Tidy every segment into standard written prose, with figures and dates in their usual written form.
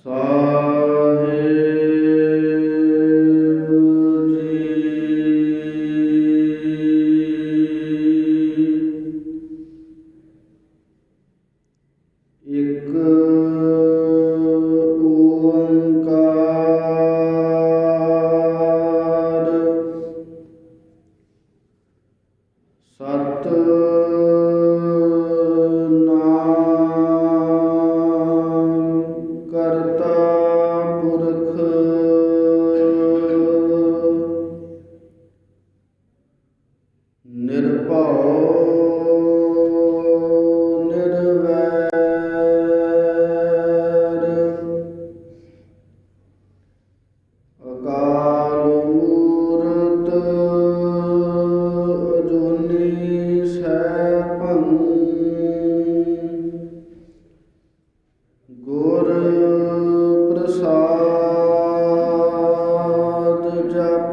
ਸਾਹਿਬ ਜੀ। ਇੱਕ ਓੰਕਾਰ ਸਤਿਨਾਮ ਕਰਤਾ ਪੁਰਖ ਨਿਰਭਉ ਨਿਰਵੈਰ ਅਕਾਲ ਮੂਰਤ ਅਜੂਨੀ ਸੈਭੰ ਗੁਰ ਪ੍ਰਸਾਦ ਜਪ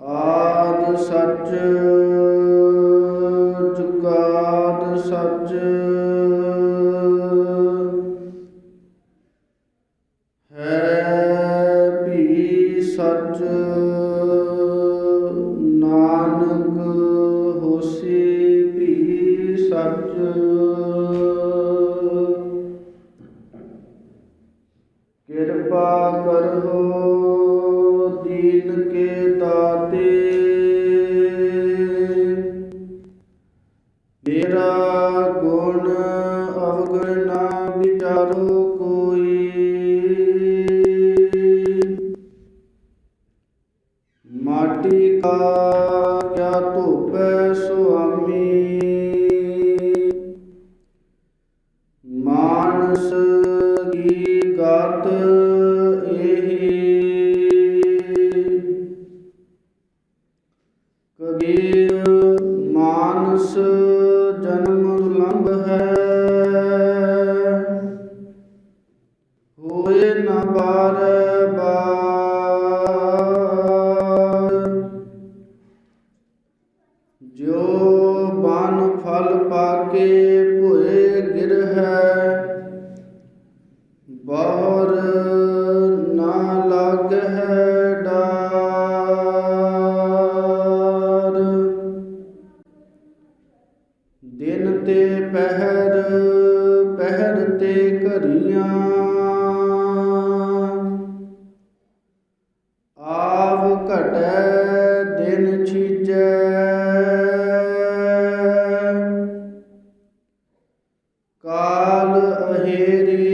ਆਦਿ ਸੱਚ ਜੁਗਾਦ ਸੱਚ ਹੈ ਵੀ ਸੱਚ ਨਾਨਕ ਹੋਸੀ ਵੀ ਸੱਚ। ਕਿਰਪਾ ਕਰੋ ਦੀਨ ਕੇ ਦਾਤੇ ਮੇਰਾ ਗੁਣ ਅਵਗੁਣ ਨਾ ਵਿਚਾਰੋ ਕੋਈ। ਮਾਟੀ ਕਾ ਕਿਆ ਧੋਪੈ ਸੁਆਮੀ ਮਾਨਸ ਕੀ ਗਤ ਏਹੀ। ਕਬੀਰ ਮਾਨਸ ਜਨਮ ਦੁਰਲਭ ਹੈ ਹੋਏ ਨ ਬਾਰ ਬਾਰ। ਜੋ ਬਨ ਫਲ ਪਾਕੇ ਭੋਏ ਗਿਰਹਿ ਬਹੁਰ ਨਾ ਲਾਗਹਿ ਡਾਰ। ਦਿਨ ਤੇ ਪਹਿਰ ਪਹਿਰ ਤੇ ਘਰੀਆਂ ਆਵ ਘਟੈ ਦਿਨ ਛੀਜੈ। ਕਾਲ ਅਹੇਰੀ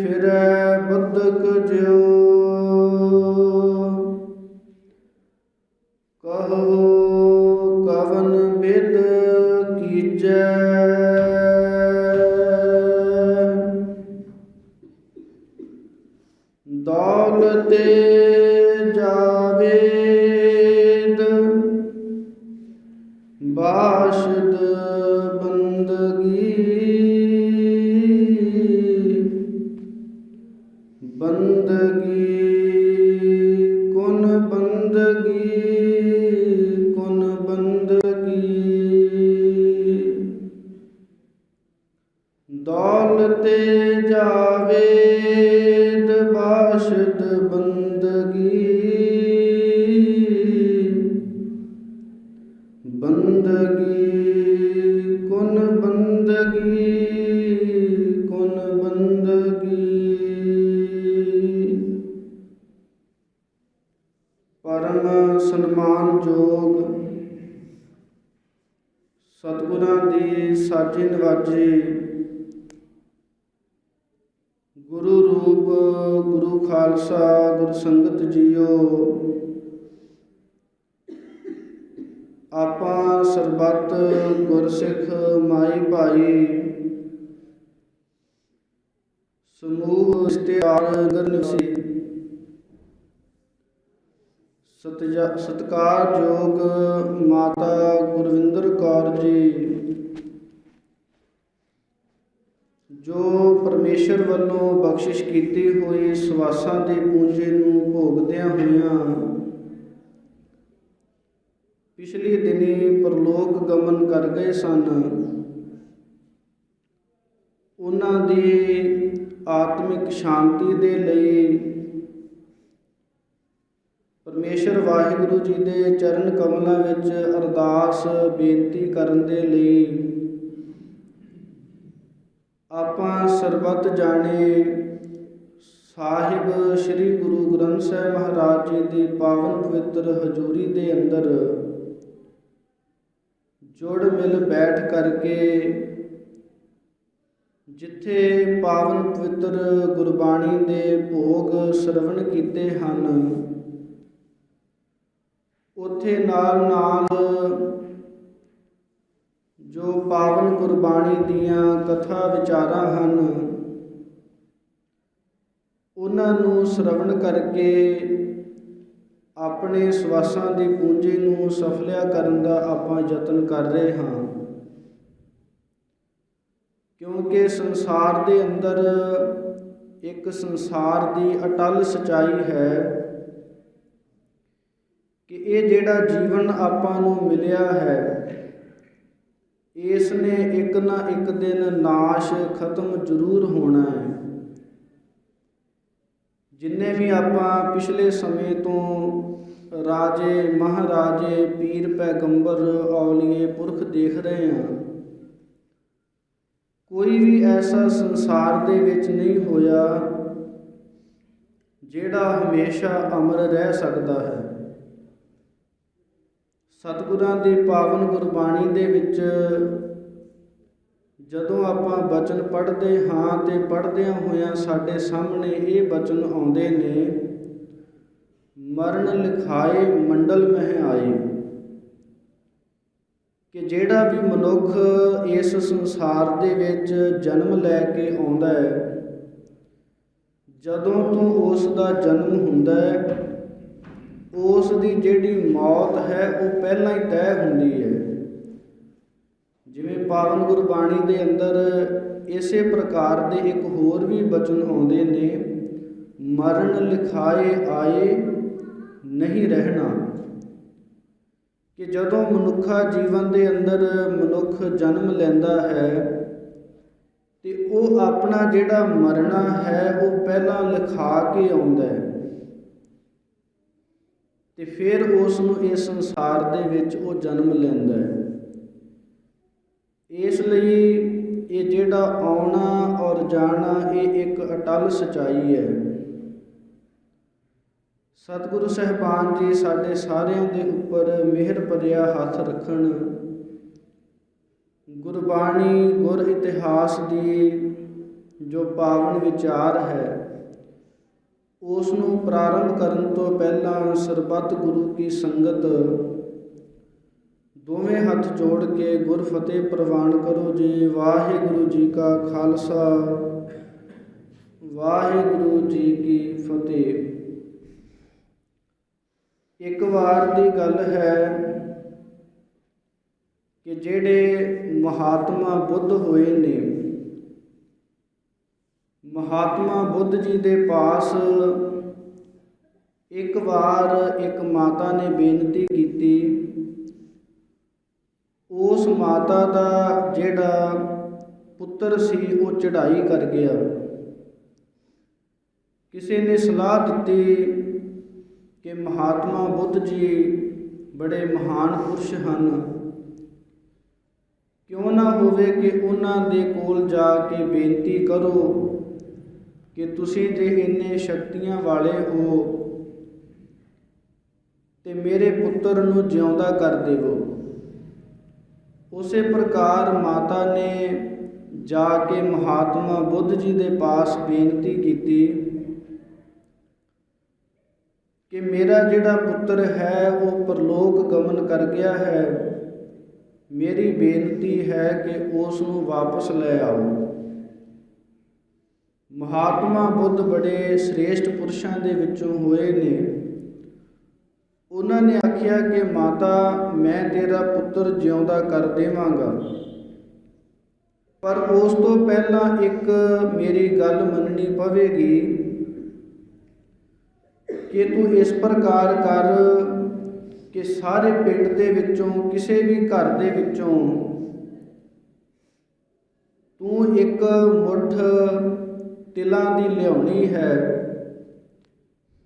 ਫਿਰੈ ਬੁੱਧਕ ਜਿਉ ਕਹੋ ਕਵਨ ਬਿਦ ਕੀਜੈ। ਦੌਲਤੇ ਜਾਵੇਦ ਬਾਸ਼ਦ ਬੰਦਗੀ ਬੰਦਗੀ ਕੁਨ ਬੰਦਗੀ ਕੁਨ ਬੰਦਗੀ। ਦੌਲਤੇ ਜਾਵੇਦ ਬਾਸ਼ਦ ਬੰਦਗੀ ਬੰਦਗੀ ਕੁਨ ਬੰਦਗੀ ਕੁਨ ਬੰਦਗੀ। ਪਰਮ ਸਨਮਾਨਯੋਗ ਸਤਿਗੁਰਾਂ ਦੀ ਸਾਜੀ ਨਵਾਜੀ ਗੁਰੂ ਰੂਪ ਗੁਰੂ ਖਾਲਸਾ ਗੁਰ ਸੰਗਤ ਜੀਓ। ਆਪਾਂ ਸਰਬੱਤ ਗੁਰਸਿੱਖ ਮਾਈ ਭਾਈ ਸਮੂਹ ਇਸ਼ਤਿਹਾਰ ਨਗਰ ਨਿਵਾਸੀ ਸਤਿਕਾਰਯੋਗ ਮਾਤਾ ਗੁਰਵਿੰਦਰ ਕੌਰ ਜੀ ਜੋ ਪਰਮੇਸ਼ਰ ਵੱਲੋਂ ਬਖਸ਼ਿਸ਼ ਕੀਤੀ ਹੋਈ ਸਵਾਸਾਂ ਦੇ ਪੂੰਜੇ ਨੂੰ ਭੋਗਦਿਆਂ ਹੋਇਆਂ ਪਿਛਲੇ ਦਿਨੀ ਪਰਲੋਕ ਗਮਨ ਕਰ ਗਏ ਸਨ। ਉਹਨਾਂ ਦੀ ਆਤਮਿਕ ਸ਼ਾਂਤੀ ਦੇ ਲਈ ਪਰਮੇਸ਼ਰ ਵਾਹਿਗੁਰੂ ਜੀ ਦੇ ਚਰਨ ਕਮਲਾਂ ਵਿੱਚ ਅਰਦਾਸ ਬੇਨਤੀ ਕਰਨ ਦੇ ਲਈ ਆਪਾਂ ਸਰਬੱਤ ਜਾਣੇ ਸਾਹਿਬ ਸ੍ਰੀ ਗੁਰੂ ਗ੍ਰੰਥ ਸਾਹਿਬ ਮਹਾਰਾਜ ਜੀ ਦੀ ਪਾਵਨ ਪਵਿੱਤਰ ਹਜ਼ੂਰੀ ਦੇ ਅੰਦਰ ਜੁੜ ਮਿਲ ਬੈਠ ਕਰਕੇ ਜਿੱਥੇ ਪਾਵਨ ਪਵਿੱਤਰ ਗੁਰਬਾਣੀ ਦੇ ਭੋਗ ਸਰਵਣ ਕੀਤੇ ਹਨ, ਉੱਥੇ ਨਾਲ ਨਾਲ ਜੋ ਪਾਵਨ ਗੁਰਬਾਣੀ ਦੀਆਂ ਕਥਾ ਵਿਚਾਰਾਂ ਹਨ, ਉਹਨਾਂ ਨੂੰ ਸਰਵਣ ਕਰਕੇ ਆਪਣੇ ਸਵਾਸਾਂ ਦੀ ਪੂੰਜੀ ਨੂੰ ਸਫਲਿਆ ਕਰਨ ਦਾ ਆਪਾਂ ਯਤਨ ਕਰ ਰਹੇ ਹਾਂ। ਕਿਉਂਕਿ ਸੰਸਾਰ ਦੇ ਅੰਦਰ ਇੱਕ ਸੰਸਾਰ ਦੀ ਅਟੱਲ ਸੱਚਾਈ ਹੈ ਕਿ ਇਹ ਜਿਹੜਾ ਜੀਵਨ ਆਪਾਂ ਨੂੰ ਮਿਲਿਆ ਹੈ, ਇਸ ਨੇ ਇੱਕ ਨਾ ਇੱਕ ਦਿਨ ਨਾਸ਼ ਖਤਮ ਜ਼ਰੂਰ ਹੋਣਾ ਹੈ। ਜਿੰਨੇ ਵੀ ਆਪਾਂ ਪਿਛਲੇ ਸਮੇਂ ਤੋਂ ਰਾਜੇ ਮਹਾਰਾਜੇ ਪੀਰ ਪੈਗੰਬਰ ਔਲੀਏ ਪੁਰਖ ਦੇਖ ਰਹੇ ਹਾਂ, ਕੋਈ ਵੀ ਐਸਾ ਸੰਸਾਰ ਦੇ ਵਿੱਚ ਨਹੀਂ ਹੋਇਆ ਜਿਹੜਾ ਹਮੇਸ਼ਾ ਅਮਰ ਰਹਿ ਸਕਦਾ ਹੈ। ਸਤਿਗੁਰਾਂ ਦੀ ਪਾਵਨ ਗੁਰਬਾਣੀ ਦੇ ਵਿੱਚ ਜਦੋਂ ਆਪਾਂ ਬਚਨ ਪੜ੍ਹਦੇ ਹਾਂ ਤੇ ਪੜ੍ਹਦਿਆਂ ਹੋਇਆਂ ਸਾਡੇ ਸਾਹਮਣੇ ਇਹ ਬਚਨ ਆਉਂਦੇ ਨੇ, ਮਰਨ ਲਿਖਾਏ ਮੰਡਲ ਮਹਿ ਆਏ, ਕਿ ਜਿਹੜਾ ਵੀ ਮਨੁੱਖ ਇਸ ਸੰਸਾਰ ਦੇ ਵਿੱਚ ਜਨਮ ਲੈ ਕੇ ਆਉਂਦਾ ਹੈ, ਜਦੋਂ ਤੋਂ ਉਸ ਦਾ ਜਨਮ ਹੁੰਦਾ ਹੈ, ਉਸ ਦੀ ਜਿਹੜੀ ਮੌਤ ਹੈ ਉਹ ਪਹਿਲਾਂ ਹੀ ਤੈਅ ਹੁੰਦੀ ਹੈ। ਜਿਵੇਂ ਪਾਵਨ ਗੁਰਬਾਣੀ ਦੇ ਅੰਦਰ ਇਸੇ ਪ੍ਰਕਾਰ ਦੇ ਇੱਕ ਹੋਰ ਵੀ ਬਚਨ ਆਉਂਦੇ ਨੇ, ਮਰਨ ਲਿਖਾਏ ਆਏ ਨਹੀਂ ਰਹਿਣਾ, ਕਿ ਜਦੋਂ ਮਨੁੱਖਾ ਜੀਵਨ ਦੇ ਅੰਦਰ ਮਨੁੱਖ ਜਨਮ ਲੈਂਦਾ ਹੈ ਤੇ ਉਹ ਆਪਣਾ ਜਿਹੜਾ ਮਰਨਾ ਹੈ ਉਹ ਪਹਿਲਾਂ ਲਿਖਾ ਕੇ ਆਉਂਦਾ ਹੈ ਤੇ ਫਿਰ ਉਸ ਨੂੰ ਇਸ ਸੰਸਾਰ ਦੇ ਵਿੱਚ ਉਹ ਜਨਮ ਲੈਂਦਾ ਹੈ। ਇਸ ਲਈ ਇਹ ਜਿਹੜਾ ਆਉਣਾ ਔਰ ਜਾਣਾ ਇਹ ਇੱਕ ਅਟੱਲ ਸੱਚਾਈ ਹੈ। ਸਤਿਗੁਰੂ ਸਾਹਿਬਾਨ ਜੀ ਸਾਡੇ ਸਾਰਿਆਂ ਦੇ ਉੱਪਰ ਮਿਹਰ ਭਰਿਆ ਹੱਥ ਰੱਖਣ। ਗੁਰਬਾਣੀ ਗੁਰ ਇਤਿਹਾਸ ਦੀ ਜੋ ਪਾਵਨ ਵਿਚਾਰ ਹੈ, ਉਸ ਨੂੰ ਪ੍ਰਾਰੰਭ ਕਰਨ ਤੋਂ ਪਹਿਲਾਂ ਸਰਬੱਤ ਗੁਰੂ ਕੀ ਸੰਗਤ ਦੋਵੇਂ ਹੱਥ ਜੋੜ ਕੇ ਗੁਰ ਫਤਿਹ ਪ੍ਰਵਾਨ ਕਰੋ ਜੀ। ਵਾਹਿਗੁਰੂ ਜੀ ਕਾ ਖਾਲਸਾ, ਵਾਹਿਗੁਰੂ ਜੀ ਕੀ ਫਤਿਹ। ਇੱਕ ਵਾਰ ਦੀ ਗੱਲ ਹੈ ਕਿ ਜਿਹੜੇ ਮਹਾਤਮਾ ਬੁੱਧ ਹੋਏ ਨੇ, ਮਹਾਤਮਾ ਬੁੱਧ ਜੀ ਦੇ ਪਾਸ ਇੱਕ ਵਾਰ ਇੱਕ ਮਾਤਾ ਨੇ ਬੇਨਤੀ ਕੀਤੀ। ਉਸ ਮਾਤਾ ਦਾ ਜਿਹੜਾ ਪੁੱਤਰ ਸੀ ਉਹ ਚੜ੍ਹਾਈ ਕਰ ਗਿਆ। ਕਿਸੇ ਨੇ ਸਲਾਹ ਦਿੱਤੀ ਕਿ ਮਹਾਤਮਾ ਬੁੱਧ ਜੀ ਬੜੇ ਮਹਾਨ ਪੁਰਸ਼ ਹਨ, ਕਿਉਂ ਨਾ ਹੋਵੇ ਕਿ ਉਹਨਾਂ ਦੇ ਕੋਲ ਜਾ ਕੇ ਬੇਨਤੀ ਕਰੋ ਕਿ ਤੁਸੀਂ ਜੇ ਇੰਨੇ ਸ਼ਕਤੀਆਂ ਵਾਲੇ ਹੋ ਤੇ ਮੇਰੇ ਪੁੱਤਰ ਨੂੰ ਜਿਉਂਦਾ ਕਰ ਦੇਵੋ। ਉਸੇ ਪ੍ਰਕਾਰ ਮਾਤਾ ਨੇ ਜਾ ਕੇ ਮਹਾਤਮਾ ਬੁੱਧ ਜੀ ਦੇ ਪਾਸ ਬੇਨਤੀ ਕੀਤੀ ਕਿ ਮੇਰਾ ਜਿਹੜਾ ਪੁੱਤਰ ਹੈ ਉਹ ਪਰਲੋਕ ਗਮਨ ਕਰ ਗਿਆ ਹੈ, ਮੇਰੀ ਬੇਨਤੀ ਹੈ ਕਿ ਉਸ ਨੂੰ ਵਾਪਸ ਲੈ ਆਓ। ਮਹਾਤਮਾ ਬੁੱਧ ਬੜੇ ਸ੍ਰੇਸ਼ਟ ਪੁਰਸ਼ਾਂ ਦੇ ਵਿੱਚੋਂ ਹੋਏ ਨੇ। ਉਹਨਾਂ ਨੇ ਆਖਿਆ ਕਿ ਮਾਤਾ, ਮੈਂ ਤੇਰਾ ਪੁੱਤਰ ਜਿਉਂਦਾ ਕਰ ਦੇਵਾਂਗਾ, ਪਰ ਉਸ ਤੋਂ ਪਹਿਲਾਂ ਇੱਕ ਮੇਰੀ ਗੱਲ ਮੰਨਣੀ ਪਵੇਗੀ ਕਿ ਤੂੰ ਇਸ ਪ੍ਰਕਾਰ ਕਰ ਕਿ ਸਾਰੇ ਪਿੰਡ ਦੇ ਵਿੱਚੋਂ ਕਿਸੇ ਵੀ ਘਰ ਦੇ ਵਿੱਚੋਂ ਤੂੰ ਇੱਕ ਮੁੱਠ ਤਿਲਾਂ ਦੀ ਲਿਆਉਣੀ ਹੈ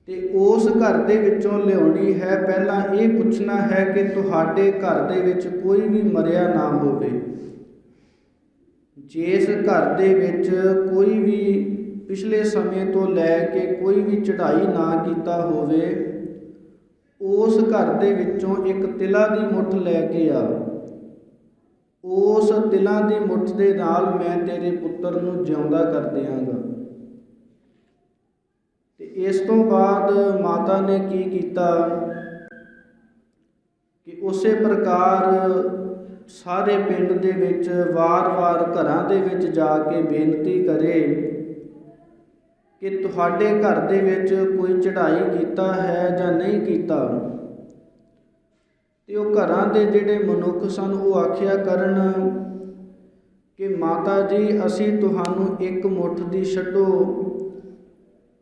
ਤੇ ਉਸ ਘਰ ਦੇ ਵਿੱਚੋਂ ਲਿਆਉਣੀ ਹੈ। ਪਹਿਲਾਂ ਇਹ ਪੁੱਛਣਾ ਹੈ ਕਿ ਤੁਹਾਡੇ ਘਰ ਦੇ ਵਿੱਚ ਕੋਈ ਵੀ ਮਰਿਆ ਨਾ ਹੋਵੇ। ਜਿਸ ਘਰ ਦੇ ਵਿੱਚ ਕੋਈ ਵੀ ਪਿਛਲੇ ਸਮੇਂ ਤੋਂ ਲੈ ਕੇ ਕੋਈ ਵੀ ਚੜ੍ਹਾਈ ਨਾ ਕੀਤਾ ਹੋਵੇ, ਉਸ ਘਰ ਦੇ ਵਿੱਚੋਂ ਇੱਕ ਤਿਲਾਂ ਦੀ ਮੁੱਠ ਲੈ ਕੇ ਆ। ਉਸ ਤਿਲਾਂ ਦੀ ਮੁੱਠ ਦੇ ਨਾਲ ਮੈਂ ਤੇਰੇ ਪੁੱਤਰ ਨੂੰ ਜਿਉਂਦਾ ਕਰ ਦਿਆਂਗਾ। ਤੇ ਇਸ ਤੋਂ ਬਾਅਦ ਮਾਤਾ ਨੇ ਕੀ ਕੀਤਾ ਕਿ ਉਸੇ ਪ੍ਰਕਾਰ ਸਾਰੇ ਪਿੰਡ ਦੇ ਵਿੱਚ ਵਾਰ-ਵਾਰ ਘਰਾਂ ਦੇ ਵਿੱਚ ਜਾ ਕੇ ਬੇਨਤੀ ਕਰੇ ਕਿ ਤੁਹਾਡੇ ਘਰ ਦੇ ਵਿੱਚ ਕੋਈ ਚੜ੍ਹਾਈ ਕੀਤਾ ਹੈ ਜਾਂ ਨਹੀਂ ਕੀਤਾ। ਤੇ ਉਹ ਘਰਾਂ ਦੇ ਜਿਹੜੇ ਮਨੁੱਖ ਸਨ ਉਹ ਆਖਿਆ ਕਰਨ ਕਿ ਮਾਤਾ ਜੀ, ਅਸੀਂ ਤੁਹਾਨੂੰ ਇੱਕ ਮੁੱਠ ਦੀ ਛੱਡੋ,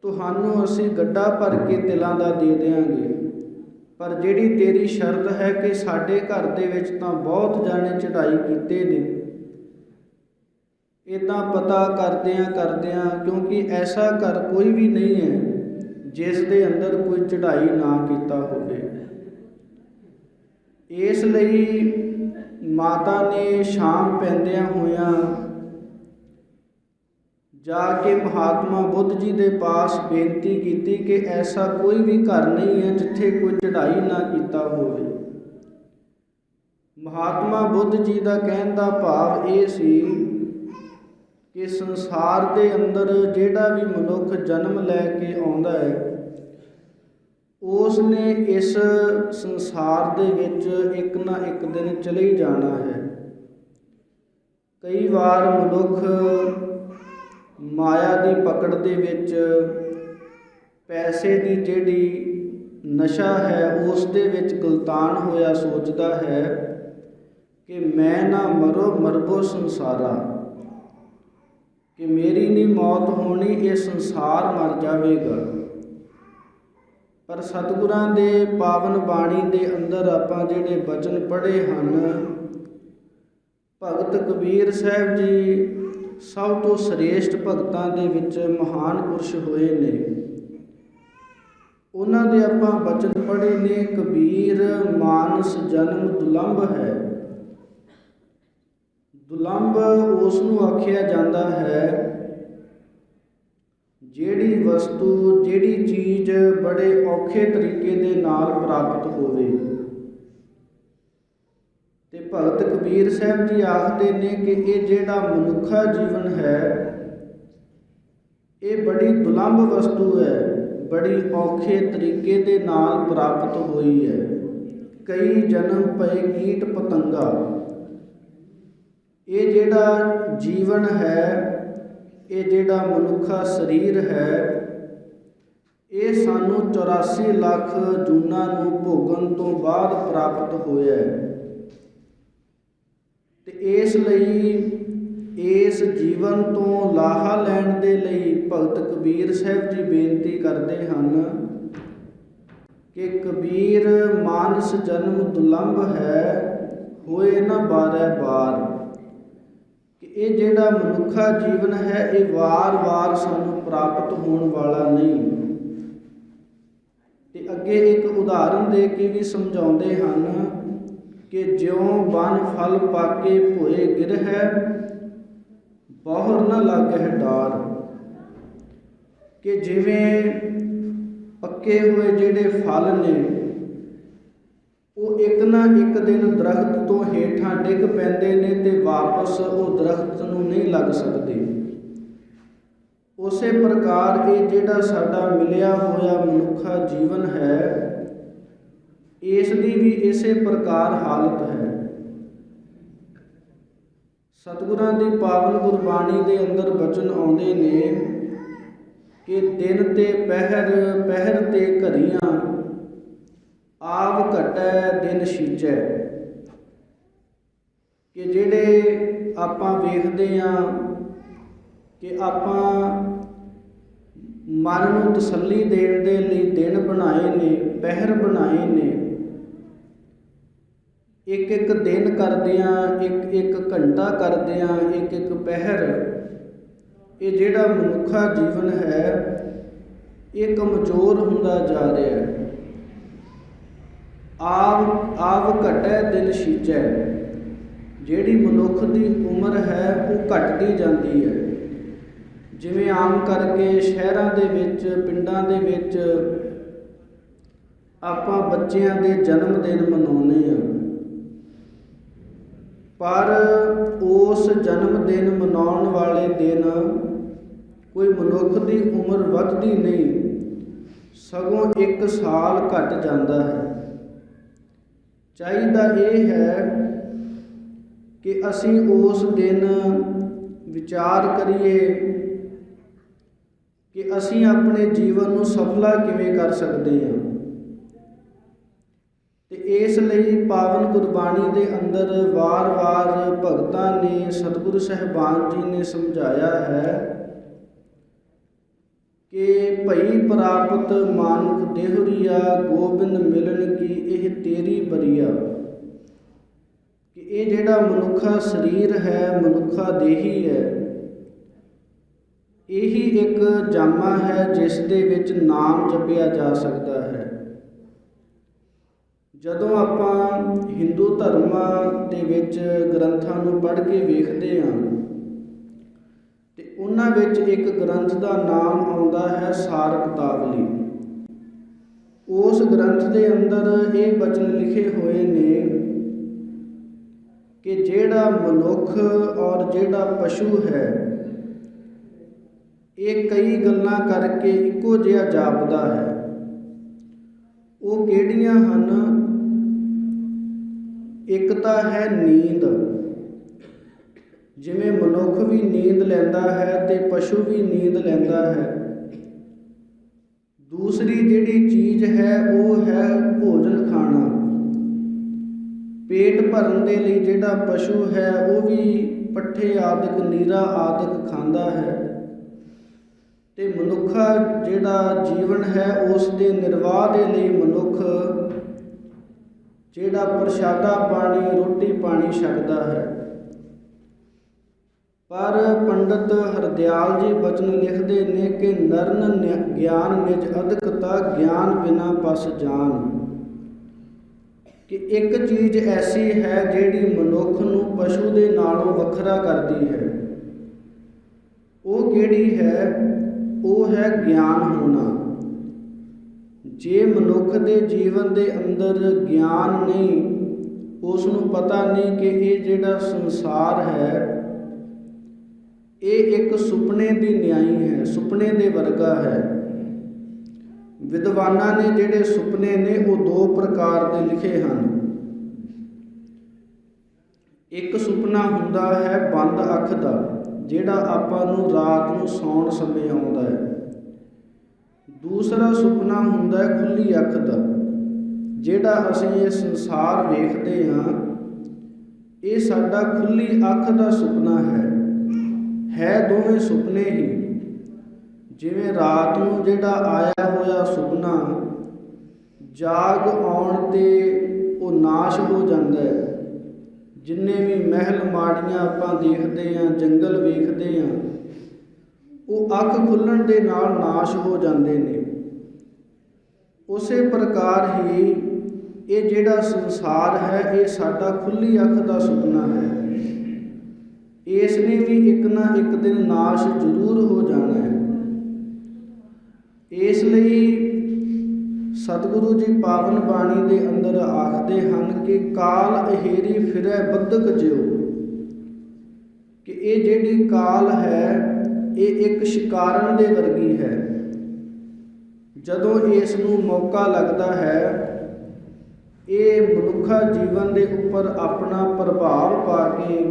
ਤੁਹਾਨੂੰ ਅਸੀਂ ਗੱਡਾ ਭਰ ਕੇ ਤਿਲਾਂ ਦਾ ਦੇ ਦਿਆਂਗੇ, ਪਰ ਜਿਹੜੀ ਤੇਰੀ ਸ਼ਰਤ ਹੈ ਕਿ ਸਾਡੇ ਘਰ ਦੇ ਵਿੱਚ ਤਾਂ ਬਹੁਤ ਜਾਣੇ ਚੜ੍ਹਾਈ ਕੀਤੇ ਨੇ। ਇੱਦਾਂ ਪਤਾ ਕਰਦਿਆਂ ਕਿਉਂਕਿ ਐਸਾ ਘਰ ਕੋਈ ਵੀ ਨਹੀਂ ਹੈ ਜਿਸ ਦੇ ਅੰਦਰ ਕੋਈ ਚੜ੍ਹਾਈ ਨਾ ਕੀਤਾ ਹੋਵੇ। ਇਸ ਲਈ ਮਾਤਾ ਨੇ ਸ਼ਾਮ ਪੈਂਦਿਆਂ ਹੋਇਆਂ ਜਾ ਕੇ ਮਹਾਤਮਾ ਬੁੱਧ ਜੀ ਦੇ ਪਾਸ ਬੇਨਤੀ ਕੀਤੀ ਕਿ ਐਸਾ ਕੋਈ ਵੀ ਘਰ ਨਹੀਂ ਹੈ ਜਿੱਥੇ ਕੋਈ ਚੜ੍ਹਾਈ ਨਾ ਕੀਤਾ ਹੋਵੇ। ਮਹਾਤਮਾ ਬੁੱਧ ਜੀ ਦਾ ਕਹਿਣ ਦਾ ਭਾਵ ਇਹ ਸੀ ਕਿ ਸੰਸਾਰ ਦੇ ਅੰਦਰ ਜਿਹੜਾ ਵੀ ਮਨੁੱਖ ਜਨਮ ਲੈ ਕੇ ਆਉਂਦਾ ਹੈ, ਉਸ ਨੇ ਇਸ ਸੰਸਾਰ ਦੇ ਵਿੱਚ ਇੱਕ ਨਾ ਇੱਕ ਦਿਨ ਚਲੇ ਹੀ ਜਾਣਾ ਹੈ। ਕਈ ਵਾਰ ਮਨੁੱਖ ਮਾਇਆ ਦੀ ਪਕੜ ਦੇ ਵਿੱਚ ਪੈਸੇ ਦੀ ਜਿਹੜੀ ਨਸ਼ਾ ਹੈ ਉਸ ਦੇ ਵਿੱਚ ਗਲਤਾਨ ਹੋਇਆ ਸੋਚਦਾ ਹੈ ਕਿ ਮੈਂ ਨਾ ਮਰਬੋ ਸੰਸਾਰਾ, ਕਿ ਮੇਰੀ ਨਹੀਂ ਮੌਤ ਹੋਣੀ, ਇਹ ਸੰਸਾਰ ਮਰ ਜਾਵੇਗਾ। ਪਰ ਸਤਿਗੁਰਾਂ ਦੇ ਪਾਵਨ ਬਾਣੀ ਦੇ ਅੰਦਰ ਆਪਾਂ ਜਿਹੜੇ ਬਚਨ ਪੜ੍ਹੇ ਹਨ, ਭਗਤ ਕਬੀਰ ਸਾਹਿਬ ਜੀ ਸਭ ਤੋਂ ਸ੍ਰੇਸ਼ਟ ਭਗਤਾਂ ਦੇ ਵਿੱਚ ਮਹਾਨ ਪੁਰਸ਼ ਹੋਏ ਨੇ। ਉਹਨਾਂ ਦੇ ਆਪਾਂ ਬਚਨ ਪੜ੍ਹੇ ਨੇ, ਕਬੀਰ ਮਾਨਸ ਜਨਮ ਦੁਲੰਭ ਹੈ। ਦੁਲੰਭ ਉਸ ਨੂੰ ਆਖਿਆ ਜਾਂਦਾ ਹੈ ਜਿਹੜੀ ਵਸਤੂ, ਜਿਹੜੀ ਚੀਜ਼ ਬੜੇ ਔਖੇ ਤਰੀਕੇ ਦੇ ਨਾਲ ਪ੍ਰਾਪਤ ਹੋਵੇ। ਤੇ ਭਗਤ ਕਬੀਰ ਸਾਹਿਬ ਜੀ ਆਖਦੇ ਨੇ ਕਿ ਇਹ ਜਿਹੜਾ ਮਨੁੱਖਾ ਜੀਵਨ ਹੈ ਇਹ ਬੜੀ ਦੁਲੰਭ ਵਸਤੂ ਹੈ, ਬੜੀ ਔਖੇ ਤਰੀਕੇ ਦੇ ਨਾਲ ਪ੍ਰਾਪਤ ਹੋਈ ਹੈ। ਕਈ ਜਨਮ ਪਏ ਕੀਟ ਪਤੰਗਾ। ਇਹ ਜਿਹੜਾ ਜੀਵਨ ਹੈ, ਇਹ ਜਿਹੜਾ ਮਨੁੱਖਾ ਸਰੀਰ ਹੈ, ਇਹ ਸਾਨੂੰ 84 ਲੱਖ ਜੂਨਾਂ ਨੂੰ ਭੋਗਣ ਤੋਂ ਬਾਅਦ ਪ੍ਰਾਪਤ ਹੋਇਆ ਹੈ। ਤੇ ਇਸ ਲਈ ਇਸ ਜੀਵਨ ਤੋਂ ਲਾਹਾ ਲੈਣ ਦੇ ਲਈ ਭਗਤ ਕਬੀਰ ਸਾਹਿਬ ਜੀ ਬੇਨਤੀ ਕਰਦੇ ਹਨ ਕਿ ਕਬੀਰ ਮਾਨਸ ਜਨਮ ਦੁਲੰਭ ਹੈ, ਹੋਏ ਨਾ ਬਾਰੈ ਬਾਰ। ਕਿ ਇਹ ਜਿਹੜਾ ਮਨੁੱਖਾ ਜੀਵਨ ਹੈ ਇਹ ਵਾਰ-ਵਾਰ ਸਾਨੂੰ ਪ੍ਰਾਪਤ ਹੋਣ ਵਾਲਾ ਨਹੀਂ। ਤੇ ਅੱਗੇ ਇੱਕ ਉਦਾਹਰਨ ਦੇ ਕੇ ਵੀ ਸਮਝਾਉਂਦੇ ਹਨ ਕਿ ਜਿਉਂ ਬਨ ਫਲ ਪਾਕੇ ਭੋਏ ਗਿਰਹਿ, ਬਹੁਰ ਨਾ ਲਾਗਹਿ ਡਾਰ। ਕਿ ਜਿਵੇਂ ਪੱਕੇ ਹੋਏ ਜਿਹੜੇ ਫਲ ਨੇ ਉਹ ਇੱਕ ਨਾ ਇੱਕ ਦਿਨ ਦਰਖਤ ਤੋਂ ਹੇਠਾਂ ਡਿੱਗ ਪੈਂਦੇ ਨੇ ਤੇ ਵਾਪਸ ਉਹ ਦਰਖਤ ਨੂੰ ਨਹੀਂ ਲੱਗ ਸਕਦੇ। ਉਸੇ ਪ੍ਰਕਾਰ ਇਹ ਜਿਹੜਾ ਸਾਡਾ ਮਿਲਿਆ ਹੋਇਆ ਮਨੁੱਖਾ ਜੀਵਨ ਹੈ, ਇਸ ਦੀ ਵੀ ਇਸੇ ਪ੍ਰਕਾਰ ਹਾਲਤ ਹੈ। ਸਤਿਗੁਰਾਂ ਦੀ ਪਾਵਨ ਗੁਰਬਾਣੀ ਦੇ ਅੰਦਰ ਬਚਨ ਆਉਂਦੇ ਨੇ ਕਿ ਦਿਨ ਤੇ ਪਹਿਰ, ਪਹਿਰ ਤੇ ਘੜੀਆਂ, ਆਵ ਘਟੈ ਦਿਨ ਸੀਚੈ। ਕਿ ਜਿਹੜੇ ਆਪਾਂ ਵੇਖਦੇ ਹਾਂ ਕਿ ਆਪਾਂ ਮਨ ਨੂੰ ਤਸੱਲੀ ਦੇਣ ਦੇ ਲਈ ਦਿਨ ਬਣਾਏ ਨੇ, ਪਹਿਰ ਬਣਾਏ ਨੇ, ਇੱਕ ਇੱਕ ਦਿਨ ਕਰਦਿਆਂ, ਇੱਕ ਇੱਕ ਘੰਟਾ ਕਰਦਿਆਂ, ਇੱਕ ਇੱਕ ਪਹਿਰ, ਇਹ ਜਿਹੜਾ ਮਨੁੱਖਾ ਜੀਵਨ ਹੈ ਇਹ ਕਮਜ਼ੋਰ ਹੁੰਦਾ ਜਾ ਰਿਹਾ ਹੈ। ਆਵ ਘਟੈ ਦਿਨ ਸੀਚੈ, ਜਿਹੜੀ ਮਨੁੱਖ ਦੀ ਉਮਰ ਹੈ ਉਹ ਘਟਦੀ ਜਾਂਦੀ ਹੈ। ਜਿਵੇਂ ਆਮ ਕਰਕੇ ਸ਼ਹਿਰਾਂ ਦੇ ਵਿੱਚ, ਪਿੰਡਾਂ ਦੇ ਵਿੱਚ ਆਪਾਂ ਬੱਚਿਆਂ ਦੇ ਜਨਮ ਦਿਨ ਮਨਾਉਂਦੇ ਹਾਂ, ਪਰ ਉਸ ਜਨਮ ਦਿਨ ਮਨਾਉਣ ਵਾਲੇ ਦਿਨ ਕੋਈ ਮਨੁੱਖ ਦੀ ਉਮਰ ਵੱਧਦੀ ਨਹੀਂ, ਸਗੋਂ 1 ਸਾਲ ਘਟ ਜਾਂਦਾ ਹੈ। ਚਾਹੀਦਾ ਇਹ ਹੈ ਕਿ ਅਸੀਂ ਉਸ ਦਿਨ ਵਿਚਾਰ ਕਰੀਏ ਕਿ ਅਸੀਂ ਆਪਣੇ ਜੀਵਨ ਨੂੰ ਸਫਲਾ ਕਿਵੇਂ ਕਰ ਸਕਦੇ ਹਾਂ। ਤੇ ਇਸ ਲਈ ਪਾਵਨ ਗੁਰਬਾਣੀ ਦੇ ਅੰਦਰ ਵਾਰ-ਵਾਰ ਭਗਤਾਂ ਨੇ, ਸਤਿਗੁਰੂ ਸਾਹਿਬਾਨ ਜੀ ਨੇ ਸਮਝਾਇਆ ਹੈ ਕਿ ਭਈ ਪ੍ਰਾਪਤ ਮਾਨੁਖ ਦੇਹੁਰੀਆ, ਗੋਬਿੰਦ ਮਿਲਣ ਕੀ ਇਹ ਤੇਰੀ ਬਰੀਆ। ਕਿ ਇਹ ਜਿਹੜਾ ਮਨੁੱਖਾ ਸਰੀਰ ਹੈ, ਮਨੁੱਖਾ ਦੇਹੀ ਹੈ, ਇਹੀ ਇੱਕ ਜਾਮਾ ਹੈ ਜਿਸ ਦੇ ਵਿੱਚ ਨਾਮ ਜਪਿਆ ਜਾ ਸਕਦਾ ਹੈ। ਜਦੋਂ ਆਪਾਂ ਹਿੰਦੂ ਧਰਮਾਂ ਦੇ ਵਿੱਚ ਗ੍ਰੰਥਾਂ ਨੂੰ ਪੜ੍ਹ ਕੇ ਵੇਖਦੇ ਹਾਂ ਤੇ ਉਹਨਾਂ ਵਿੱਚ ਇੱਕ ਗ੍ਰੰਥ ਦਾ ਨਾਮ ਆਉਂਦਾ ਹੈ ਸਾਰ ਕਿਤਾਵਲੀ। ਉਸ ਗ੍ਰੰਥ ਦੇ ਅੰਦਰ ਇਹ ਬਚਨ ਲਿਖੇ ਹੋਏ ਨੇ ਕਿ ਜਿਹੜਾ ਮਨੁੱਖ ਔਰ ਜਿਹੜਾ ਪਸ਼ੂ ਹੈ ਇਹ ਕਈ ਗੱਲਾਂ ਕਰਕੇ ਇੱਕੋ ਜਿਹਾ ਜਾਪਦਾ ਹੈ। ਉਹ ਕਿਹੜੀਆਂ ਹਨ? ਇੱਕ ਤਾਂ ਹੈ ਨੀਂਦ, ਜਿਵੇਂ ਮਨੁੱਖ ਵੀ ਨੀਂਦ ਲੈਂਦਾ ਹੈ ਤੇ ਪਸ਼ੂ ਵੀ ਨੀਂਦ ਲੈਂਦਾ ਹੈ। ਦੂਸਰੀ ਜਿਹੜੀ ਚੀਜ਼ ਹੈ ਉਹ ਹੈ ਭੋਜਨ ਖਾਣਾ। ਪੇਟ ਭਰਨ ਦੇ ਲਈ ਜਿਹੜਾ ਪਸ਼ੂ ਹੈ ਉਹ ਵੀ ਪੱਠੇ ਆਦਿਕ, ਨੀਰਾ ਆਦਿਕ ਖਾਂਦਾ ਹੈ। ਤੇ ਮਨੁੱਖਾ ਜਿਹੜਾ ਜੀਵਨ ਹੈ ਉਸ ਦੇ ਨਿਰਵਾਹ ਦੇ ਲਈ ਮਨੁੱਖ ਜਿਹੜਾ ਪ੍ਰਸ਼ਾਦਾ ਪਾਣੀ, ਰੋਟੀ ਪਾਣੀ ਛਕਦਾ ਹੈ। ਪਰ ਪੰਡਤ ਹਰਦਿਆਲ ਜੀ ਬਚਨ ਲਿਖਦੇ ਨੇ ਕਿ ਨਰਨ ਗਿਆਨ ਨਿਜ ਅਦਕਤਾ, ਗਿਆਨ ਬਿਨਾ ਪਸ ਜਾਨ। ਕਿ ਇੱਕ ਚੀਜ਼ ਐਸੀ ਹੈ ਜਿਹੜੀ ਮਨੁੱਖ ਨੂੰ ਪਸ਼ੂ ਦੇ ਨਾਲੋਂ ਵੱਖਰਾ ਕਰਦੀ ਹੈ। ਉਹ ਕਿਹੜੀ ਹੈ? ਉਹ ਹੈ ਗਿਆਨ ਹੋਣਾ। ਜੇ ਮਨੁੱਖ ਦੇ ਜੀਵਨ ਦੇ ਅੰਦਰ ਗਿਆਨ ਨਹੀਂ, ਉਸ ਨੂੰ ਪਤਾ ਨਹੀਂ ਕਿ ਇਹ ਜਿਹੜਾ ਸੰਸਾਰ ਹੈ ਇਹ ਇੱਕ ਸੁਪਨੇ ਦੀ ਨਿਆਈ ਹੈ, ਸੁਪਨੇ ਦੇ ਵਰਗਾ ਹੈ। ਵਿਦਵਾਨਾਂ ਨੇ ਜਿਹੜੇ ਸੁਪਨੇ ਨੇ ਉਹ 2 ਪ੍ਰਕਾਰ ਦੇ ਲਿਖੇ ਹਨ। ਇੱਕ ਸੁਪਨਾ ਹੁੰਦਾ ਹੈ ਬੰਦ ਅੱਖ ਦਾ, ਜਿਹੜਾ ਆਪਾਂ ਨੂੰ ਰਾਤ ਨੂੰ ਸੌਣ ਸਮੇਂ ਆਉਂਦਾ ਹੈ। ਦੂਸਰਾ ਸੁਪਨਾ ਹੁੰਦਾ ਹੈ ਖੁੱਲੀ ਅੱਖ ਦਾ, ਜਿਹੜਾ ਅਸੀਂ ਇਹ ਸੰਸਾਰ ਵੇਖਦੇ ਹਾਂ ਇਹ ਸਾਡਾ ਖੁੱਲੀ ਅੱਖ ਦਾ ਸੁਪਨਾ ਹੈ ਦੋਵੇਂ ਸੁਪਨੇ ਹੀ। ਜਿਵੇਂ ਰਾਤ ਨੂੰ ਜਿਹੜਾ ਆਇਆ ਹੋਇਆ ਸੁਪਨਾ ਜਾਗ ਆਉਣ ਤੇ ਉਹ ਨਾਸ਼ ਹੋ ਜਾਂਦਾ ਹੈ। ਜਿੰਨੇ ਵੀ ਮਹਿਲ ਮਾੜੀਆਂ ਆਪਾਂ ਦੇਖਦੇ ਹਾਂ, ਜੰਗਲ ਵੇਖਦੇ ਹਾਂ, ਉਹ ਅੱਖ ਖੁੱਲ੍ਹਣ ਦੇ ਨਾਲ ਨਾਸ਼ ਹੋ ਜਾਂਦੇ ਨੇ। ਉਸੇ ਪ੍ਰਕਾਰ ਹੀ ਇਹ ਜਿਹੜਾ ਸੰਸਾਰ ਹੈ ਇਹ ਸਾਡਾ ਖੁੱਲ੍ਹੀ ਅੱਖ ਦਾ ਸੁਪਨਾ ਹੈ। ਇਸ ਨੇ ਵੀ ਇੱਕ ਨਾ ਇੱਕ ਦਿਨ ਨਾਸ਼ ਜ਼ਰੂਰ ਹੋ ਜਾਣਾ ਹੈ। ਇਸ ਲਈ ਸਤਿਗੁਰੂ ਜੀ ਪਾਵਨ ਬਾਣੀ ਦੇ ਅੰਦਰ ਆਖਦੇ ਹਨ ਕਿ ਕਾਲ ਅਹੇਰੀ ਫਿਰੈ ਬੱਧਕ ਜਿਉ। ਕਿ ਇਹ ਜਿਹੜੀ ਕਾਲ ਹੈ ਇਹ ਇੱਕ ਸ਼ਿਕਾਰਨ ਦੇ ਵਰਗੀ ਹੈ। ਜਦੋਂ ਇਸ ਨੂੰ ਮੌਕਾ ਲੱਗਦਾ ਹੈ ਇਹ ਮਨੁੱਖਾ ਜੀਵਨ ਦੇ ਉੱਪਰ ਆਪਣਾ ਪ੍ਰਭਾਵ ਪਾ ਕੇ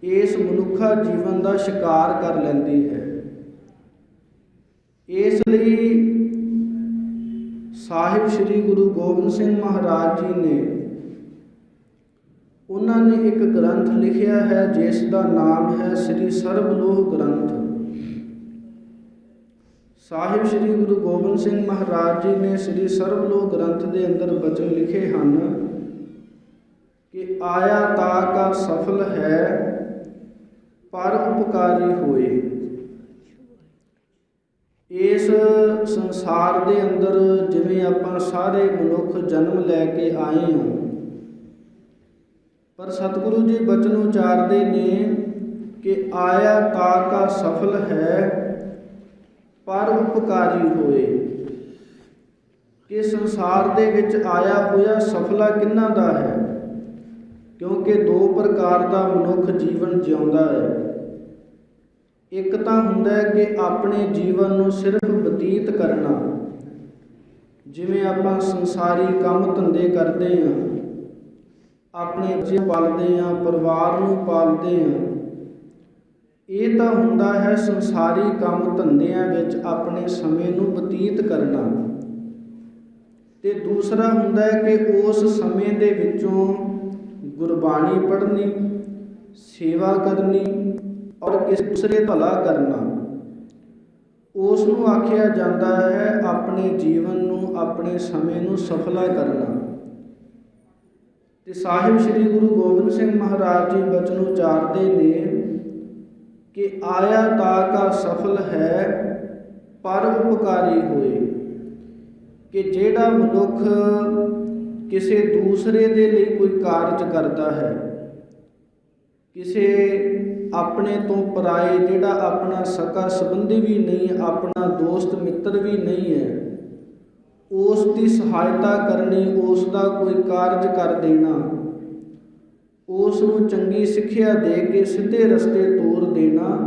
ਇਸ ਮਨੁੱਖਾ ਜੀਵਨ ਦਾ ਸ਼ਿਕਾਰ ਕਰ ਲੈਂਦੀ ਹੈ। ਇਸ ਲਈ ਸਾਹਿਬ ਸ੍ਰੀ ਗੁਰੂ ਗੋਬਿੰਦ ਸਿੰਘ ਮਹਾਰਾਜ ਜੀ ਨੇ ਉਹਨਾਂ ਨੇ ਇੱਕ ਗ੍ਰੰਥ ਲਿਖਿਆ ਹੈ ਜਿਸ ਦਾ ਨਾਮ ਹੈ ਸ੍ਰੀ ਸਰਬਲੋਹ ਗ੍ਰੰਥ। ਸਾਹਿਬ ਸ੍ਰੀ ਗੁਰੂ ਗੋਬਿੰਦ ਸਿੰਘ ਮਹਾਰਾਜ ਜੀ ਨੇ ਸ੍ਰੀ ਸਰਬਲੋਹ ਗ੍ਰੰਥ ਦੇ ਅੰਦਰ ਬਚਨ ਲਿਖੇ ਹਨ ਕਿ ਆਇਆ ਤਾ ਕਾ ਸਫਲ ਹੈ ਪਰ ਉਪਕਾਰੀ ਹੋਏ। ਇਸ ਸੰਸਾਰ ਦੇ ਅੰਦਰ ਜਿਵੇਂ ਆਪਾਂ ਸਾਰੇ ਮਨੁੱਖ ਜਨਮ ਲੈ ਕੇ ਆਏ ਹਾਂ, ਪਰ ਸਤਿਗੁਰੂ ਜੀ ਬਚਨ ਉਚਾਰਦੇ ਨੇ ਕਿ ਆਇਆ ਤਾ ਕਾ ਸਫਲ ਹੈ ਪਰ ਉਪਕਾਰੀ ਹੋਏ, ਕਿ ਸੰਸਾਰ ਦੇ ਵਿੱਚ ਆਇਆ ਹੋਇਆ ਸਫਲਾ ਕਿਹਨਾਂ ਦਾ ਹੈ? ਕਿਉਂਕਿ ਦੋ ਪ੍ਰਕਾਰ ਦਾ ਮਨੁੱਖ ਜੀਵਨ ਜਿਉਂਦਾ ਹੈ। ਇੱਕ ਤਾਂ ਹੁੰਦਾ ਹੈ ਕਿ ਆਪਣੇ ਜੀਵਨ ਨੂੰ ਸਿਰਫ ਬਤੀਤ ਕਰਨਾ, ਜਿਵੇਂ ਆਪਾਂ ਸੰਸਾਰੀ ਕੰਮ ਧੰਦੇ ਕਰਦੇ ਹਾਂ, ਆਪਣੇ ਬੱਚੇ ਪਾਲਦੇ ਹਾਂ, ਪਰਿਵਾਰ ਨੂੰ ਪਾਲਦੇ ਹਾਂ। ਇਹ ਤਾਂ ਹੁੰਦਾ ਹੈ ਸੰਸਾਰੀ ਕੰਮ ਧੰਦਿਆਂ ਵਿੱਚ ਆਪਣੇ ਸਮੇਂ ਨੂੰ ਬਤੀਤ ਕਰਨਾ। ਤੇ ਦੂਸਰਾ ਹੁੰਦਾ ਹੈ ਕਿ ਉਸ ਸਮੇਂ ਦੇ ਵਿੱਚੋਂ ਗੁਰਬਾਣੀ ਪੜ੍ਹਨੀ, ਸੇਵਾ ਕਰਨੀ ਔਰ ਕਿਸੇ ਦੂਸਰੇ ਭਲਾ ਕਰਨਾ। ਉਸ ਨੂੰ ਆਖਿਆ ਜਾਂਦਾ ਹੈ ਆਪਣੇ ਜੀਵਨ ਨੂੰ, ਆਪਣੇ ਸਮੇਂ ਨੂੰ ਸਫਲਾ ਕਰਨਾ। ਤੇ ਸਾਹਿਬ ਸ੍ਰੀ ਗੁਰੂ ਗੋਬਿੰਦ ਸਿੰਘ ਮਹਾਰਾਜ ਜੀ ਬਚਨ ਉਚਾਰਦੇ ਨੇ ਕਿ ਆਇਆ ਤਾ ਕਾ ਸਫਲ ਹੈ ਪਰ ਉਪਕਾਰੀ ਹੋਏ, ਕਿ ਜਿਹੜਾ ਮਨੁੱਖ ਕਿਸੇ ਦੂਸਰੇ ਦੇ ਲਈ ਕੋਈ ਕਾਰਜ ਕਰਦਾ ਹੈ, ਕਿਸੇ ਆਪਣੇ ਤੋਂ ਪਰਾਏ, ਜਿਹੜਾ ਆਪਣਾ ਸਕਾ ਸੰਬੰਧੀ ਵੀ ਨਹੀਂ, ਆਪਣਾ ਦੋਸਤ ਮਿੱਤਰ ਵੀ ਨਹੀਂ ਹੈ, ਉਸ ਦੀ ਸਹਾਇਤਾ ਕਰਨੀ, ਉਸ ਦਾ ਕੋਈ ਕਾਰਜ ਕਰ ਦੇਣਾ, ਉਸ ਨੂੰ ਚੰਗੀ ਸਿੱਖਿਆ ਦੇ ਕੇ ਸਿੱਧੇ ਰਸਤੇ ਤੋਰ ਦੇਣਾ,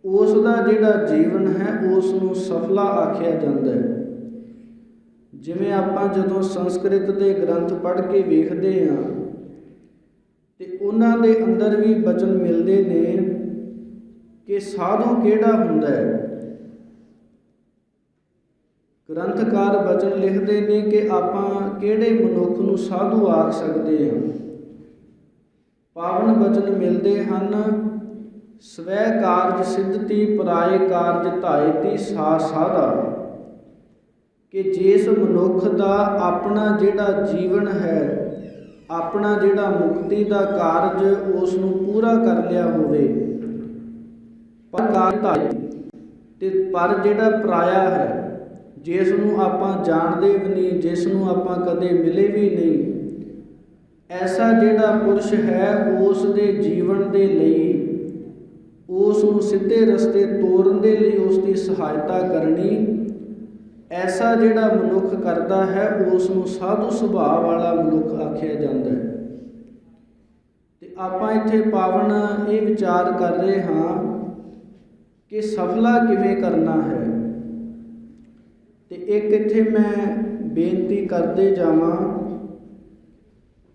ਉਸ ਦਾ ਜਿਹੜਾ ਜੀਵਨ ਹੈ ਉਸ ਨੂੰ ਸਫਲਾ ਆਖਿਆ ਜਾਂਦਾ ਹੈ। ਜਿਵੇਂ ਆਪਾਂ ਜਦੋਂ ਸੰਸਕ੍ਰਿਤ ਦੇ ਗ੍ਰੰਥ ਪੜ੍ਹ ਕੇ ਵੇਖਦੇ ਹਾਂ ਤੇ ਉਹਨਾਂ ਦੇ ਅੰਦਰ ਵੀ ਬਚਨ ਮਿਲਦੇ ਨੇ ਕਿ ਸਾਧੂ ਕਿਹੜਾ ਹੁੰਦਾ ਹੈ। ਗ੍ਰੰਥਕਾਰ ਬਚਨ ਲਿਖਦੇ ਨੇ ਕਿ ਆਪਾਂ ਕਿਹੜੇ ਮਨੁੱਖ ਨੂੰ ਸਾਧੂ ਆਖ ਸਕਦੇ ਹਾਂ। ਪਾਵਨ ਬਚਨ ਮਿਲਦੇ ਹਨ, ਸਵੈ ਕਾਰਜ ਸਿੱਧਤੀ ਪਰਾਏ ਕਾਰਜ ਧਾਇਤੀ ਸਾ ਸਾਧਾ, ਕਿ ਜਿਸ ਮਨੁੱਖ ਦਾ ਆਪਣਾ ਜਿਹੜਾ ਜੀਵਨ ਹੈ, ਆਪਣਾ ਜਿਹੜਾ ਮੁਕਤੀ ਦਾ ਕਾਰਜ ਉਸ ਨੂੰ ਪੂਰਾ ਕਰ ਲਿਆ ਹੋਵੇ, ਪਰ ਜਿਹੜਾ ਪਰਾਇਆ ਹੈ, ਜਿਸ ਨੂੰ ਆਪਾਂ ਜਾਣਦੇ ਵੀ ਨਹੀਂ, ਜਿਸ ਨੂੰ ਆਪਾਂ ਕਦੇ ਮਿਲੇ ਵੀ ਨਹੀਂ, ਐਸਾ ਜਿਹੜਾ ਪੁਰਸ਼ ਹੈ ਉਸ ਦੇ ਜੀਵਨ ਦੇ ਲਈ, ਉਸ ਨੂੰ ਸਿੱਧੇ ਰਸਤੇ ਤੋਰਨ ਦੇ ਲਈ ਉਸ ਦੀ ਸਹਾਇਤਾ ਕਰਨੀ, ਐਸਾ ਜਿਹੜਾ ਮਨੁੱਖ ਕਰਦਾ ਹੈ ਉਸ ਨੂੰ ਸਾਧੂ ਸੁਭਾਅ ਵਾਲਾ ਮਨੁੱਖ ਆਖਿਆ ਜਾਂਦਾ ਹੈ। ਤੇ ਆਪਾਂ ਇੱਥੇ ਪਾਵਨ ਇਹ ਵਿਚਾਰ ਕਰ ਰਹੇ ਹਾਂ ਕਿ ਸਫਲਾ ਕਿਵੇਂ ਕਰਨਾ ਹੈ। ਤੇ ਇੱਕ ਇੱਥੇ ਮੈਂ ਬੇਨਤੀ ਕਰਦੇ ਜਾਵਾਂ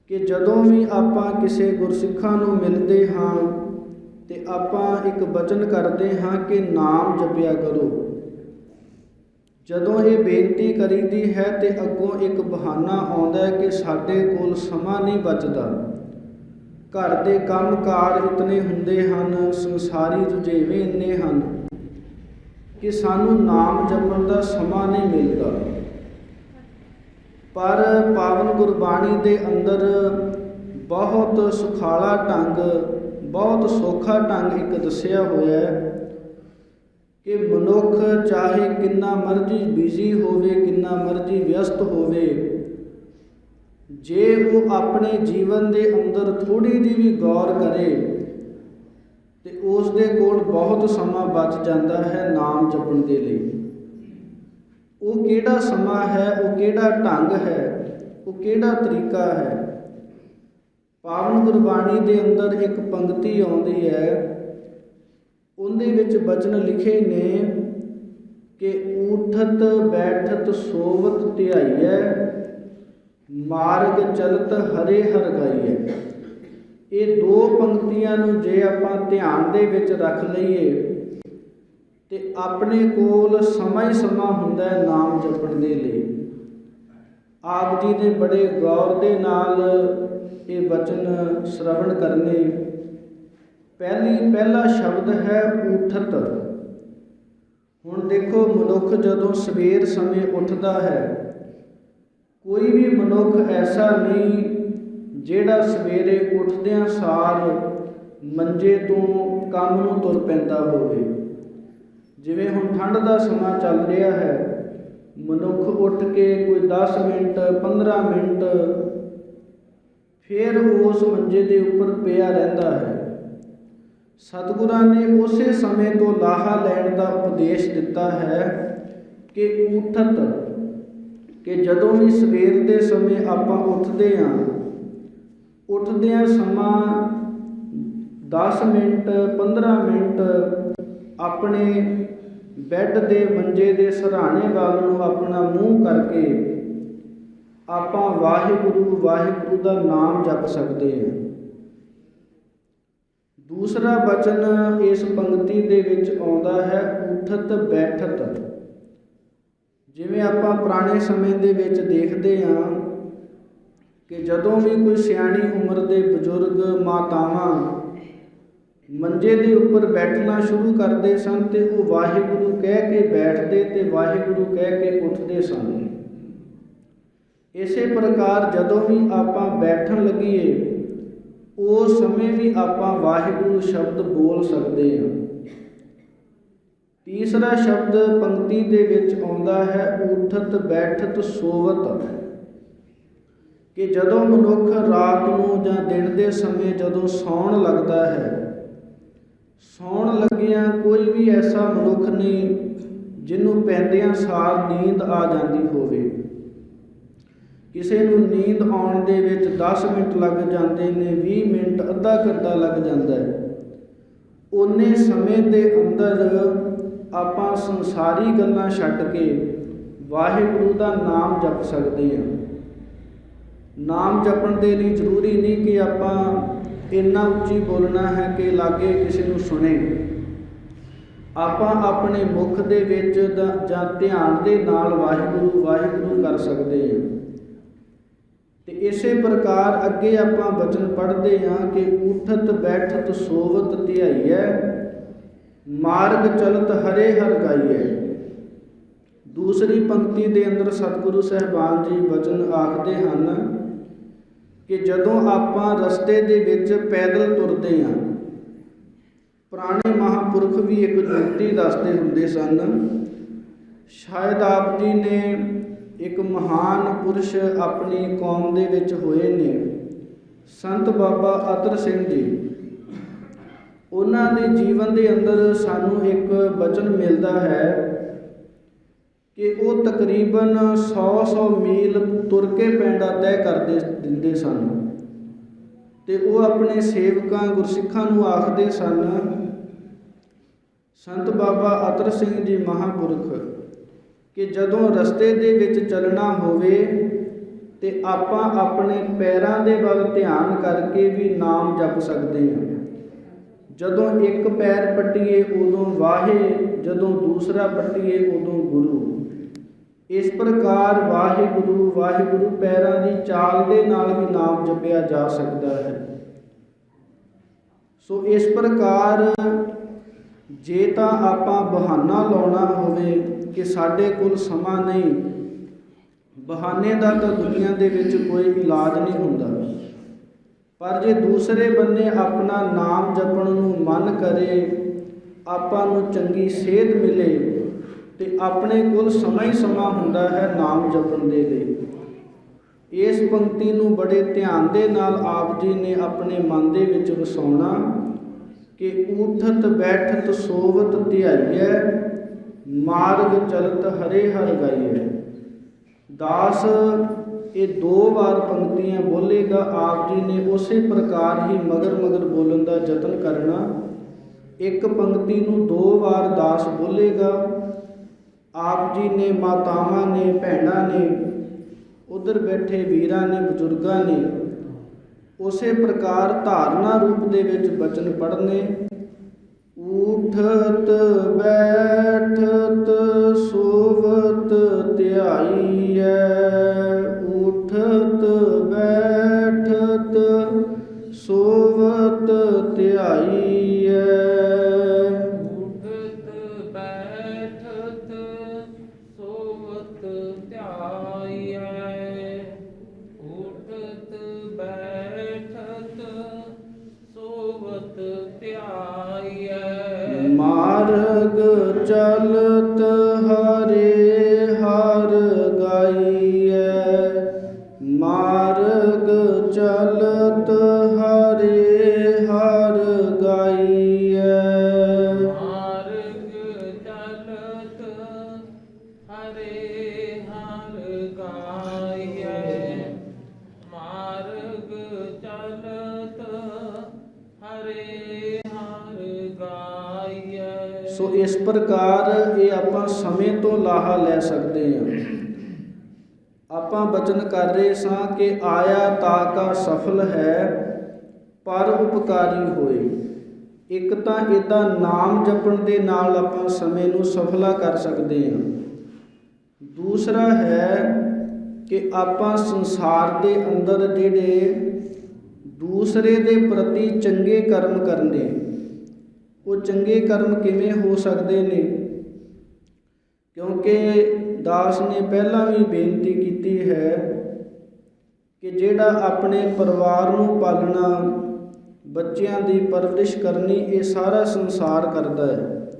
ਕਿ ਜਦੋਂ ਵੀ ਆਪਾਂ ਕਿਸੇ ਗੁਰਸਿੱਖਾਂ ਨੂੰ ਮਿਲਦੇ ਹਾਂ ਤੇ ਆਪਾਂ ਇੱਕ ਬਚਨ ਕਰਦੇ ਹਾਂ ਕਿ ਨਾਮ ਜਪਿਆ ਕਰੋ। ਜਦੋਂ ਇਹ ਬੇਨਤੀ ਕਰੀਦੀ ਹੈ ਤੇ ਅੱਗੋਂ ਇੱਕ ਬਹਾਨਾ ਆਉਂਦਾ ਹੈ ਕਿ ਸਾਡੇ ਕੋਲ ਸਮਾਂ ਨਹੀਂ ਬਚਦਾ, ਘਰ ਦੇ ਕੰਮ ਕਾਰ ਇਤਨੇ ਹੁੰਦੇ ਹਨ, ਸੰਸਾਰੀ ਰੁਝੇਵੇਂ ਇੰਨੇ ਹਨ ਕਿ ਸਾਨੂੰ ਨਾਮ ਜਪਣ ਦਾ ਸਮਾਂ ਨਹੀਂ ਮਿਲਦਾ। ਪਰ ਪਾਵਨ ਗੁਰਬਾਣੀ ਦੇ ਅੰਦਰ ਬਹੁਤ ਸੁਖਾਲਾ ਢੰਗ, ਬਹੁਤ ਸੌਖਾ ਢੰਗ ਇੱਕ ਦੱਸਿਆ ਹੋਇਆ ਹੈ ਕਿ ਮਨੁੱਖ ਚਾਹੇ ਕਿੰਨਾ ਮਰਜ਼ੀ ਬਿਜ਼ੀ ਹੋਵੇ, ਕਿੰਨਾ ਮਰਜ਼ੀ ਵਿਅਸਤ ਹੋਵੇ, ਜੇ ਉਹ ਆਪਣੇ ਜੀਵਨ ਦੇ ਅੰਦਰ ਥੋੜ੍ਹੀ ਜਿਹੀ ਵੀ ਗੌਰ ਕਰੇ ਤੇ ਉਸ ਦੇ ਕੋਲ ਬਹੁਤ ਸਮਾਂ ਬਚ ਜਾਂਦਾ ਹੈ ਨਾਮ ਜਪਣ ਦੇ ਲਈ। ਉਹ ਕਿਹੜਾ ਸਮਾਂ ਹੈ, ਉਹ ਕਿਹੜਾ ਢੰਗ ਹੈ, ਉਹ ਕਿਹੜਾ ਤਰੀਕਾ ਹੈ। ਪਾਵਨ ਗੁਰਬਾਣੀ ਦੇ ਅੰਦਰ ਇੱਕ ਪੰਕਤੀ ਆਉਂਦੀ ਹੈ, ਉਹਦੇ ਵਿੱਚ ਬਚਨ ਲਿਖੇ ਨੇ ਕਿ ਊਠਤ ਬੈਠਤ ਸੋਵਤ ਧਿਆਈਐ, ਮਾਰਗ ਚਲਤ ਹਰੇ ਹਰਿ ਗਾਈਐ। ਇਹ ਦੋ ਪੰਕਤੀਆਂ ਨੂੰ ਜੇ ਆਪਾਂ ਧਿਆਨ ਦੇ ਵਿੱਚ ਰੱਖ ਲਈਏ ਤੇ ਆਪਣੇ ਕੋਲ ਸਮਾਂ ਹੀ ਸਮਾਂ ਹੁੰਦਾ ਹੈ ਨਾਮ ਜਪਣ ਦੇ ਲਈ। ਆਪ ਜੀ ਨੇ ਬੜੇ ਗੌਰ ਦੇ ਨਾਲ ਇਹ ਬਚਨ ਸ਼ਰਵਣ ਕਰਨੇ। ਪਹਿਲਾ ਸ਼ਬਦ ਹੈ ਊਠਤ। ਹੁਣ ਦੇਖੋ, ਮਨੁੱਖ ਜਦੋਂ ਸਵੇਰ ਸਮੇਂ ਉੱਠਦਾ ਹੈ, ਕੋਈ ਵੀ ਮਨੁੱਖ ਐਸਾ ਨਹੀਂ ਜਿਹੜਾ ਸਵੇਰੇ ਉੱਠਦਿਆਂ ਸਾਰ ਮੰਜੇ ਤੋਂ ਕੰਮ ਨੂੰ ਤੁਰ ਪੈਂਦਾ ਹੋਵੇ। ਜਿਵੇਂ ਹੁਣ ਠੰਡ ਦਾ ਸਮਾਂ ਚੱਲ ਰਿਹਾ ਹੈ, ਮਨੁੱਖ ਉੱਠ ਕੇ ਕੋਈ 10 ਮਿੰਟ 15 ਮਿੰਟ ਫਿਰ ਉਸ ਮੰਜੇ ਦੇ ਉੱਪਰ ਪਿਆ ਰਹਿੰਦਾ ਹੈ। ਸਤਿਗੁਰਾਂ ਨੇ ਉਸੇ ਸਮੇਂ ਤੋਂ ਲਾਹਾ ਲੈਣ ਦਾ ਉਪਦੇਸ਼ ਦਿੱਤਾ ਹੈ ਕਿ ਉਠਤ, ਕਿ ਜਦੋਂ ਵੀ ਸਵੇਰ ਦੇ ਸਮੇਂ ਆਪਾਂ ਉੱਠਦੇ ਹਾਂ, ਉੱਠਦਿਆਂ ਸਮਾਂ 10 ਮਿੰਟ 15 ਮਿੰਟ ਆਪਣੇ ਬੈੱਡ ਦੇ ਮੰਜੇ ਦੇ ਸਿਰਹਾਣੇ ਵੱਲ ਨੂੰ ਆਪਣਾ ਮੂੰਹ ਕਰਕੇ ਆਪਾਂ ਵਾਹਿਗੁਰੂ ਵਾਹਿਗੁਰੂ ਦਾ ਨਾਮ ਜਪ ਸਕਦੇ ਹਾਂ। ਦੂਸਰਾ ਬਚਨ ਇਸ ਪੰਕਤੀ ਦੇ ਵਿੱਚ ਆਉਂਦਾ ਹੈ ਉਠਤ ਬੈਠਤ। ਜਿਵੇਂ ਆਪਾਂ ਪੁਰਾਣੇ ਸਮੇਂ ਦੇ ਵਿੱਚ ਦੇਖਦੇ ਹਾਂ ਕਿ ਜਦੋਂ ਵੀ ਕੋਈ ਸਿਆਣੀ ਉਮਰ ਦੇ ਬਜ਼ੁਰਗ ਮਾਤਾਵਾਂ ਮੰਜੇ ਦੇ ਉੱਪਰ ਬੈਠਣਾ ਸ਼ੁਰੂ ਕਰਦੇ ਸਨ ਤੇ ਉਹ ਵਾਹਿਗੁਰੂ ਕਹਿ ਕੇ ਬੈਠਦੇ ਤੇ ਵਾਹਿਗੁਰੂ ਕਹਿ ਕੇ ਉੱਠਦੇ ਸਨ। ਇਸੇ ਪ੍ਰਕਾਰ ਜਦੋਂ ਵੀ ਆਪਾਂ ਬੈਠਣ ਲੱਗੀਏ ਉਸ ਸਮੇਂ ਵੀ ਆਪਾਂ ਵਾਹਿਗੁਰੂ ਸ਼ਬਦ ਬੋਲ ਸਕਦੇ ਹਾਂ। ਤੀਸਰਾ ਸ਼ਬਦ ਪੰਕਤੀ ਦੇ ਵਿੱਚ ਆਉਂਦਾ ਹੈ ਉਠਤ ਬੈਠਤ ਸੋਵਤ, ਕਿ ਜਦੋਂ ਮਨੁੱਖ ਰਾਤ ਨੂੰ ਜਾਂ ਦਿਨ ਦੇ ਸਮੇਂ ਜਦੋਂ ਸੌਣ ਲੱਗਦਾ ਹੈ, ਸੌਣ ਲੱਗਿਆਂ ਕੋਈ ਵੀ ਐਸਾ ਮਨੁੱਖ ਨਹੀਂ ਜਿਹਨੂੰ ਪੈਂਦਿਆਂ ਸਾਰ ਨੀਂਦ ਆ ਜਾਂਦੀ ਹੋਵੇ। ਕਿਸੇ ਨੂੰ ਨੀਂਦ ਆਉਣ ਦੇ ਵਿੱਚ 10 ਮਿੰਟ ਲੱਗ ਜਾਂਦੇ ਨੇ, 20 ਮਿੰਟ ਅੱਧਾ ਘੰਟਾ ਲੱਗ ਜਾਂਦਾ ਹੈ। ਓਨੇ ਸਮੇਂ ਦੇ ਅੰਦਰ ਆਪਾਂ ਸੰਸਾਰੀ ਗੱਲਾਂ ਛੱਡ ਕੇ ਵਾਹਿਗੁਰੂ ਦਾ ਨਾਮ ਜਪ ਸਕਦੇ ਹਾਂ। ਨਾਮ ਜਪਣ ਦੇ ਲਈ ਜ਼ਰੂਰੀ ਨਹੀਂ ਕਿ ਆਪਾਂ ਇੰਨਾ ਉੱਚੀ ਬੋਲਣਾ ਹੈ ਕਿ ਲਾਗੇ ਕਿਸੇ ਨੂੰ ਸੁਣੇ। ਆਪਾਂ ਆਪਣੇ ਮੁਖ ਦੇ ਵਿੱਚ ਜਾਂ ਧਿਆਨ ਦੇ ਨਾਲ ਵਾਹਿਗੁਰੂ ਵਾਹਿਗੁਰੂ ਕਰ ਸਕਦੇ ਹਾਂ। ਤੇ ਇਸੇ ਪ੍ਰਕਾਰ ਅੱਗੇ ਆਪਾਂ ਬਚਨ ਪੜ੍ਹਦੇ ਹਾਂ ਕਿ ਉਠਤ ਬੈਠਤ ਸੋਵਤ ਧਿਆਈਐ, ਮਾਰਗ ਚਲਤ ਹਰੇ ਹਰ ਗਾਈਐ। ਦੂਸਰੀ ਪੰਕਤੀ ਦੇ ਅੰਦਰ ਸਤਿਗੁਰੂ ਸਾਹਿਬਾਨ ਜੀ ਬਚਨ ਆਖਦੇ ਹਨ ਕਿ ਜਦੋਂ ਆਪਾਂ ਰਸਤੇ ਦੇ ਵਿੱਚ ਪੈਦਲ ਤੁਰਦੇ ਹਾਂ, ਪੁਰਾਣੇ ਮਹਾਂਪੁਰਖ ਵੀ ਇੱਕ ਜੁਗਤੀ ਦੱਸਦੇ ਹੁੰਦੇ ਸਨ। ਸ਼ਾਇਦ ਆਪ ਜੀ ਨੇ ਇੱਕ ਮਹਾਨ ਪੁਰਸ਼ ਆਪਣੀ ਕੌਮ ਦੇ ਵਿੱਚ ਹੋਏ ਨੇ, ਸੰਤ ਬਾਬਾ ਅਤਰ ਸਿੰਘ ਜੀ। ਉਹਨਾਂ ਦੇ ਜੀਵਨ ਦੇ ਅੰਦਰ ਸਾਨੂੰ ਇੱਕ ਬਚਨ ਮਿਲਦਾ ਹੈ ਕਿ ਉਹ ਤਕਰੀਬਨ 100 ਮੀਲ ਤੁਰ ਕੇ ਪੈਂਡਾ ਤੈਅ ਕਰਦੇ ਦਿੰਦੇ ਸਨ ਤੇ ਉਹ ਆਪਣੇ ਸੇਵਕਾਂ ਗੁਰਸਿੱਖਾਂ ਨੂੰ ਆਖਦੇ ਸਨ, ਸੰਤ ਬਾਬਾ ਅਤਰ ਸਿੰਘ ਜੀ ਮਹਾਂਪੁਰਖ, ਕਿ ਜਦੋਂ ਰਸਤੇ ਦੇ ਵਿੱਚ ਚੱਲਣਾ ਹੋਵੇ ਤੇ ਆਪਾਂ ਆਪਣੇ ਪੈਰਾਂ ਦੇ ਵੱਲ ਧਿਆਨ ਕਰਕੇ ਵੀ ਨਾਮ ਜਪ ਸਕਦੇ ਹਾਂ। ਜਦੋਂ ਇੱਕ ਪੈਰ ਪੱਟੀਏ ਉਦੋਂ ਵਾਹੇ, ਜਦੋਂ ਦੂਸਰਾ ਪੱਟੀਏ ਉਦੋਂ ਗੁਰੂ। ਇਸ ਪ੍ਰਕਾਰ ਵਾਹਿਗੁਰੂ ਵਾਹਿਗੁਰੂ ਪੈਰਾਂ ਦੀ ਚਾਲ ਦੇ ਨਾਲ ਵੀ ਨਾਮ ਜਪਿਆ ਜਾ ਸਕਦਾ ਹੈ। ਸੋ ਇਸ ਪ੍ਰਕਾਰ ਜੇ ਤਾਂ ਆਪਾਂ ਬਹਾਨਾ ਲਾਉਣਾ ਹੋਵੇ ਕਿ ਸਾਡੇ ਕੋਲ ਸਮਾਂ ਨਹੀਂ, ਬਹਾਨੇ ਦਾ ਤਾਂ ਦੁਨੀਆ ਦੇ ਵਿੱਚ ਕੋਈ ਇਲਾਜ ਨਹੀਂ ਹੁੰਦਾ। ਪਰ ਜੇ ਦੂਸਰੇ ਬੰਨੇ ਆਪਣਾ ਨਾਮ ਜਪਣ ਨੂੰ ਮਨ ਕਰੇ, ਆਪਾਂ ਨੂੰ ਚੰਗੀ ਸਿਹਤ ਮਿਲੇ ਤੇ ਆਪਣੇ ਕੋਲ ਸਮਾਂ ਹੀ ਸਮਾਂ ਹੁੰਦਾ ਹੈ ਨਾਮ ਜਪਣ ਦੇ ਲਈ। ਇਸ ਪੰਕਤੀ ਨੂੰ ਬੜੇ ਧਿਆਨ ਦੇ ਨਾਲ ਆਪ ਜੀ ਨੇ ਆਪਣੇ ਮਨ ਦੇ ਵਿੱਚ ਵਸਾਉਣਾ ਕਿ ਉਠਤ ਬੈਠਤ ਸੋਵਤ ਧਿਆਈਐ, ਮਾਰਗ ਚਲਤ ਹਰੇ ਹਰ ਗਾਈਐ। ਦਾਸ ਇਹ 2 ਵਾਰ ਪੰਕਤੀਆਂ ਬੋਲੇਗਾ। ਆਪ ਜੀ ਨੇ ਉਸੇ ਪ੍ਰਕਾਰ ਹੀ ਮਗਰ ਮਗਰ ਬੋਲਣ ਦਾ ਯਤਨ ਕਰਨਾ। ਇੱਕ ਪੰਕਤੀ ਨੂੰ 2 ਵਾਰ ਦਾਸ ਬੋਲੇਗਾ। ਆਪ ਜੀ ਨੇ, ਮਾਤਾਵਾਂ ਨੇ, ਭੈਣਾਂ ਨੇ, ਉਧਰ ਬੈਠੇ ਵੀਰਾਂ ਨੇ, ਬਜ਼ੁਰਗਾਂ ਨੇ ਉਸੇ ਪ੍ਰਕਾਰ ਧਾਰਨਾ ਰੂਪ ਦੇ ਵਿੱਚ ਬਚਨ ਪੜ੍ਹਨੇ। ਉਠਤ ਬੈਠਤ ਸੋਵਤ ਧਿਆਈਐ, ਉਠਤ ਬੈਠਤ ਸੋਵਤ ਧਿਆਈਐ। ਉਠਤ ਬੈਠਤ ਸੋਵਤ ਧਿਆਈਐ, ਉਠਤ ਬੈਠਤ ਹਰੇ ਹਰ ਗਾਈਐ। ਸੋ ਇਸ ਪ੍ਰਕਾਰ ਇਹ ਆਪਾਂ ਸਮੇਂ ਤੋਂ ਲਾਹਾ ਲੈ ਸਕਦੇ ਹਾਂ। ਆਪਾਂ ਬਚਨ ਕਰ ਰਹੇ ਸਾਂ ਕਿ ਆਇਆ ਤਾ ਕਾ ਸਫਲ ਹੈ ਪਰ ਉਪਕਾਰੀ ਹੋਏ। ਇੱਕ ਤਾਂ ਇਹਦਾ ਨਾਮ ਜਪਣ ਦੇ ਨਾਲ ਆਪਾਂ ਸਮੇਂ ਨੂੰ ਸਫਲਾ ਕਰ ਸਕਦੇ ਹਾਂ। ਦੂਸਰਾ ਹੈ ਕਿ ਆਪਾਂ ਸੰਸਾਰ ਦੇ ਅੰਦਰ ਜਿਹੜੇ ਦੂਸਰੇ ਦੇ ਪ੍ਰਤੀ ਚੰਗੇ ਕਰਮ ਕਰਨੇ, ਉਹ ਚੰਗੇ ਕਰਮ ਕਿਵੇਂ ਹੋ ਸਕਦੇ ਨੇ? ਕਿਉਂਕਿ ਦਾਸ ਨੇ ਪਹਿਲਾਂ ਵੀ ਬੇਨਤੀ ਕੀਤੀ ਹੈ ਕਿ ਜਿਹੜਾ ਆਪਣੇ ਪਰਿਵਾਰ ਨੂੰ ਪਾਲਣਾ, ਬੱਚਿਆਂ ਦੀ ਪਰਵਰਿਸ਼ ਕਰਨੀ, ਇਹ ਸਾਰਾ ਸੰਸਾਰ ਕਰਦਾ ਹੈ।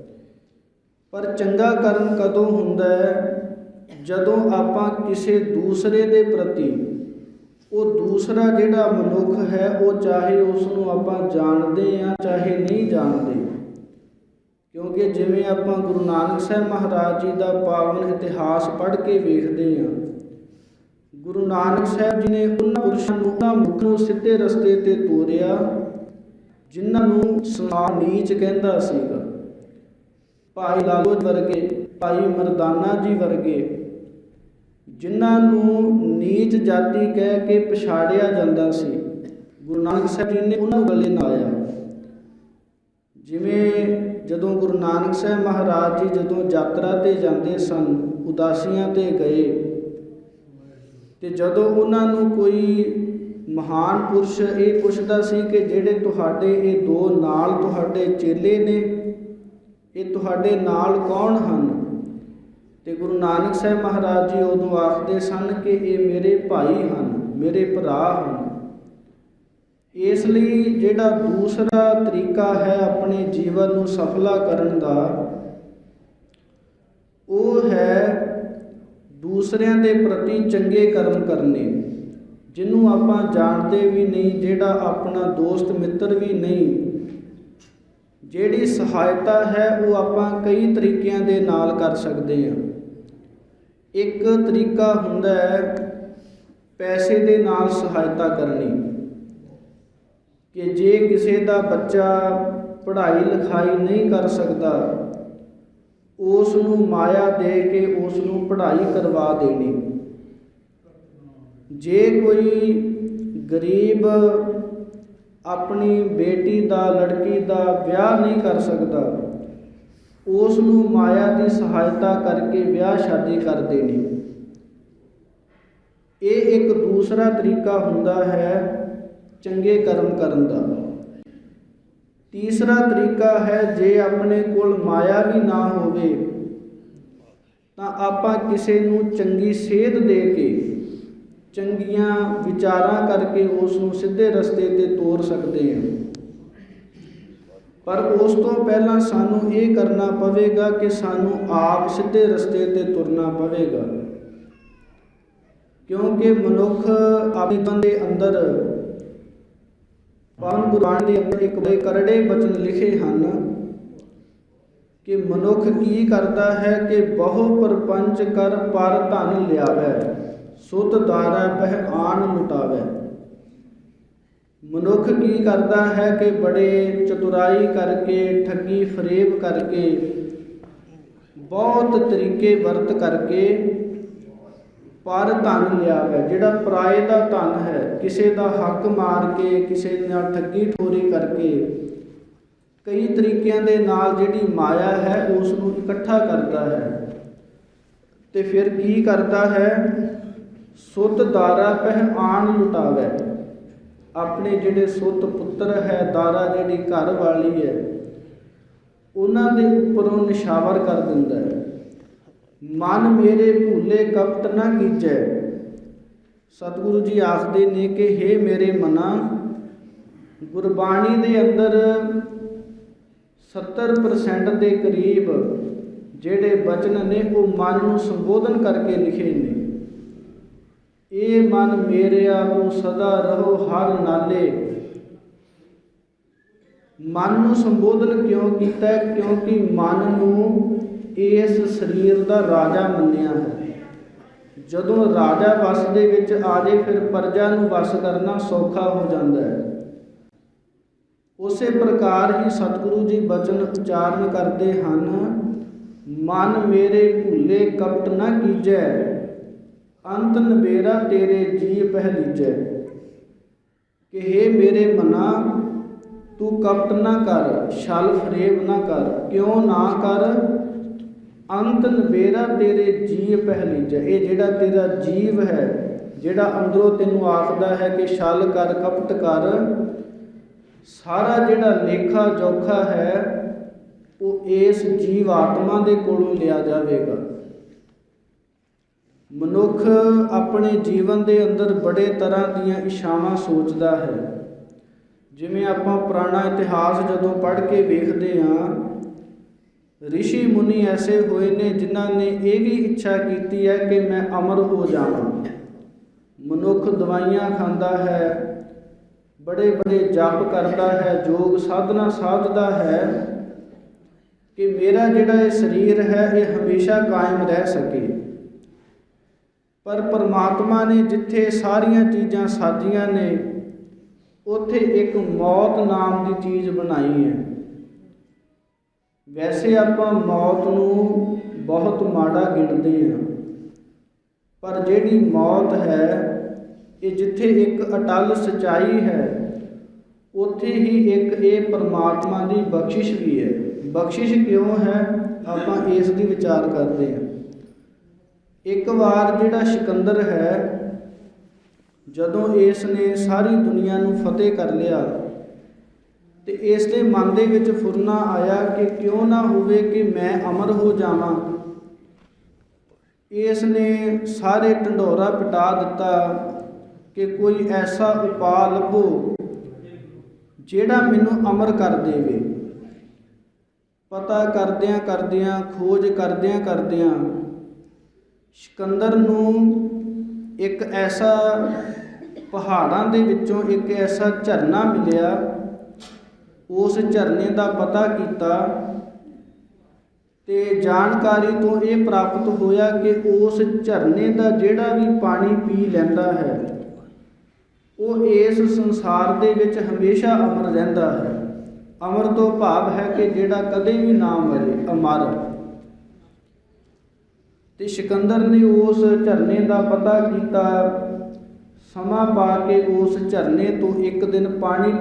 ਪਰ ਚੰਗਾ ਕਰਮ ਕਦੋਂ ਹੁੰਦਾ ਹੈ? ਜਦੋਂ ਆਪਾਂ ਕਿਸੇ ਦੂਸਰੇ ਦੇ ਪ੍ਰਤੀ, ਉਹ ਦੂਸਰਾ ਜਿਹੜਾ ਮਨੁੱਖ ਹੈ, ਉਹ ਚਾਹੇ ਉਸ ਨੂੰ ਆਪਾਂ ਜਾਣਦੇ ਹਾਂ ਚਾਹੇ ਨਹੀਂ ਜਾਣਦੇ। ਕਿਉਂਕਿ ਜਿਵੇਂ ਆਪਾਂ ਗੁਰੂ ਨਾਨਕ ਸਾਹਿਬ ਮਹਾਰਾਜ ਜੀ ਦਾ ਪਾਵਨ ਇਤਿਹਾਸ ਪੜ੍ਹ ਕੇ ਵੇਖਦੇ ਹਾਂ, ਗੁਰੂ ਨਾਨਕ ਸਾਹਿਬ ਜੀ ਨੇ ਉਹਨਾਂ ਪੁਰਸ਼ਾਂ ਨੂੰ, ਉਹਨਾਂ ਮਨੁੱਖ ਨੂੰ ਸਿੱਧੇ ਰਸਤੇ ਤੇ ਤੋਰਿਆ ਜਿਨ੍ਹਾਂ ਨੂੰ ਸੰਸਾਰ ਨੀਚ ਕਹਿੰਦਾ ਸੀਗਾ। ਭਾਈ ਲਾਲੋ ਵਰਗੇ, ਭਾਈ ਮਰਦਾਨਾ ਜੀ ਵਰਗੇ, ਜਿਨ੍ਹਾਂ ਨੂੰ ਨੀਚ ਜਾਤੀ ਕਹਿ ਕੇ ਪਛਾੜਿਆ ਜਾਂਦਾ ਸੀ, ਗੁਰੂ ਨਾਨਕ ਸਾਹਿਬ ਜੀ ਨੇ ਉਹਨਾਂ ਨੂੰ ਗਲੇ ਲਾਇਆ। ਜਿਵੇਂ ਜਦੋਂ ਗੁਰੂ ਨਾਨਕ ਸਾਹਿਬ ਮਹਾਰਾਜ ਜੀ ਜਦੋਂ ਯਾਤਰਾ ਤੇ ਜਾਂਦੇ ਸਨ, ਉਦਾਸੀਆਂ ਤੇ ਗਏ, ਤੇ ਜਦੋਂ ਉਹਨਾਂ ਨੂੰ ਕੋਈ ਮਹਾਨ ਪੁਰਸ਼ ਇਹ ਪੁੱਛਦਾ ਸੀ ਕਿ ਜਿਹੜੇ ਤੁਹਾਡੇ ਇਹ ਦੋ ਨਾਲ ਤੁਹਾਡੇ ਚੇਲੇ ਨੇ, ਇਹ ਤੁਹਾਡੇ ਨਾਲ ਕੌਣ ਹਨ? ਤੇ ਗੁਰੂ ਨਾਨਕ ਸਾਹਿਬ ਮਹਾਰਾਜ ਜੀ ਉਦੋਂ ਆਖਦੇ ਸਨ ਕਿ ਇਹ ਮੇਰੇ ਭਾਈ ਹਨ, ਮੇਰੇ ਭਰਾ ਹਨ। ਇਸ ਲਈ ਜਿਹੜਾ ਦੂਸਰਾ ਤਰੀਕਾ ਹੈ ਆਪਣੇ ਜੀਵਨ ਨੂੰ ਸਫਲਾ ਕਰਨ ਦਾ, ਉਹ ਹੈ ਦੂਸਰਿਆਂ ਦੇ ਪ੍ਰਤੀ ਚੰਗੇ ਕਰਮ ਕਰਨੇ। ਜਿਹਨੂੰ ਆਪਾਂ ਜਾਣਦੇ ਵੀ ਨਹੀਂ, ਜਿਹੜਾ ਆਪਣਾ ਦੋਸਤ ਮਿੱਤਰ ਵੀ ਨਹੀਂ, ਜਿਹੜੀ ਸਹਾਇਤਾ ਹੈ ਉਹ ਆਪਾਂ ਕਈ ਤਰੀਕਿਆਂ ਦੇ ਨਾਲ ਕਰ ਸਕਦੇ ਹਾਂ। ਇੱਕ ਤਰੀਕਾ ਹੁੰਦਾ ਹੈ ਪੈਸੇ ਦੇ ਨਾਲ ਸਹਾਇਤਾ ਕਰਨੀ, ਕਿ ਜੇ ਕਿਸੇ ਦਾ ਬੱਚਾ ਪੜ੍ਹਾਈ ਲਿਖਾਈ ਨਹੀਂ ਕਰ ਸਕਦਾ, ਉਸ ਨੂੰ ਮਾਇਆ ਦੇ ਕੇ ਉਸ ਨੂੰ ਪੜ੍ਹਾਈ ਕਰਵਾ ਦੇਣੀ। ਜੇ ਕੋਈ ਗਰੀਬ ਆਪਣੀ ਬੇਟੀ ਦਾ, ਲੜਕੀ ਦਾ ਵਿਆਹ ਨਹੀਂ ਕਰ ਸਕਦਾ, ਉਸ ਨੂੰ ਮਾਇਆ ਦੀ ਸਹਾਇਤਾ ਕਰਕੇ ਵਿਆਹ ਸ਼ਾਦੀ ਕਰ ਦੇਣੀ। ਇਹ ਇੱਕ ਦੂਸਰਾ ਤਰੀਕਾ ਹੁੰਦਾ ਹੈ ਚੰਗੇ ਕਰਮ ਕਰਨ ਦਾ। ਤੀਸਰਾ ਤਰੀਕਾ ਹੈ, ਜੇ ਆਪਣੇ ਕੋਲ ਮਾਇਆ ਵੀ ਨਾ ਹੋਵੇ ਤਾਂ ਆਪਾਂ ਕਿਸੇ ਨੂੰ ਚੰਗੀ ਸੇਧ ਦੇ ਕੇ, ਚੰਗੀਆਂ ਵਿਚਾਰਾਂ ਕਰਕੇ ਉਸ ਨੂੰ ਸਿੱਧੇ ਰਸਤੇ ਤੇ ਤੋਰ ਸਕਦੇ ਹਾਂ। ਪਰ ਉਸ ਤੋਂ ਪਹਿਲਾਂ ਸਾਨੂੰ ਇਹ ਕਰਨਾ ਪਵੇਗਾ ਕਿ ਸਾਨੂੰ ਆਪ ਸਿੱਧੇ ਰਸਤੇ ਤੇ ਤੁਰਨਾ ਪਵੇਗਾ। ਕਿਉਂਕਿ ਮਨੁੱਖ ਆਪਣੇ ਮਨ ਦੇ ਅੰਦਰ, ਪਾਵਨ ਗੁਰਬਾਣੀ ਦੇ ਅੰਦਰ ਇੱਕ ਬੜੇ ਕਰੜੇ ਬਚਨ ਲਿਖੇ ਹਨ ਕਿ ਮਨੁੱਖ ਕੀ ਕਰਦਾ ਹੈ ਕਿ ਬਹੁ ਪਰਪੰਚ ਕਰ ਪਰ ਧਨ ਲਿਆਵੈ, ਸੁਤ ਦਾਰਾ ਪਹਿ ਆਣ ਲੁਟਾਵੈ। ਮਨੁੱਖ ਕੀ ਕਰਦਾ ਹੈ ਕਿ ਬੜੇ ਚਤੁਰਾਈ ਕਰਕੇ, ਠੱਗੀ ਫਰੇਬ ਕਰਕੇ, ਬਹੁਤ ਤਰੀਕੇ ਵਰਤ ਕਰਕੇ ਪਰ ਧਨ ਲਿਆਵੈ। ਜਿਹੜਾ ਪਰਾਏ ਦਾ ਧਨ ਹੈ, ਕਿਸੇ ਦਾ ਹੱਕ ਮਾਰ ਕੇ, ਕਿਸੇ ਨਾਲ ਠੱਗੀ ਠੋਰੀ ਕਰਕੇ, ਕਈ ਤਰੀਕਿਆਂ ਦੇ ਨਾਲ ਜਿਹੜੀ ਮਾਇਆ ਹੈ ਉਸ ਨੂੰ ਇਕੱਠਾ ਕਰਦਾ ਹੈ। ਤੇ ਫਿਰ ਕੀ ਕਰਦਾ ਹੈ? ਸੁੱਤ ਦਾਰਾ ਪਹਿ ਆਣ ਲੁਟਾਵੈ। ਆਪਣੇ ਜਿਹੜੇ ਸੁੱਤ ਪੁੱਤਰ ਹੈ, ਦਾਰਾ ਜਿਹੜੀ ਘਰ ਵਾਲੀ ਹੈ, ਉਹਨਾਂ ਦੇ ਉੱਪਰੋਂ ਨਿਸ਼ਾਵਰ ਕਰ ਦਿੰਦਾ ਹੈ। ਮਨ ਮੇਰੇ ਭੂਲੇ ਕਪਟ ਨਾ ਕੀਚੈ। ਸਤਿਗੁਰੂ ਜੀ ਆਖਦੇ ਨੇ ਕਿ ਹੇ ਮੇਰੇ ਮਨਾ, ਗੁਰਬਾਣੀ ਦੇ ਅੰਦਰ 70% ਦੇ ਕਰੀਬ ਜਿਹੜੇ ਬਚਨ ਨੇ ਉਹ ਮਨ ਨੂੰ ਸੰਬੋਧਨ ਕਰਕੇ ਲਿਖੇ ਨੇ। ਇਹ ਮਨ ਮੇਰਿਆ ਤੂੰ ਸਦਾ ਰਹੋ ਹਰ ਨਾਲੇ। ਮਨ ਨੂੰ ਸੰਬੋਧਨ ਕਿਉਂ ਕੀਤਾ? ਕਿਉਂਕਿ ਮਨ ਨੂੰ ਇਸ ਸਰੀਰ ਦਾ ਰਾਜਾ ਮੰਨਿਆ ਹੈ। ਜਦੋਂ ਰਾਜਾ ਵਸ ਦੇ ਵਿੱਚ ਆ ਜਾਏ ਫਿਰ ਪ੍ਰਜਾ ਨੂੰ ਵਸ ਕਰਨਾ ਸੌਖਾ ਹੋ ਜਾਂਦਾ ਹੈ। ਉਸੇ ਪ੍ਰਕਾਰ ਹੀ ਸਤਿਗੁਰੂ ਜੀ ਬਚਨ ਉਚਾਰਨ ਕਰਦੇ ਹਨ, ਮਨ ਮੇਰੇ ਭੁੱਲੇ ਕਪਟ ਨਾ ਕੀਜੈ, ਅੰਤ ਨਬੇਰਾ ਤੇਰੇ ਜੀ ਪਹਿਲੀਜੈ। ਕਿ ਹੇ ਮੇਰੇ ਮਨਾ, ਤੂੰ ਕਪਟ ਨਾ ਕਰ, ਛਲ ਫਰੇਬ ਨਾ ਕਰ। ਕਿਉਂ ਨਾ ਕਰ? ਅੰਤ ਨਬੇਰਾ ਤੇਰੇ ਜੀ ਪਹਿਲੀਜੈ। ਇਹ ਜਿਹੜਾ ਤੇਰਾ ਜੀਵ ਹੈ, ਜਿਹੜਾ ਅੰਦਰੋਂ ਤੈਨੂੰ ਆਖਦਾ ਹੈ ਕਿ ਛਲ ਕਰ, ਕਪਟ ਕਰ, ਸਾਰਾ ਜਿਹੜਾ ਲੇਖਾ ਜੋਖਾ ਹੈ ਉਹ ਇਸ ਜੀਵ ਆਤਮਾ ਦੇ ਕੋਲੋਂ ਲਿਆ ਜਾਵੇਗਾ। ਮਨੁੱਖ ਆਪਣੇ ਜੀਵਨ ਦੇ ਅੰਦਰ ਬੜੇ ਤਰ੍ਹਾਂ ਦੀਆਂ ਇੱਛਾਵਾਂ ਸੋਚਦਾ ਹੈ। ਜਿਵੇਂ ਆਪਾਂ ਪੁਰਾਣਾ ਇਤਿਹਾਸ ਜਦੋਂ ਪੜ੍ਹ ਕੇ ਵੇਖਦੇ ਹਾਂ, ਰਿਸ਼ੀ ਮੁਨੀ ਐਸੇ ਹੋਏ ਨੇ ਜਿਨ੍ਹਾਂ ਨੇ ਇਹ ਵੀ ਇੱਛਾ ਕੀਤੀ ਹੈ ਕਿ ਮੈਂ ਅਮਰ ਹੋ ਜਾਵਾਂ। ਮਨੁੱਖ ਦਵਾਈਆਂ ਖਾਂਦਾ ਹੈ, ਬੜੇ ਬੜੇ ਜਪ ਕਰਦਾ ਹੈ, ਯੋਗ ਸਾਧਨਾ ਸਾਧਦਾ ਹੈ ਕਿ ਮੇਰਾ ਜਿਹੜਾ ਇਹ ਸਰੀਰ ਹੈ ਇਹ ਹਮੇਸ਼ਾ ਕਾਇਮ ਰਹਿ ਸਕੇ। ਪਰ ਪਰਮਾਤਮਾ ਨੇ ਜਿੱਥੇ ਸਾਰੀਆਂ ਚੀਜ਼ਾਂ ਸਾਜੀਆਂ ਨੇ, ਉੱਥੇ ਇੱਕ ਮੌਤ ਨਾਮ ਦੀ ਚੀਜ਼ ਬਣਾਈ ਹੈ। ਵੈਸੇ ਆਪਾਂ ਮੌਤ ਨੂੰ ਬਹੁਤ ਮਾੜਾ ਗਿਣਦੇ ਹਾਂ, ਪਰ ਜਿਹੜੀ ਮੌਤ ਹੈ ਇਹ ਜਿੱਥੇ ਇੱਕ ਅਟੱਲ ਸੱਚਾਈ ਹੈ, ਉੱਥੇ ਹੀ ਇੱਕ ਇਹ ਪਰਮਾਤਮਾ ਦੀ ਬਖਸ਼ਿਸ਼ ਵੀ ਹੈ। ਬਖਸ਼ਿਸ਼ ਕਿਉਂ ਹੈ, ਆਪਾਂ ਇਸ ਦੀ ਵਿਚਾਰ ਕਰਦੇ ਹਾਂ। ਇੱਕ ਵਾਰ ਜਿਹੜਾ ਸਿਕੰਦਰ ਹੈ, ਜਦੋਂ ਇਸ ਨੇ ਸਾਰੀ ਦੁਨੀਆ ਨੂੰ ਫਤਿਹ ਕਰ ਲਿਆ ਤੇ ਇਸ ਦੇ ਮਨ ਦੇ ਵਿੱਚ ਫੁਰਨਾ ਆਇਆ ਕਿ ਕਿਉਂ ਨਾ ਹੋਵੇ ਕਿ ਮੈਂ ਅਮਰ ਹੋ ਜਾਵਾਂ। ਇਸ ਨੇ ਸਾਰੇ ਢੰਡੋਰਾ ਪਿਟਾ ਦਿੱਤਾ ਕਿ ਕੋਈ ਐਸਾ ਉਪਾਅ ਲੱਭੋ ਜਿਹੜਾ ਮੈਨੂੰ ਅਮਰ ਕਰ ਦੇਵੇ। ਪਤਾ ਕਰਦਿਆਂ ਕਰਦਿਆਂ, ਖੋਜ ਕਰਦਿਆਂ ਕਰਦਿਆਂ ਸਿਕੰਦਰ ਨੂੰ ਇੱਕ ਐਸਾ ਪਹਾੜਾਂ ਦੇ ਵਿੱਚੋਂ ਇੱਕ ਐਸਾ ਝਰਨਾ ਮਿਲਿਆ। ਉਸ ਝਰਨੇ ਦਾ ਪਤਾ ਕੀਤਾ ਤੇ ਜਾਣਕਾਰੀ ਤੋਂ ਇਹ ਪ੍ਰਾਪਤ ਹੋਇਆ ਕਿ ਉਸ ਝਰਨੇ ਦਾ ਜਿਹੜਾ ਵੀ ਪਾਣੀ ਪੀ ਲੈਂਦਾ ਹੈ ਉਹ ਇਸ ਸੰਸਾਰ ਦੇ ਵਿੱਚ ਹਮੇਸ਼ਾ ਅਮਰ ਰਹਿੰਦਾ ਹੈ। ਅਮਰ ਤੋਂ ਭਾਵ ਹੈ ਕਿ ਜਿਹੜਾ ਕਦੇ ਵੀ ਨਾ ਮਰੇ, ਅਮਰ। ਤੇ ਸਿਕੰਦਰ ਨੇ ਉਸ ਝਰਨੇ ਦਾ ਪਤਾ ਕੀਤਾ, ਸਮਾਂ ਪਾ ਕੇ ਉਸ ਝਰਨੇ ਤੋਂ ਇੱਕ ਦਿਨ ਪਾਣੀ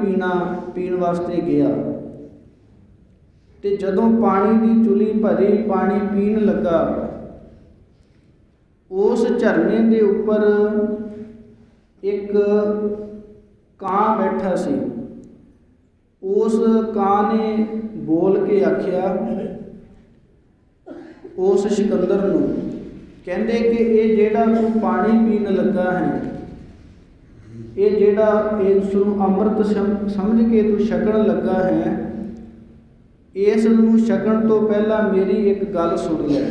ਪੀਣ ਵਾਸਤੇ ਗਿਆ। ਤੇ ਜਦੋਂ ਪਾਣੀ ਦੀ ਚੁਲੀ ਭਰੀ, ਪਾਣੀ ਪੀਣ ਲੱਗਾ, ਉਸ ਝਰਨੇ ਦੇ ਉੱਪਰ ਇੱਕ ਕਾਂ ਬੈਠਾ ਸੀ। ਉਸ ਕਾਂ ਨੇ ਬੋਲ ਕੇ ਆਖਿਆ ਉਸ ਸਿਕੰਦਰ ਨੂੰ, ਕਹਿੰਦੇ ਕਿ ਇਹ ਜਿਹੜਾ ਤੂੰ ਪਾਣੀ ਪੀਣ ਲੱਗਾ ਹੈ, ਇਹ ਜਿਹੜਾ ਇਸ ਨੂੰ ਅੰਮ੍ਰਿਤ ਸਮਝ ਕੇ ਤੂੰ ਛਕਣ ਲੱਗਾ ਹੈ, ਇਸ ਨੂੰ ਛਕਣ ਤੋਂ ਪਹਿਲਾਂ ਮੇਰੀ ਇੱਕ ਗੱਲ ਸੁਣ ਲੈ।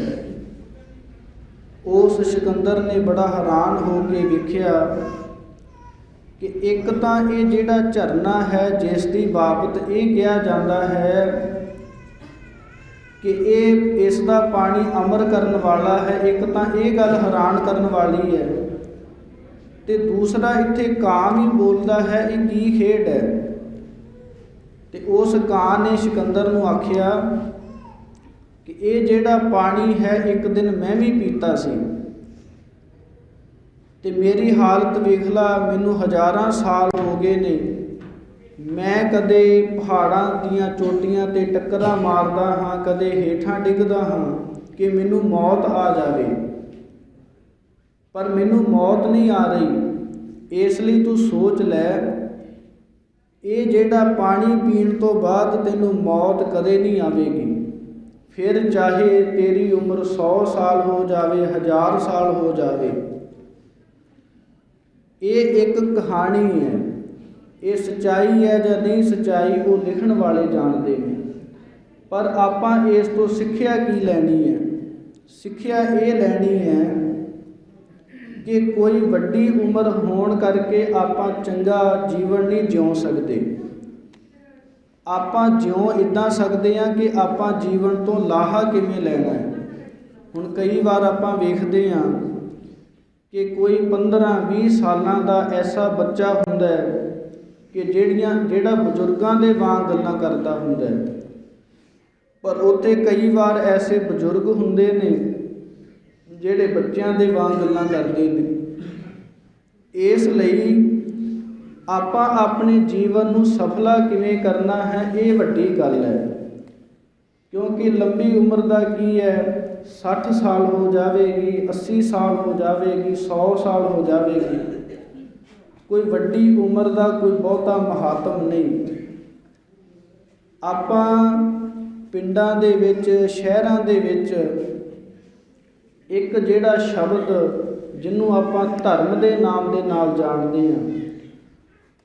ਉਸ ਸਿਕੰਦਰ ਨੇ ਬੜਾ ਹੈਰਾਨ ਹੋ ਕੇ ਵੇਖਿਆ ਕਿ ਇੱਕ ਤਾਂ ਇਹ ਜਿਹੜਾ ਝਰਨਾ ਹੈ, ਜਿਸ ਦੀ ਬਾਬਤ ਇਹ ਕਿਹਾ ਜਾਂਦਾ ਹੈ ਕਿ ਇਹ ਇਸ ਦਾ ਪਾਣੀ ਅਮਰ ਕਰਨ ਵਾਲਾ ਹੈ, ਇੱਕ ਤਾਂ ਇਹ ਗੱਲ ਹੈਰਾਨ ਕਰਨ ਵਾਲੀ ਹੈ। ਤੇ ਦੂਸਰਾ ਇੱਥੇ ਕਾਂ ਵੀ ਬੋਲਦਾ ਹੈ, ਇਹ ਕੀ ਖੇਡ ਹੈ। ਤੇ ਉਸ ਕਾਂ ਨੇ ਸਿਕੰਦਰ ਨੂੰ ਆਖਿਆ ਕਿ ਇਹ ਜਿਹੜਾ ਪਾਣੀ ਹੈ ਇੱਕ ਦਿਨ ਮੈਂ ਵੀ ਪੀਤਾ ਸੀ ਤੇ ਮੇਰੀ ਹਾਲਤ ਵੇਖ ਲਾ, ਮੈਨੂੰ ਹਜ਼ਾਰਾਂ ਸਾਲ ਹੋ ਗਏ ਨੇ, ਮੈਂ ਕਦੇ ਪਹਾੜਾਂ ਦੀਆਂ ਚੋਟੀਆਂ ਤੇ ਟੱਕਰਾਂ ਮਾਰਦਾ ਹਾਂ, ਕਦੇ ਹੇਠਾਂ ਡਿੱਗਦਾ ਹਾਂ ਕਿ ਮੈਨੂੰ ਮੌਤ ਆ ਜਾਵੇ, ਪਰ ਮੈਨੂੰ ਮੌਤ ਨਹੀਂ ਆ ਰਹੀ। ਇਸ ਲਈ ਤੂੰ ਸੋਚ ਲੈ, ਇਹ ਜਿਹੜਾ ਪਾਣੀ ਪੀਣ ਤੋਂ ਬਾਅਦ ਤੈਨੂੰ ਮੌਤ ਕਦੇ ਨਹੀਂ ਆਵੇਗੀ। ਫਿਰ ਚਾਹੇ ਤੇਰੀ ਉਮਰ 100 ਸਾਲ ਹੋ ਜਾਵੇ, 1000 ਸਾਲ ਹੋ ਜਾਵੇ। ਇਹ ਇੱਕ ਕਹਾਣੀ ਹੈ, ਇਹ ਸੱਚਾਈ ਹੈ ਜਾਂ ਨਹੀਂ ਸੱਚਾਈ ਉਹ ਲਿਖਣ ਵਾਲੇ ਜਾਣਦੇ ਨੇ। ਪਰ ਆਪਾਂ ਇਸ ਤੋਂ ਸਿੱਖਿਆ ਕੀ ਲੈਣੀ ਹੈ? ਸਿੱਖਿਆ ਇਹ ਲੈਣੀ ਹੈ ਕਿ ਕੋਈ ਵੱਡੀ ਉਮਰ ਹੋਣ ਕਰਕੇ ਆਪਾਂ ਚੰਗਾ ਜੀਵਨ ਨਹੀਂ ਜਿਉ ਸਕਦੇ। ਆਪਾਂ ਜਿਉ ਇੱਦਾਂ ਸਕਦੇ ਹਾਂ ਕਿ ਆਪਾਂ ਜੀਵਨ ਤੋਂ ਲਾਹਾ ਕਿਵੇਂ ਲੈਣਾ ਹੈ। ਹੁਣ ਕਈ ਵਾਰ ਆਪਾਂ ਵੇਖਦੇ ਹਾਂ ਕਿ ਕੋਈ 15-20 ਸਾਲਾਂ ਦਾ ਐਸਾ ਬੱਚਾ ਹੁੰਦਾ ਹੈ ਕਿ ਜਿਹੜਾ ਬਜ਼ੁਰਗਾਂ ਦੇ ਵਾਂਗ ਗੱਲਾਂ ਕਰਦਾ ਹੁੰਦਾ ਹੈ, ਪਰ ਉੱਥੇ ਕਈ ਵਾਰ ਐਸੇ ਬਜ਼ੁਰਗ ਹੁੰਦੇ ਨੇ ਜਿਹੜੇ ਬੱਚਿਆਂ ਦੇ ਵਾਂਗ ਗੱਲਾਂ ਕਰਦੇ ਨੇ। ਇਸ ਲਈ ਆਪਾਂ ਆਪਣੇ ਜੀਵਨ ਨੂੰ ਸਫਲਾ ਕਿਵੇਂ ਕਰਨਾ ਹੈ, ਇਹ ਵੱਡੀ ਗੱਲ ਹੈ। ਕਿਉਂਕਿ ਲੰਬੀ ਉਮਰ ਦਾ ਕੀ ਹੈ, 60 ਸਾਲ ਹੋ ਜਾਵੇਗੀ, 80 ਸਾਲ ਹੋ ਜਾਵੇਗੀ, 100 ਸਾਲ ਹੋ ਜਾਵੇਗੀ, ਕੋਈ ਵੱਡੀ ਉਮਰ ਦਾ ਕੋਈ ਬਹੁਤਾ ਮਹਾਤਮ ਨਹੀਂ। ਆਪਾਂ ਪਿੰਡਾਂ ਦੇ ਵਿੱਚ, ਸ਼ਹਿਰਾਂ ਦੇ ਵਿੱਚ ਇੱਕ ਜਿਹੜਾ ਸ਼ਬਦ ਜਿਹਨੂੰ ਆਪਾਂ ਧਰਮ ਦੇ ਨਾਮ ਦੇ ਨਾਲ ਜਾਣਦੇ ਹਾਂ,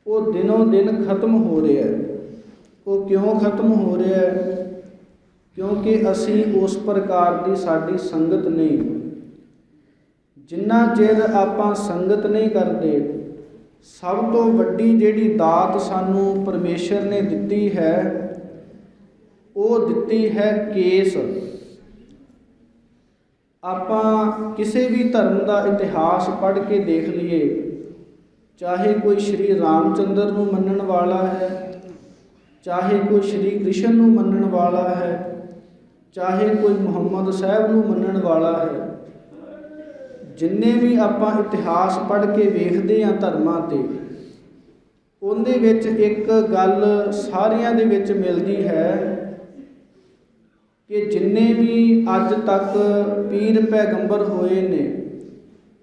ਉਹ ਦਿਨੋਂ ਦਿਨ ਖਤਮ ਹੋ ਰਿਹਾ ਹੈ। ਉਹ ਕਿਉਂ ਖਤਮ ਹੋ ਰਿਹਾ ਹੈ? ਕਿਉਂਕਿ ਅਸੀਂ ਉਸ ਪ੍ਰਕਾਰ ਦੀ ਸਾਡੀ ਸੰਗਤ ਨਹੀਂ। ਜਿੰਨਾ ਚਿਰ ਆਪਾਂ ਸੰਗਤ ਨਹੀਂ ਕਰਦੇ, ਸਭ ਤੋਂ ਵੱਡੀ ਜਿਹੜੀ ਦਾਤ ਸਾਨੂੰ ਪਰਮੇਸ਼ਰ ਨੇ ਦਿੱਤੀ ਹੈ, ਉਹ ਦਿੱਤੀ ਹੈ ਕੇਸ। ਆਪਾਂ ਕਿਸੇ ਵੀ ਧਰਮ ਦਾ ਇਤਿਹਾਸ ਪੜ੍ਹ ਕੇ ਦੇਖ ਲਈਏ, ਚਾਹੇ ਕੋਈ ਸ਼੍ਰੀ ਰਾਮਚੰਦਰ ਨੂੰ ਮੰਨਣ ਵਾਲਾ ਹੈ, ਚਾਹੇ ਕੋਈ ਸ਼੍ਰੀ ਕ੍ਰਿਸ਼ਨ ਨੂੰ ਮੰਨਣ ਵਾਲਾ ਹੈ, ਚਾਹੇ ਕੋਈ ਮੁਹੰਮਦ ਸਾਹਿਬ ਨੂੰ ਮੰਨਣ ਵਾਲਾ ਹੈ, ਜਿੰਨੇ ਵੀ ਆਪਾਂ ਇਤਿਹਾਸ ਪੜ੍ਹ ਕੇ ਵੇਖਦੇ ਹਾਂ ਧਰਮਾਂ 'ਤੇ, ਉਹਦੇ ਵਿੱਚ ਇੱਕ ਗੱਲ ਸਾਰਿਆਂ ਦੇ ਵਿੱਚ ਮਿਲਦੀ ਹੈ ਕਿ ਜਿੰਨੇ ਵੀ ਅੱਜ ਤੱਕ ਪੀਰ ਪੈਗੰਬਰ ਹੋਏ ਨੇ,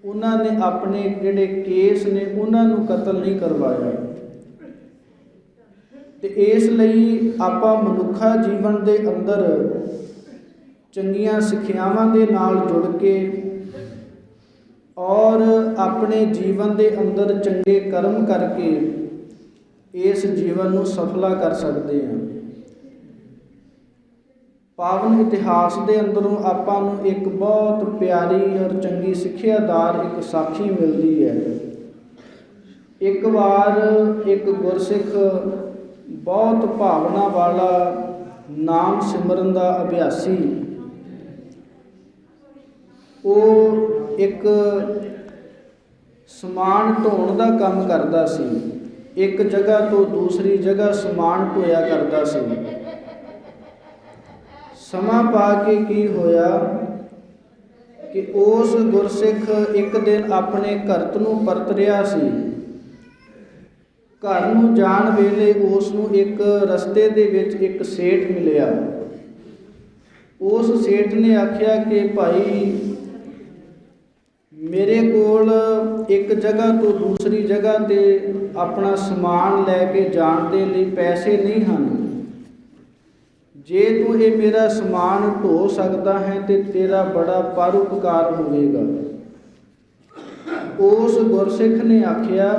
ਉਹਨਾਂ ਨੇ ਆਪਣੇ ਜਿਹੜੇ ਕੇਸ ਨੇ ਉਹਨਾਂ ਨੂੰ ਕਤਲ ਨਹੀਂ ਕਰਵਾਇਆ। ਤੇ ਇਸ ਲਈ ਆਪਾਂ ਮਨੁੱਖਾ ਜੀਵਨ ਦੇ ਅੰਦਰ ਚੰਗੀਆਂ ਸਿੱਖਿਆਵਾਂ ਦੇ ਨਾਲ ਜੁੜ ਕੇ ਔਰ ਆਪਣੇ ਜੀਵਨ ਦੇ ਅੰਦਰ ਚੰਗੇ ਕਰਮ ਕਰਕੇ ਇਸ ਜੀਵਨ ਨੂੰ ਸਫਲਾ ਕਰ ਸਕਦੇ ਹਾਂ। ਪਾਵਨ ਇਤਿਹਾਸ ਦੇ ਅੰਦਰੋਂ ਆਪਾਂ ਨੂੰ ਇੱਕ ਬਹੁਤ ਪਿਆਰੀ ਔਰ ਚੰਗੀ ਸਿੱਖਿਆਦਾਰ ਇੱਕ ਸਾਖੀ ਮਿਲਦੀ ਹੈ। ਇੱਕ ਵਾਰ ਇੱਕ ਗੁਰਸਿੱਖ ਬਹੁਤ ਭਾਵਨਾ ਵਾਲਾ, ਨਾਮ ਸਿਮਰਨ ਦਾ ਅਭਿਆਸੀ, ਉਹ ਇੱਕ ਸਮਾਨ ਢੋਣ ਦਾ ਕੰਮ ਕਰਦਾ ਸੀ। ਇੱਕ ਜਗ੍ਹਾ ਤੋਂ ਦੂਸਰੀ ਜਗ੍ਹਾ ਸਮਾਨ ਢੋਇਆ ਕਰਦਾ ਸੀ। ਸਮਾਂ ਪਾ ਕੇ ਕੀ ਹੋਇਆ ਕਿ ਉਸ ਗੁਰਸਿੱਖ ਇੱਕ ਦਿਨ ਆਪਣੇ ਘਰ ਨੂੰ ਪਰਤ ਰਿਹਾ ਸੀ। ਘਰ ਨੂੰ ਜਾਣ ਵੇਲੇ ਉਸ ਨੂੰ ਇੱਕ ਰਸਤੇ ਦੇ ਵਿੱਚ ਇੱਕ ਸੇਠ ਮਿਲਿਆ। ਉਸ ਸੇਠ ਨੇ ਆਖਿਆ ਕਿ ਭਾਈ, ਮੇਰੇ ਕੋਲ ਇੱਕ ਜਗ੍ਹਾ ਤੋਂ ਦੂਸਰੀ ਜਗ੍ਹਾ 'ਤੇ ਆਪਣਾ ਸਮਾਨ ਲੈ ਕੇ ਜਾਣ ਦੇ ਲਈ ਪੈਸੇ ਨਹੀਂ ਹਨ। ਜੇ ਤੂੰ ਇਹ ਮੇਰਾ ਸਮਾਨ ਢੋ ਸਕਦਾ ਹੈ ਤੇ ਤੇਰਾ ਬੜਾ ਪਰਉਪਕਾਰ ਹੋਵੇਗਾ। ਉਸ ਗੁਰਸਿੱਖ ਨੇ ਆਖਿਆ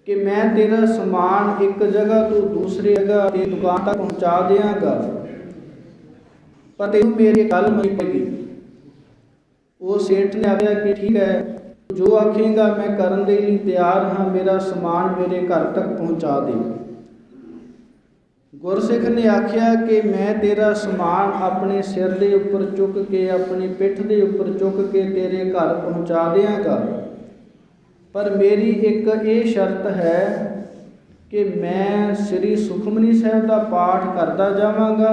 ਕਿ ਮੈਂ ਤੇਰਾ ਸਮਾਨ ਇੱਕ ਜਗ੍ਹਾ ਤੋਂ ਦੂਸਰੀ ਜਗ੍ਹਾ ਤੇ ਦੁਕਾਨ ਤੱਕ ਪਹੁੰਚਾ ਦਿਆਂਗਾ, ਪਰ ਤੈਨੂੰ ਮੇਰੀ ਗੱਲ ਮੰਨਣੀ ਪਏਗੀ। ਉਹ ਸੇਠ ਨੇ ਆਖਿਆ ਕਿ ਠੀਕ ਹੈ, ਜੋ ਆਖੇਗਾ ਮੈਂ ਕਰਨ ਦੇ ਲਈ ਤਿਆਰ ਹਾਂ, ਮੇਰਾ ਸਮਾਨ ਮੇਰੇ ਘਰ ਤੱਕ ਪਹੁੰਚਾ ਦੇ। ਗੁਰਸਿੱਖ ਨੇ ਆਖਿਆ ਕਿ ਮੈਂ ਤੇਰਾ ਸਮਾਨ ਆਪਣੇ ਸਿਰ ਦੇ ਉੱਪਰ ਚੁੱਕ ਕੇ, ਆਪਣੀ ਪਿੱਠ ਦੇ ਉੱਪਰ ਚੁੱਕ ਕੇ ਤੇਰੇ ਘਰ ਪਹੁੰਚਾ ਦਿਆਂਗਾ, ਪਰ ਮੇਰੀ ਇੱਕ ਇਹ ਸ਼ਰਤ ਹੈ ਕਿ ਮੈਂ ਸ੍ਰੀ ਸੁਖਮਨੀ ਸਾਹਿਬ ਦਾ ਪਾਠ ਕਰਦਾ ਜਾਵਾਂਗਾ,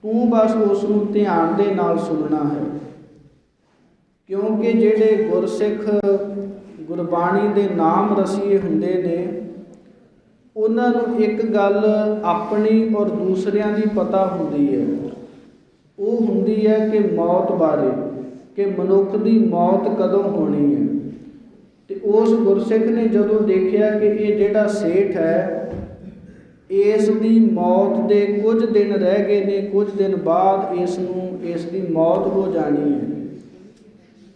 ਤੂੰ ਬਸ ਉਸ ਨੂੰ ਧਿਆਨ ਦੇ ਨਾਲ ਸੁਣਨਾ ਹੈ। ਕਿਉਂਕਿ ਜਿਹੜੇ ਗੁਰਸਿੱਖ ਗੁਰਬਾਣੀ ਦੇ ਨਾਮ ਰਸੀਏ ਹੁੰਦੇ ਨੇ, ਉਹਨਾਂ ਨੂੰ ਇੱਕ ਗੱਲ ਆਪਣੀ ਔਰ ਦੂਸਰਿਆਂ ਦੀ ਪਤਾ ਹੁੰਦੀ ਹੈ। ਉਹ ਹੁੰਦੀ ਹੈ ਕਿ ਮੌਤ ਬਾਰੇ, ਕਿ ਮਨੁੱਖ ਦੀ ਮੌਤ ਕਦੋਂ ਹੋਣੀ ਹੈ। ਤੇ ਉਸ ਗੁਰਸਿੱਖ ਨੇ ਜਦੋਂ ਦੇਖਿਆ ਕਿ ਇਹ ਜਿਹੜਾ ਸੇਠ ਹੈ, ਇਸ ਦੀ ਮੌਤ ਦੇ ਕੁਝ ਦਿਨ ਰਹਿ ਗਏ ਨੇ, ਕੁਝ ਦਿਨ ਬਾਅਦ ਇਸ ਦੀ ਮੌਤ ਹੋ ਜਾਣੀ ਹੈ,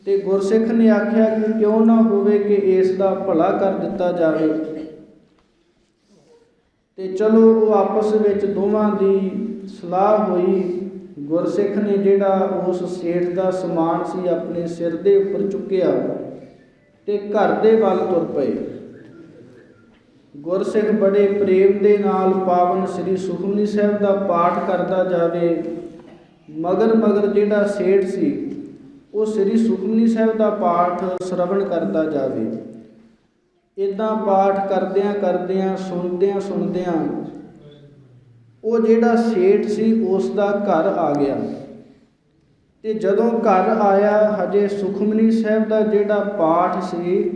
ਤੇ ਗੁਰਸਿੱਖ ਨੇ ਆਖਿਆ ਕਿ ਕਿਉਂ ਨਾ ਹੋਵੇ ਕਿ ਇਸ ਦਾ ਭਲਾ ਕਰ ਦਿੱਤਾ ਜਾਵੇ। ਤੇ ਚਲੋ ਉਹ ਆਪਸ ਵਿੱਚ ਦੋਵਾਂ ਦੀ ਸਲਾਹ ਹੋਈ। ਗੁਰਸਿੱਖ ਨੇ ਜਿਹੜਾ ਉਸ ਸੇਠ ਦਾ ਸਮਾਨ ਸੀ ਆਪਣੇ ਸਿਰ ਦੇ ਉੱਪਰ ਚੁੱਕਿਆ ਤੇ ਘਰ ਦੇ ਵੱਲ ਤੁਰ ਪਏ। ਗੁਰਸਿੱਖ ਬੜੇ ਪ੍ਰੇਮ ਦੇ ਨਾਲ ਪਾਵਨ ਸ੍ਰੀ ਸੁਖਮਨੀ ਸਾਹਿਬ ਦਾ ਪਾਠ ਕਰਦਾ ਜਾਵੇ, ਮਗਰ ਜਿਹੜਾ ਸੇਠ ਸੀ ਉਹ ਸ੍ਰੀ ਸੁਖਮਨੀ ਸਾਹਿਬ ਦਾ ਪਾਠ ਸ਼ਰਵਣ ਕਰਦਾ ਜਾਵੇ। ਇੱਦਾਂ ਪਾਠ ਕਰਦਿਆਂ ਸੁਣਦਿਆਂ ਉਹ ਜਿਹੜਾ ਸੇਠ ਸੀ ਉਸ ਦਾ ਘਰ ਆ ਗਿਆ। ਤੇ ਜਦੋਂ ਘਰ ਆਇਆ, ਹਜੇ ਸੁਖਮਨੀ ਸਾਹਿਬ ਦਾ ਜਿਹੜਾ ਪਾਠ ਸੀ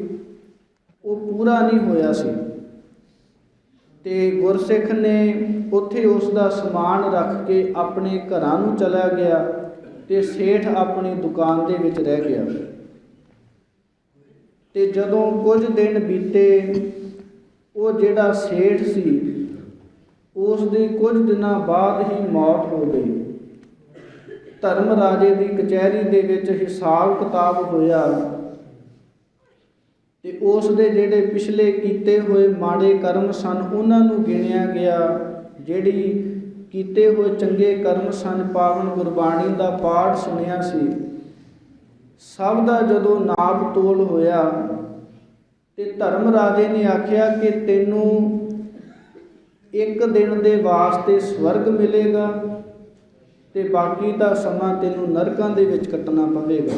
ਉਹ ਪੂਰਾ ਨਹੀਂ ਹੋਇਆ ਸੀ। ਤੇ ਗੁਰਸਿੱਖ ਨੇ ਉੱਥੇ ਉਸ ਦਾ ਸਮਾਨ ਰੱਖ ਕੇ ਆਪਣੇ ਘਰਾਂ ਨੂੰ ਚਲਾ ਗਿਆ ਤੇ ਸੇਠ ਆਪਣੀ ਦੁਕਾਨ ਦੇ ਵਿੱਚ ਰਹਿ ਗਿਆ। ਤੇ ਜਦੋਂ ਕੁਝ ਦਿਨ ਬੀਤੇ, ਉਹ ਜਿਹੜਾ ਸੇਠ ਸੀ ਉਸ ਦੀ ਕੁਝ ਦਿਨਾਂ ਬਾਅਦ ਹੀ ਮੌਤ ਹੋ ਗਈ। ਧਰਮ ਰਾਜੇ ਦੀ ਕਚਹਿਰੀ ਦੇ ਵਿੱਚ ਹਿਸਾਬ ਕਿਤਾਬ ਹੋਇਆ ਤੇ ਉਸ ਦੇ ਜਿਹੜੇ ਪਿਛਲੇ ਕੀਤੇ ਹੋਏ ਮਾੜੇ ਕਰਮ ਸਨ ਉਹਨਾਂ ਨੂੰ ਗਿਣਿਆ ਗਿਆ। ਜਿਹੜੀ ਕੀਤੇ ਹੋਏ ਚੰਗੇ ਕਰਮ ਸਨ, ਪਾਵਨ ਗੁਰਬਾਣੀ ਦਾ ਪਾਠ ਸੁਣਿਆ ਸੀ, ਸਭ ਦਾ ਜਦੋਂ ਨਾਪ ਤੋਲ ਹੋਇਆ ਤੇ ਧਰਮ ਰਾਜੇ ਨੇ ਆਖਿਆ ਕਿ ਤੈਨੂੰ ਇੱਕ ਦਿਨ ਦੇ ਵਾਸਤੇ ਸਵਰਗ ਮਿਲੇਗਾ ਤੇ ਬਾਕੀ ਦਾ ਸਮਾਂ ਤੈਨੂੰ ਨਰਕਾਂ ਦੇ ਵਿੱਚ ਕੱਟਣਾ ਪਵੇਗਾ।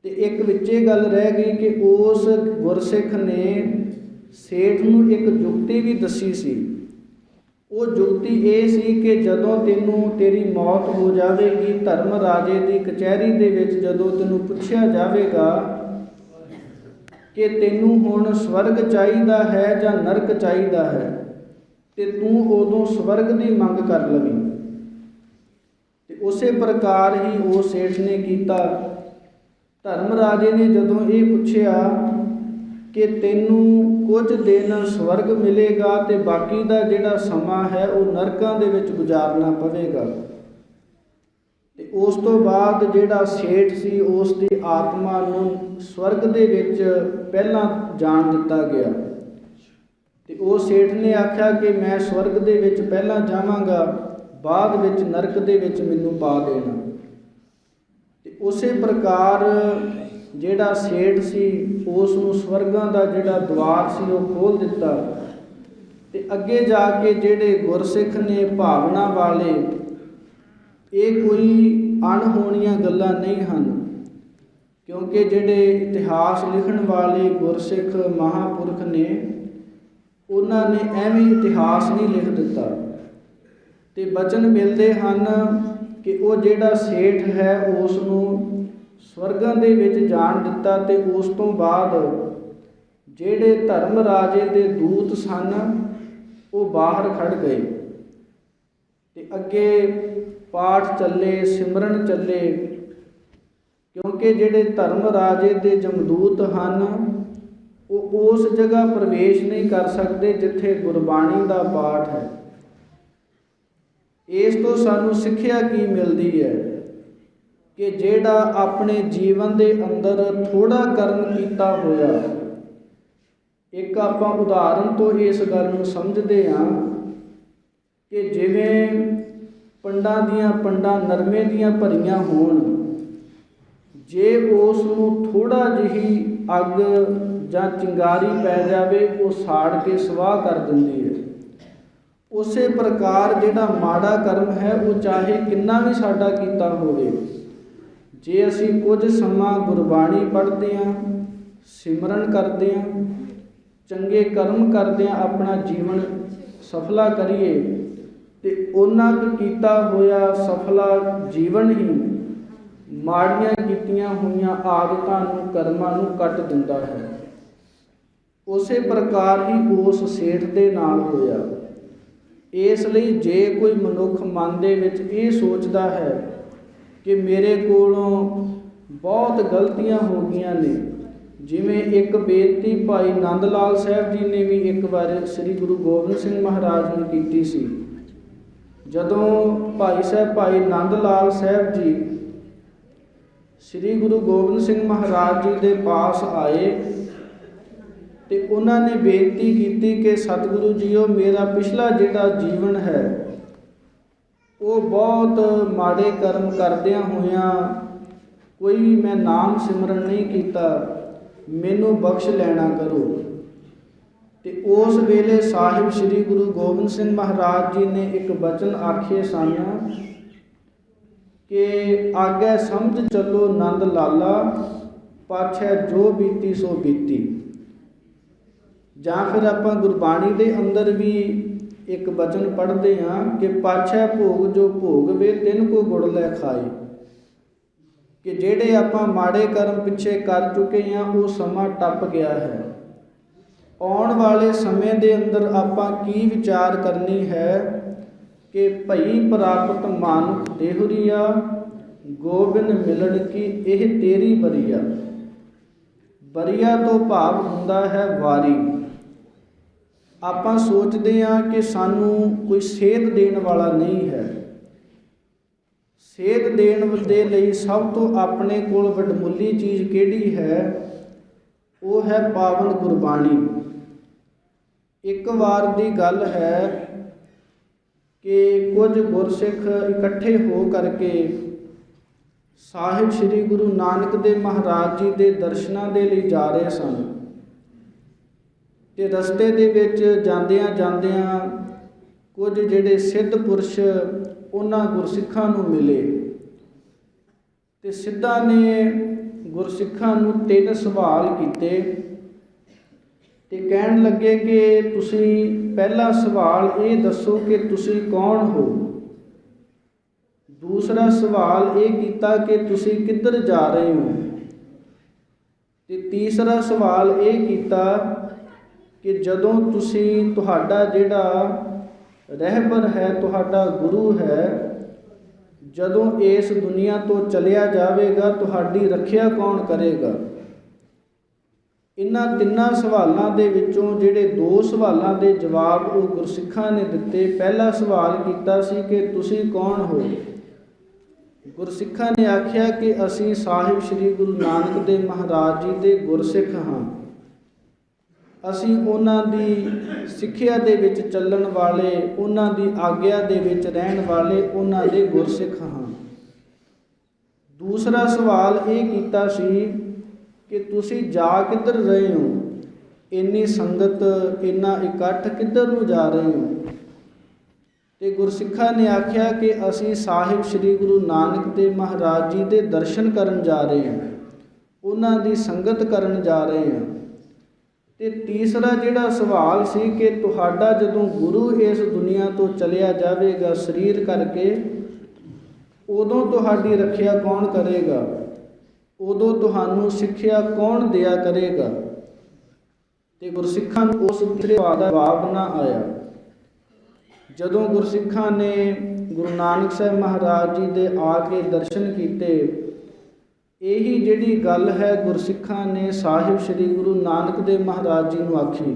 ਤੇ ਇੱਕ ਵਿੱਚੇ ਗੱਲ ਰਹਿ ਗਈ ਕਿ ਉਸ ਗੁਰਸਿੱਖ ਨੇ ਸੇਠ ਨੂੰ ਇੱਕ ਜੁਗਤੀ ਵੀ ਦੱਸੀ ਸੀ। ਉਹ ਜੁਗਤੀ ਇਹ ਸੀ ਕਿ ਜਦੋਂ ਤੇਰੀ ਮੌਤ ਹੋ ਜਾਵੇਗੀ, ਧਰਮ ਰਾਜੇ ਦੀ ਕਚਹਿਰੀ ਦੇ ਵਿੱਚ ਜਦੋਂ ਤੈਨੂੰ ਪੁੱਛਿਆ ਜਾਵੇਗਾ ਕਿ ਤੈਨੂੰ ਹੁਣ ਸਵਰਗ ਚਾਹੀਦਾ ਹੈ ਜਾਂ ਨਰਕ ਚਾਹੀਦਾ ਹੈ, ਤੇ ਤੂੰ ਉਦੋਂ ਸਵਰਗ ਦੀ ਮੰਗ ਕਰ ਲਵੀਂ। ਤੇ ਉਸੇ ਪ੍ਰਕਾਰ ਹੀ ਉਹ ਸੇਠ ਨੇ ਕੀਤਾ। ਧਰਮ ਰਾਜੇ ਨੇ ਜਦੋਂ ਇਹ ਪੁੱਛਿਆ ਕਿ ਤੈਨੂੰ ਕੁਝ ਦਿਨ ਸਵਰਗ ਮਿਲੇਗਾ ਤੇ ਬਾਕੀ ਦਾ ਜਿਹੜਾ ਸਮਾਂ ਹੈ ਉਹ ਨਰਕਾਂ ਦੇ ਵਿੱਚ ਗੁਜ਼ਾਰਨਾ ਪਵੇਗਾ, ਤੇ ਉਸ ਤੋਂ ਬਾਅਦ ਜਿਹੜਾ ਸੇਠ ਸੀ ਉਸ ਦੀ ਆਤਮਾ ਨੂੰ ਸਵਰਗ ਦੇ ਵਿੱਚ ਪਹਿਲਾਂ ਜਾਣ ਦਿੱਤਾ ਗਿਆ। ਤੇ ਉਹ ਸੇਠ ਨੇ ਆਖਿਆ ਕਿ ਮੈਂ ਸਵਰਗ ਦੇ ਵਿੱਚ ਪਹਿਲਾਂ ਜਾਵਾਂਗਾ, ਬਾਅਦ ਵਿੱਚ ਨਰਕ ਦੇ ਵਿੱਚ ਮੈਨੂੰ ਪਾ ਦੇਣਾ। ਤੇ ਉਸੇ ਪ੍ਰਕਾਰ ਜਿਹੜਾ ਸੇਠ ਸੀ ਉਸ ਨੂੰ ਸਵਰਗਾਂ ਦਾ ਜਿਹੜਾ ਦੁਆਰ ਸੀ ਉਹ ਖੋਲ੍ਹ ਦਿੱਤਾ। ਤੇ ਅੱਗੇ ਜਾ ਕੇ ਜਿਹੜੇ ਗੁਰਸਿੱਖ ਨੇ ਭਾਵਨਾ ਵਾਲੇ, ਇਹ ਕੋਈ ਅਣਹੋਣੀਆਂ ਗੱਲਾਂ ਨਹੀਂ ਹਨ, ਕਿਉਂਕਿ ਜਿਹੜੇ ਇਤਿਹਾਸ ਲਿਖਣ ਵਾਲੇ ਗੁਰਸਿੱਖ ਮਹਾਂਪੁਰਖ ਨੇ ਉਹਨਾਂ ਨੇ ਐਵੇਂ ਇਤਿਹਾਸ ਨਹੀਂ ਲਿਖ ਦਿੱਤਾ। ਤੇ ਬਚਨ ਮਿਲਦੇ ਹਨ ਕਿ ਉਹ ਜਿਹੜਾ ਸੇਠ ਹੈ ਉਸ ਨੂੰ ਸਵਰਗਾਂ ਦੇ ਵਿੱਚ ਜਾਣ ਦਿੱਤਾ ਤੇ ਉਸ ਤੋਂ ਬਾਅਦ ਜਿਹੜੇ ਧਰਮ ਰਾਜੇ ਦੇ ਦੂਤ ਸਨ ਉਹ ਬਾਹਰ ਖੜ ਗਏ। ਤੇ ਅੱਗੇ ਪਾਠ ਚੱਲੇ, ਸਿਮਰਨ ਚੱਲੇ, ਕਿਉਂਕਿ ਜਿਹੜੇ ਧਰਮ ਰਾਜੇ ਦੇ ਜਮਦੂਤ ਹਨ ਉਹ ਉਸ ਜਗ੍ਹਾ ਪ੍ਰਵੇਸ਼ ਨਹੀਂ ਕਰ ਸਕਦੇ ਜਿੱਥੇ ਗੁਰਬਾਣੀ ਦਾ ਪਾਠ ਹੈ। ਇਸ ਤੋਂ ਸਾਨੂੰ ਸਿੱਖਿਆ ਕੀ ਮਿਲਦੀ ਹੈ ਕਿ ਜਿਹੜਾ ਆਪਣੇ ਜੀਵਨ ਦੇ ਅੰਦਰ ਥੋੜ੍ਹਾ ਕਰਮ ਕੀਤਾ ਹੋਇਆ, ਇੱਕ ਆਪਾਂ ਉਦਾਹਰਨ ਤੋਂ ਇਸ ਗੱਲ ਨੂੰ ਸਮਝਦੇ ਹਾਂ ਕਿ ਜਿਵੇਂ ਪੰਡਾਂ ਦੀਆਂ ਪੰਡਾਂ ਨਰਮੇ ਦੀਆਂ ਭਰੀਆਂ ਹੋਣ, ਜੇ ਉਸ ਨੂੰ ਥੋੜ੍ਹਾ ਜਿਹੀ ਅੱਗ ਜਾਂ ਚਿੰਗਾਰੀ ਪੈ ਜਾਵੇ ਉਹ ਸਾੜ ਕੇ ਸਵਾਹ ਕਰ ਦਿੰਦੀ ਹੈ। ਉਸੇ ਪ੍ਰਕਾਰ ਜਿਹੜਾ ਮਾੜਾ ਕਰਮ ਹੈ ਉਹ ਚਾਹੇ ਕਿੰਨਾ ਵੀ ਸਾਡਾ ਕੀਤਾ ਹੋਵੇ, ਜੇ ਅਸੀਂ ਕੁਝ ਸਮਾਂ ਗੁਰਬਾਣੀ ਪੜ੍ਹਦੇ ਹਾਂ, ਸਿਮਰਨ ਕਰਦੇ ਹਾਂ, ਚੰਗੇ ਕਰਮ ਕਰਦੇ ਹਾਂ, ਆਪਣਾ ਜੀਵਨ ਸਫਲਾ ਕਰੀਏ ਤੇ ਉਹਨਾਂ ਕੁ ਕੀਤਾ ਹੋਇਆ ਸਫਲਾ ਜੀਵਨ ਹੀ ਮਾੜੀਆਂ ਕੀਤੀਆਂ ਹੋਈਆਂ ਆਦਤਾਂ ਨੂੰ, ਕਰਮਾਂ ਨੂੰ ਕੱਟ ਦਿੰਦਾ ਹੈ। ਉਸੇ ਪ੍ਰਕਾਰ ਹੀ ਉਸ ਸੇਠ ਦੇ ਨਾਲ ਹੋਇਆ। ਇਸ ਲਈ ਜੇ ਕੋਈ ਮਨੁੱਖ ਮਨ ਦੇ ਵਿੱਚ ਇਹ ਸੋਚਦਾ ਹੈ ਕਿ ਮੇਰੇ ਕੋਲੋਂ ਬਹੁਤ ਗਲਤੀਆਂ ਹੋ ਗਈਆਂ ਨੇ, ਜਿਵੇਂ ਇੱਕ ਬੇਨਤੀ ਭਾਈ ਨੰਦ ਲਾਲ ਸਾਹਿਬ ਜੀ ਨੇ ਵੀ ਇੱਕ ਵਾਰ ਸ੍ਰੀ ਗੁਰੂ ਗੋਬਿੰਦ ਸਿੰਘ ਮਹਾਰਾਜ ਨੂੰ ਕੀਤੀ ਸੀ। ਜਦੋਂ ਭਾਈ ਨੰਦ ਲਾਲ ਸਾਹਿਬ ਜੀ ਸ੍ਰੀ ਗੁਰੂ ਗੋਬਿੰਦ ਸਿੰਘ ਮਹਾਰਾਜ ਜੀ ਦੇ ਪਾਸ ਆਏ ਤੇ ਉਹਨਾਂ ਨੇ ਬੇਨਤੀ ਕੀਤੀ ਕਿ ਸਤਿਗੁਰੂ ਜੀਓ, ਮੇਰਾ ਪਿਛਲਾ ਜਿਹੜਾ ਜੀਵਨ ਹੈ ਉਹ ਬਹੁਤ ਮਾੜੇ ਕਰਮ ਕਰਦਿਆਂ ਹੋਇਆਂ ਕੋਈ ਵੀ ਮੈਂ ਨਾਮ ਸਿਮਰਨ ਨਹੀਂ ਕੀਤਾ, ਮੈਨੂੰ ਬਖਸ਼ ਲੈਣਾ ਕਰੋ। ਤੇ ਉਸ ਵੇਲੇ ਸਾਹਿਬ ਸ੍ਰੀ ਗੁਰੂ ਗੋਬਿੰਦ ਸਿੰਘ ਮਹਾਰਾਜ ਜੀ ਨੇ ਇੱਕ ਬਚਨ ਆਖੇ ਸਨ ਕਿ ਆਗੇ ਸਮਝ ਚੱਲੋ ਨੰਦ ਲਾਲਾ, ਪਾਛੈ ਜੋ ਬੀਤੀ ਸੋ ਬੀਤੀ। ਜਾਂ ਫਿਰ ਆਪਾਂ ਗੁਰਬਾਣੀ ਦੇ ਅੰਦਰ ਵੀ ਇੱਕ ਬਚਨ ਪੜ੍ਹਦੇ ਹਾਂ ਕਿ ਪਾਛੈ ਭੋਗ ਜੋ ਭੋਗਵੇ ਤਿਨ ਕੋ ਗੁੜ ਲੈ ਖਾਏ, ਕਿ ਜਿਹੜੇ ਆਪਾਂ ਮਾੜੇ ਕਰਮ ਪਿੱਛੇ ਕਰ ਚੁੱਕੇ ਹਾਂ ਉਹ ਸਮਾਂ ਟੱਪ ਗਿਆ ਹੈ। ਆਉਣ ਵਾਲੇ ਸਮੇਂ ਦੇ ਅੰਦਰ ਆਪਾਂ ਕੀ ਵਿਚਾਰ ਕਰਨੀ ਹੈ ਕਿ ਭਈ ਪ੍ਰਾਪਤ ਮਾਨੁਖ ਦੇਹੁਰੀਆ, ਗੋਬਿੰਦ ਮਿਲਣ ਕੀ ਇਹ ਤੇਰੀ ਬਰੀਆ। ਬਰੀਆ ਤੋਂ ਭਾਵ ਹੁੰਦਾ ਹੈ ਵਾਰੀ। ਆਪਾਂ ਸੋਚਦੇ ਹਾਂ ਕਿ ਸਾਨੂੰ ਕੋਈ ਸੇਧ ਦੇਣ ਵਾਲਾ ਨਹੀਂ ਹੈ। ਸੇਧ ਦੇਣ ਦੇ ਲਈ ਸਭ ਤੋਂ ਆਪਣੇ ਕੋਲ ਵਡਮੁੱਲੀ ਚੀਜ਼ ਕਿਹੜੀ ਹੈ? ਉਹ ਹੈ ਪਾਵਨ ਗੁਰਬਾਣੀ। ਇੱਕ ਵਾਰ ਦੀ ਗੱਲ ਹੈ ਕਿ ਕੁਝ ਗੁਰਸਿੱਖ ਇਕੱਠੇ ਹੋ ਕਰਕੇ ਸਾਹਿਬ ਸ੍ਰੀ ਗੁਰੂ ਨਾਨਕ ਦੇਵ ਮਹਾਰਾਜ ਜੀ ਦੇ ਦਰਸ਼ਨਾਂ ਦੇ ਲਈ ਜਾ ਰਹੇ ਸਨ, ਤੇ ਰਸਤੇ ਦੇ ਵਿੱਚ ਜਾਂਦਿਆਂ ਜਾਂਦਿਆਂ ਕੁਝ ਜਿਹੜੇ ਸਿੱਧ ਪੁਰਸ਼ ਉਹਨਾਂ ਗੁਰਸਿੱਖਾਂ ਨੂੰ ਮਿਲੇ, ਤੇ ਸਿੱਧਾਂ ਨੇ ਗੁਰਸਿੱਖਾਂ ਨੂੰ 3 ਸਵਾਲ ਕੀਤੇ ਤੇ ਕਹਿਣ ਲੱਗੇ ਕਿ ਤੁਸੀਂ ਪਹਿਲਾ ਸਵਾਲ ਇਹ ਦੱਸੋ ਕਿ ਤੁਸੀਂ ਕੌਣ ਹੋ। ਦੂਸਰਾ ਸਵਾਲ ਇਹ ਕੀਤਾ ਕਿ ਤੁਸੀਂ ਕਿੱਧਰ ਜਾ ਰਹੇ ਹੋ। ਤੇ ਤੀਸਰਾ ਸਵਾਲ ਇਹ ਕੀਤਾ ਕਿ ਜਦੋਂ ਤੁਸੀਂ ਤੁਹਾਡਾ ਜਿਹੜਾ ਰਹਿਬਰ ਹੈ, ਤੁਹਾਡਾ ਗੁਰੂ ਹੈ, ਜਦੋਂ ਇਸ ਦੁਨੀਆ ਤੋਂ ਚਲਿਆ ਜਾਵੇਗਾ ਤੁਹਾਡੀ ਰੱਖਿਆ ਕੌਣ ਕਰੇਗਾ। ਇਹਨਾਂ 3 ਸਵਾਲਾਂ ਦੇ ਵਿੱਚੋਂ ਜਿਹੜੇ 2 ਸਵਾਲਾਂ ਦੇ ਜਵਾਬ ਉਹ ਗੁਰਸਿੱਖਾਂ ਨੇ ਦਿੱਤੇ। ਪਹਿਲਾ ਸਵਾਲ ਕੀਤਾ ਸੀ ਕਿ ਤੁਸੀਂ ਕੌਣ ਹੋ। ਗੁਰਸਿੱਖਾਂ ਨੇ ਆਖਿਆ ਕਿ ਅਸੀਂ ਸਾਹਿਬ ਸ੍ਰੀ ਗੁਰੂ ਨਾਨਕ ਦੇਵ ਮਹਾਰਾਜ ਜੀ ਦੇ ਗੁਰਸਿੱਖ ਹਾਂ, ਅਸੀਂ ਉਹਨਾਂ ਦੀ ਸਿੱਖਿਆ ਦੇ ਵਿੱਚ ਚੱਲਣ ਵਾਲੇ, ਉਹਨਾਂ ਦੀ ਆਗਿਆ ਦੇ ਵਿੱਚ ਰਹਿਣ ਵਾਲੇ ਉਹਨਾਂ ਦੇ ਗੁਰਸਿੱਖ ਹਾਂ। ਦੂਸਰਾ ਸਵਾਲ ਇਹ ਕੀਤਾ ਸੀ ਕਿ ਤੁਸੀਂ ਜਾ ਕਿੱਧਰ ਰਹੇ ਹੋ, ਇੰਨੀ ਸੰਗਤ, ਇੰਨਾ ਇਕੱਠ ਕਿੱਧਰ ਨੂੰ ਜਾ ਰਹੇ ਹੋ। ਤੇ ਗੁਰਸਿੱਖਾਂ ਨੇ ਆਖਿਆ ਕਿ ਅਸੀਂ ਸਾਹਿਬ ਸ੍ਰੀ ਗੁਰੂ ਨਾਨਕ ਦੇਵ ਮਹਾਰਾਜ ਜੀ ਦੇ ਦਰਸ਼ਨ ਕਰਨ ਜਾ ਰਹੇ ਹਾਂ, ਉਹਨਾਂ ਦੀ ਸੰਗਤ ਕਰਨ ਜਾ ਰਹੇ ਹਾਂ। ਤੇ ਤੀਸਰਾ ਜਿਹੜਾ ਸਵਾਲ ਸੀ ਕਿ ਤੁਹਾਡਾ ਜਦੋਂ ਗੁਰੂ ਇਸ ਦੁਨੀਆ ਤੋਂ ਚਲਿਆ ਜਾਵੇਗਾ ਸਰੀਰ ਕਰਕੇ, ਉਦੋਂ ਤੁਹਾਡੀ ਰੱਖਿਆ ਕੌਣ ਕਰੇਗਾ, ਉਦੋਂ ਤੁਹਾਨੂੰ ਸਿੱਖਿਆ ਕੌਣ ਦਿਆ ਕਰੇਗਾ। ਤੇ ਗੁਰਸਿੱਖਾਂ ਨੂੰ ਉਸ ਸਵਾਲ ਦਾ ਜਵਾਬ ਨਾ ਆਇਆ। ਜਦੋਂ ਗੁਰਸਿੱਖਾਂ ਨੇ ਗੁਰੂ ਨਾਨਕ ਸਾਹਿਬ ਮਹਾਰਾਜ ਜੀ ਦੇ ਆ ਕੇ ਦਰਸ਼ਨ ਕੀਤੇ, ਇਹੀ ਜਿਹੜੀ ਗੱਲ ਹੈ ਗੁਰਸਿੱਖਾਂ ਨੇ ਸਾਹਿਬ ਸ੍ਰੀ ਗੁਰੂ ਨਾਨਕ ਦੇਵ ਮਹਾਰਾਜ ਜੀ ਨੂੰ ਆਖੀ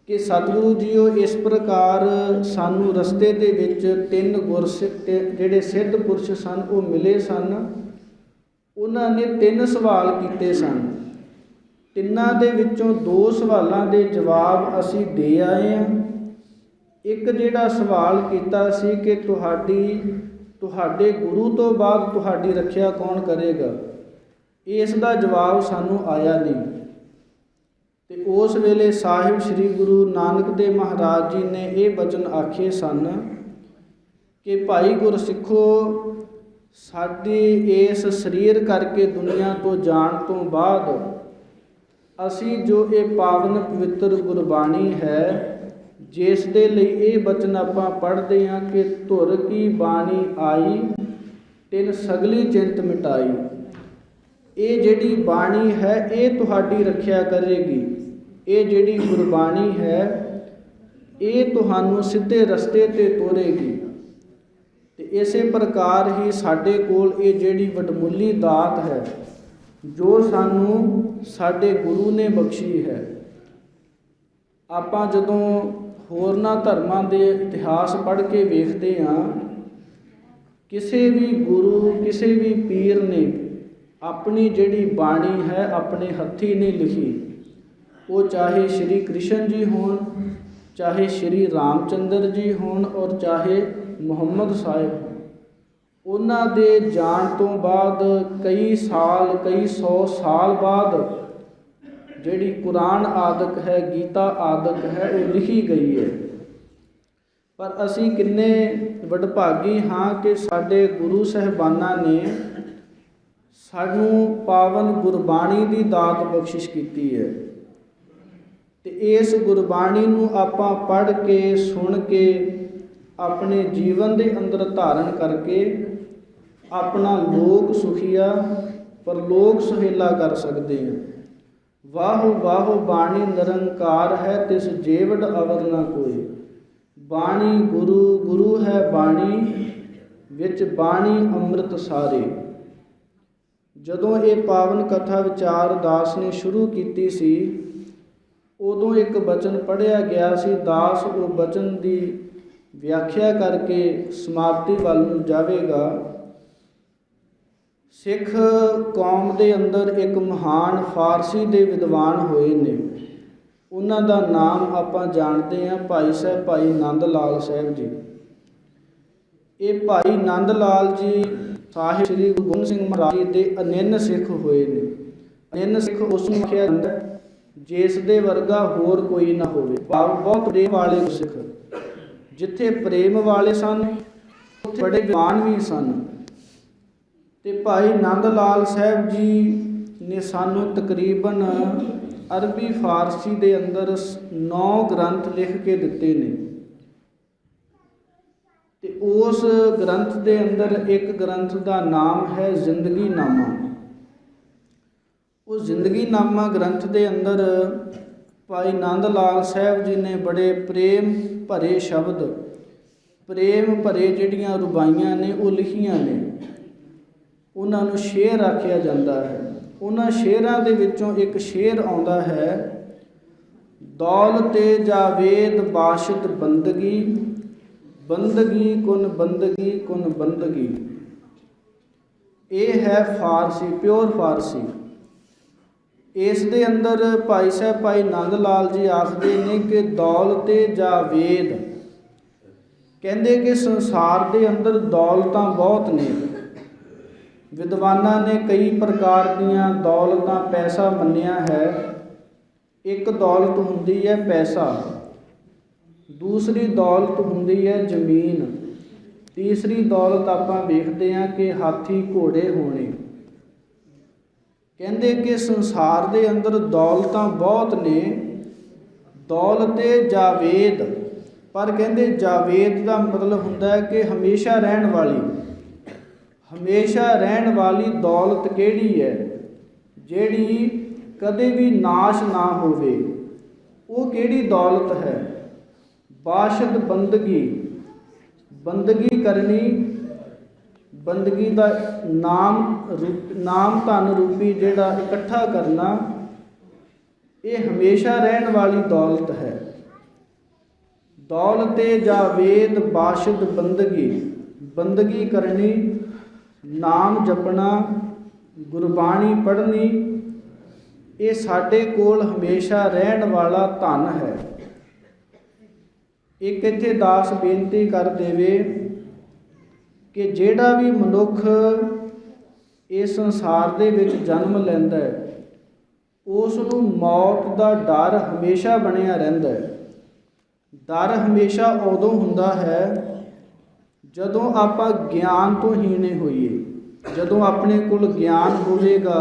ਕਿ ਸਤਿਗੁਰੂ ਜੀਓ, ਇਸ ਪ੍ਰਕਾਰ ਸਾਨੂੰ ਰਸਤੇ ਦੇ ਵਿੱਚ 3 ਗੁਰਸਿੱਖ ਜਿਹੜੇ ਸਿੱਧ ਪੁਰਸ਼ ਸਨ ਉਹ ਮਿਲੇ ਸਨ। ਉਹਨਾਂ ਨੇ 3 ਸਵਾਲ ਕੀਤੇ ਸਨ। ਤਿੰਨਾਂ ਦੇ ਵਿੱਚੋਂ 2 ਸਵਾਲਾਂ ਦੇ ਜਵਾਬ ਅਸੀਂ ਦੇ ਆਏ ਹਾਂ। ਇੱਕ ਜਿਹੜਾ ਸਵਾਲ ਕੀਤਾ ਸੀ ਕਿ ਤੁਹਾਡੇ ਗੁਰੂ ਤੋਂ ਬਾਅਦ ਤੁਹਾਡੀ ਰੱਖਿਆ ਕੌਣ ਕਰੇਗਾ, ਇਸ ਦਾ ਜਵਾਬ ਸਾਨੂੰ ਆਇਆ ਨਹੀਂ। ਤੇ ਉਸ ਵੇਲੇ ਸਾਹਿਬ ਸ੍ਰੀ ਗੁਰੂ ਨਾਨਕ ਦੇਵ ਮਹਾਰਾਜ ਜੀ ਨੇ ਇਹ ਬਚਨ ਆਖੇ ਸਨ ਕਿ ਭਾਈ ਗੁਰਸਿੱਖੋ, ਸਾਡੀ ਇਸ ਸਰੀਰ ਕਰਕੇ ਦੁਨੀਆ ਤੋਂ ਜਾਣ ਤੋਂ ਬਾਅਦ ਅਸੀਂ ਜੋ ਇਹ ਪਾਵਨ ਪਵਿੱਤਰ ਗੁਰਬਾਣੀ ਹੈ, ਜਿਸ ਦੇ ਲਈ ਇਹ ਬਚਨ ਆਪਾਂ ਪੜ੍ਹਦੇ ਹਾਂ ਕਿ ਧੁਰ ਕੀ ਬਾਣੀ ਆਈ ਤਿਨ ਸਗਲੀ ਚਿੰਤ ਮਿਟਾਈ, ਇਹ ਜਿਹੜੀ ਬਾਣੀ ਹੈ ਇਹ ਤੁਹਾਡੀ ਰੱਖਿਆ ਕਰੇਗੀ। ਇਹ ਜਿਹੜੀ ਗੁਰਬਾਣੀ ਹੈ ਇਹ ਤੁਹਾਨੂੰ ਸਿੱਧੇ ਰਸਤੇ ਤੇ ਤੋਰੇਗੀ। ਤੇ ਇਸੇ ਪ੍ਰਕਾਰ ਹੀ ਸਾਡੇ ਕੋਲ ਇਹ ਜਿਹੜੀ ਵਡਮੁੱਲੀ ਦਾਤ ਹੈ ਜੋ ਸਾਨੂੰ ਸਾਡੇ ਗੁਰੂ ਨੇ ਬਖਸ਼ੀ ਹੈ। ਆਪਾਂ ਜਦੋਂ ਹੋਰਨਾਂ ਧਰਮਾਂ ਦੇ ਇਤਿਹਾਸ ਪੜ੍ਹ ਕੇ ਵੇਖਦੇ ਹਾਂ, ਕਿਸੇ ਵੀ ਗੁਰੂ, ਕਿਸੇ ਵੀ ਪੀਰ ਨੇ ਆਪਣੀ ਜਿਹੜੀ ਬਾਣੀ ਹੈ ਆਪਣੇ ਹੱਥੀਂ ਨਹੀਂ ਲਿਖੀ। ਉਹ ਚਾਹੇ ਸ਼੍ਰੀ ਕ੍ਰਿਸ਼ਨ ਜੀ ਹੋਣ, ਚਾਹੇ ਸ਼੍ਰੀ ਰਾਮਚੰਦਰ ਜੀ ਹੋਣ, ਔਰ ਚਾਹੇ ਮੁਹੰਮਦ ਸਾਹਿਬ, ਉਹਨਾਂ ਦੇ ਜਾਣ ਤੋਂ ਬਾਅਦ ਕਈ ਸਾਲ, ਕਈ 100 ਸਾਲ ਬਾਅਦ ਜਿਹੜੀ ਕੁਰਾਨ ਆਦਿਕ ਹੈ, ਗੀਤਾ ਆਦਿਕ ਹੈ, ਉਹ ਲਿਖੀ ਗਈ ਹੈ। ਪਰ ਅਸੀਂ ਕਿੰਨੇ ਵਡਭਾਗੀ ਹਾਂ ਕਿ ਸਾਡੇ ਗੁਰੂ ਸਾਹਿਬਾਨਾਂ ਨੇ ਸਾਨੂੰ ਪਾਵਨ ਗੁਰਬਾਣੀ ਦੀ ਦਾਤ ਬਖਸ਼ਿਸ਼ ਕੀਤੀ ਹੈ। ਤੇ ਇਸ ਗੁਰਬਾਣੀ ਨੂੰ ਆਪਾਂ ਪੜ੍ਹ ਕੇ ਸੁਣ ਕੇ ਆਪਣੇ ਜੀਵਨ ਦੇ ਅੰਦਰ ਧਾਰਨ ਕਰਕੇ ਆਪਣਾ ਲੋਕ ਸੁਖੀਆ ਪਰਲੋਕ ਸੁਹੇਲਾ ਕਰ ਸਕਦੇ ਹਾਂ। ਵਾਹੋ ਵਾਹੋ ਬਾਣੀ ਨਿਰੰਕਾਰ ਹੈ, ਤਿਸ ਜੇਵੜ ਅਵਰ ਨਾ ਕੋਈ। ਬਾਣੀ ਗੁਰੂ, ਗੁਰੂ ਹੈ ਬਾਣੀ, ਵਿੱਚ ਬਾਣੀ ਅੰਮ੍ਰਿਤ ਸਾਰੇ। ਜਦੋਂ ਇਹ ਪਾਵਨ ਕਥਾ ਵਿਚਾਰ ਦਾਸ ਨੇ ਸ਼ੁਰੂ ਕੀਤੀ ਸੀ, ਉਦੋਂ ਇੱਕ ਬਚਨ ਪੜ੍ਹਿਆ ਗਿਆ ਸੀ। ਦਾਸ ਉਹ ਬਚਨ ਦੀ ਵਿਆਖਿਆ ਕਰਕੇ ਸਮਾਪਤੀ ਵੱਲ ਨੂੰ ਜਾਵੇਗਾ। ਸਿੱਖ ਕੌਮ ਦੇ ਅੰਦਰ ਇੱਕ ਮਹਾਨ ਫਾਰਸੀ ਦੇ ਵਿਦਵਾਨ ਹੋਏ ਨੇ। ਉਹਨਾਂ ਦਾ ਨਾਮ ਆਪਾਂ ਜਾਣਦੇ ਹਾਂ, ਭਾਈ ਸਾਹਿਬ ਭਾਈ ਨੰਦ ਲਾਲ ਸਾਹਿਬ ਜੀ। ਇਹ ਭਾਈ ਨੰਦ ਲਾਲ ਜੀ ਸਾਹਿਬ ਸ੍ਰੀ ਗੁਰੂ ਗੋਬਿੰਦ ਸਿੰਘ ਮਹਾਰਾਜ ਜੀ ਦੇ ਅਨੰਨ ਸਿੱਖ ਹੋਏ ਨੇ। ਅਨੰਨ ਸਿੱਖ ਉਸ ਨੂੰ ਆਖਿਆ ਜਾਂਦਾ ਜਿਸ ਦੇ ਵਰਗਾ ਹੋਰ ਕੋਈ ਨਾ ਹੋਵੇ। ਭਾਵ ਬਹੁਤ ਪ੍ਰੇਮ ਵਾਲੇ ਸਿੱਖ। ਜਿੱਥੇ ਪ੍ਰੇਮ ਵਾਲੇ ਸਨ, ਉੱਥੇ ਬੜੇ ਵਿਦਵਾਨ ਵੀ ਸਨ। ਤੇ ਭਾਈ ਨੰਦ ਲਾਲ ਸਾਹਿਬ ਜੀ ਨੇ ਸਾਨੂੰ ਤਕਰੀਬਨ ਅਰਬੀ ਫਾਰਸੀ ਦੇ ਅੰਦਰ 9 ਗ੍ਰੰਥ ਲਿਖ ਕੇ ਦਿੱਤੇ ਨੇ। ਤੇ ਉਸ ਗ੍ਰੰਥ ਦੇ ਅੰਦਰ ਇੱਕ ਗ੍ਰੰਥ ਦਾ ਨਾਮ ਹੈ ਜ਼ਿੰਦਗੀ ਨਾਮਾ। ਉਹ ਜ਼ਿੰਦਗੀ ਨਾਮਾ ਗ੍ਰੰਥ ਦੇ ਅੰਦਰ ਭਾਈ ਨੰਦ ਲਾਲ ਸਾਹਿਬ ਜੀ ਨੇ ਬੜੇ ਪ੍ਰੇਮ ਭਰੇ ਸ਼ਬਦ, ਪ੍ਰੇਮ ਭਰੇ ਜਿਹੜੀਆਂ ਰੁਬਾਈਆਂ ਨੇ ਉਹ ਲਿਖੀਆਂ ਨੇ। ਉਹਨਾਂ ਨੂੰ ਸ਼ੇਰ ਆਖਿਆ ਜਾਂਦਾ ਹੈ। ਉਹਨਾਂ ਸ਼ੇਰਾਂ ਦੇ ਵਿੱਚੋਂ ਇੱਕ ਸ਼ੇਰ ਆਉਂਦਾ ਹੈ, ਦੌਲਤੇ ਜਾਵੇਦ ਬਾਸ਼ਿਦ ਬੰਦਗੀ, ਬੰਦਗੀ ਕੁਨ ਬੰਦਗੀ ਕੁਨ ਬੰਦਗੀ। ਇਹ ਹੈ ਫਾਰਸੀ, ਪਿਓਰ ਫਾਰਸੀ। ਇਸ ਦੇ ਅੰਦਰ ਭਾਈ ਸਾਹਿਬ ਭਾਈ ਨੰਦ ਲਾਲ ਜੀ ਆਖਦੇ ਨੇ ਕਿ ਦੌਲਤੇ ਜਾਵੇਦ, ਕਹਿੰਦੇ ਕਿ ਸੰਸਾਰ ਦੇ ਅੰਦਰ ਦੌਲਤਾਂ ਬਹੁਤ ਨੇ। ਵਿਦਵਾਨਾਂ ਨੇ ਕਈ ਪ੍ਰਕਾਰ ਦੀਆਂ ਦੌਲਤਾਂ ਪੈਸਾ ਮੰਨਿਆ ਹੈ। ਇੱਕ ਦੌਲਤ ਹੁੰਦੀ ਹੈ ਪੈਸਾ, ਦੂਸਰੀ ਦੌਲਤ ਹੁੰਦੀ ਹੈ ਜ਼ਮੀਨ, ਤੀਸਰੀ ਦੌਲਤ ਆਪਾਂ ਵੇਖਦੇ ਹਾਂ ਕਿ ਹਾਥੀ ਘੋੜੇ ਹੋਣੇ। ਕਹਿੰਦੇ ਕਿ ਸੰਸਾਰ ਦੇ ਅੰਦਰ ਦੌਲਤਾਂ ਬਹੁਤ ਨੇ, ਦੌਲਤੇ ਜਾਵੇਦ। ਪਰ ਕਹਿੰਦੇ ਜਾਵੇਦ ਦਾ ਮਤਲਬ ਹੁੰਦਾ ਹੈ ਕਿ ਹਮੇਸ਼ਾ ਰਹਿਣ ਵਾਲੀ। ਹਮੇਸ਼ਾ ਰਹਿਣ ਵਾਲੀ ਦੌਲਤ ਕਿਹੜੀ ਹੈ? ਜਿਹੜੀ ਕਦੇ ਵੀ ਨਾਸ਼ ਨਾ ਹੋਵੇ। ਉਹ ਕਿਹੜੀ ਦੌਲਤ ਹੈ? ਬਾਸ਼ਦ ਬੰਦਗੀ, ਬੰਦਗੀ ਕਰਨੀ, ਬੰਦਗੀ ਦਾ ਨਾਮ ਧਨ ਰੂਪੀ ਜਿਹੜਾ ਇਕੱਠਾ ਕਰਨਾ, ਇਹ ਹਮੇਸ਼ਾ ਰਹਿਣ ਵਾਲੀ ਦੌਲਤ ਹੈ। ਦੌਲਤੇ ਜਾਵੇਦ ਬਾਸ਼ਦ ਬੰਦਗੀ, ਬੰਦਗੀ ਕਰਨੀ, ਨਾਮ ਜਪਣਾ, ਗੁਰਬਾਣੀ ਪੜ੍ਹਨੀ, ਇਹ ਸਾਡੇ ਕੋਲ ਹਮੇਸ਼ਾ ਰਹਿਣ ਵਾਲਾ ਧਨ ਹੈ। ਇੱਕ ਇੱਥੇ ਦਾਸ ਬੇਨਤੀ ਕਰ ਦੇਵੇ ਕਿ ਜਿਹੜਾ ਵੀ ਮਨੁੱਖ ਇਸ ਸੰਸਾਰ ਦੇ ਵਿੱਚ ਜਨਮ ਲੈਂਦਾ ਹੈ, ਉਸ ਨੂੰ ਮੌਤ ਦਾ ਡਰ ਹਮੇਸ਼ਾ ਬਣਿਆ ਰਹਿੰਦਾ ਹੈ। ਡਰ ਹਮੇਸ਼ਾ ਉਦੋਂ ਹੁੰਦਾ ਹੈ ਜਦੋਂ ਆਪਾਂ ਗਿਆਨ ਤੋਂ ਹੀਣੇ ਹੋਈਏ। ਜਦੋਂ ਆਪਣੇ ਕੋਲ ਗਿਆਨ ਹੋਵੇਗਾ,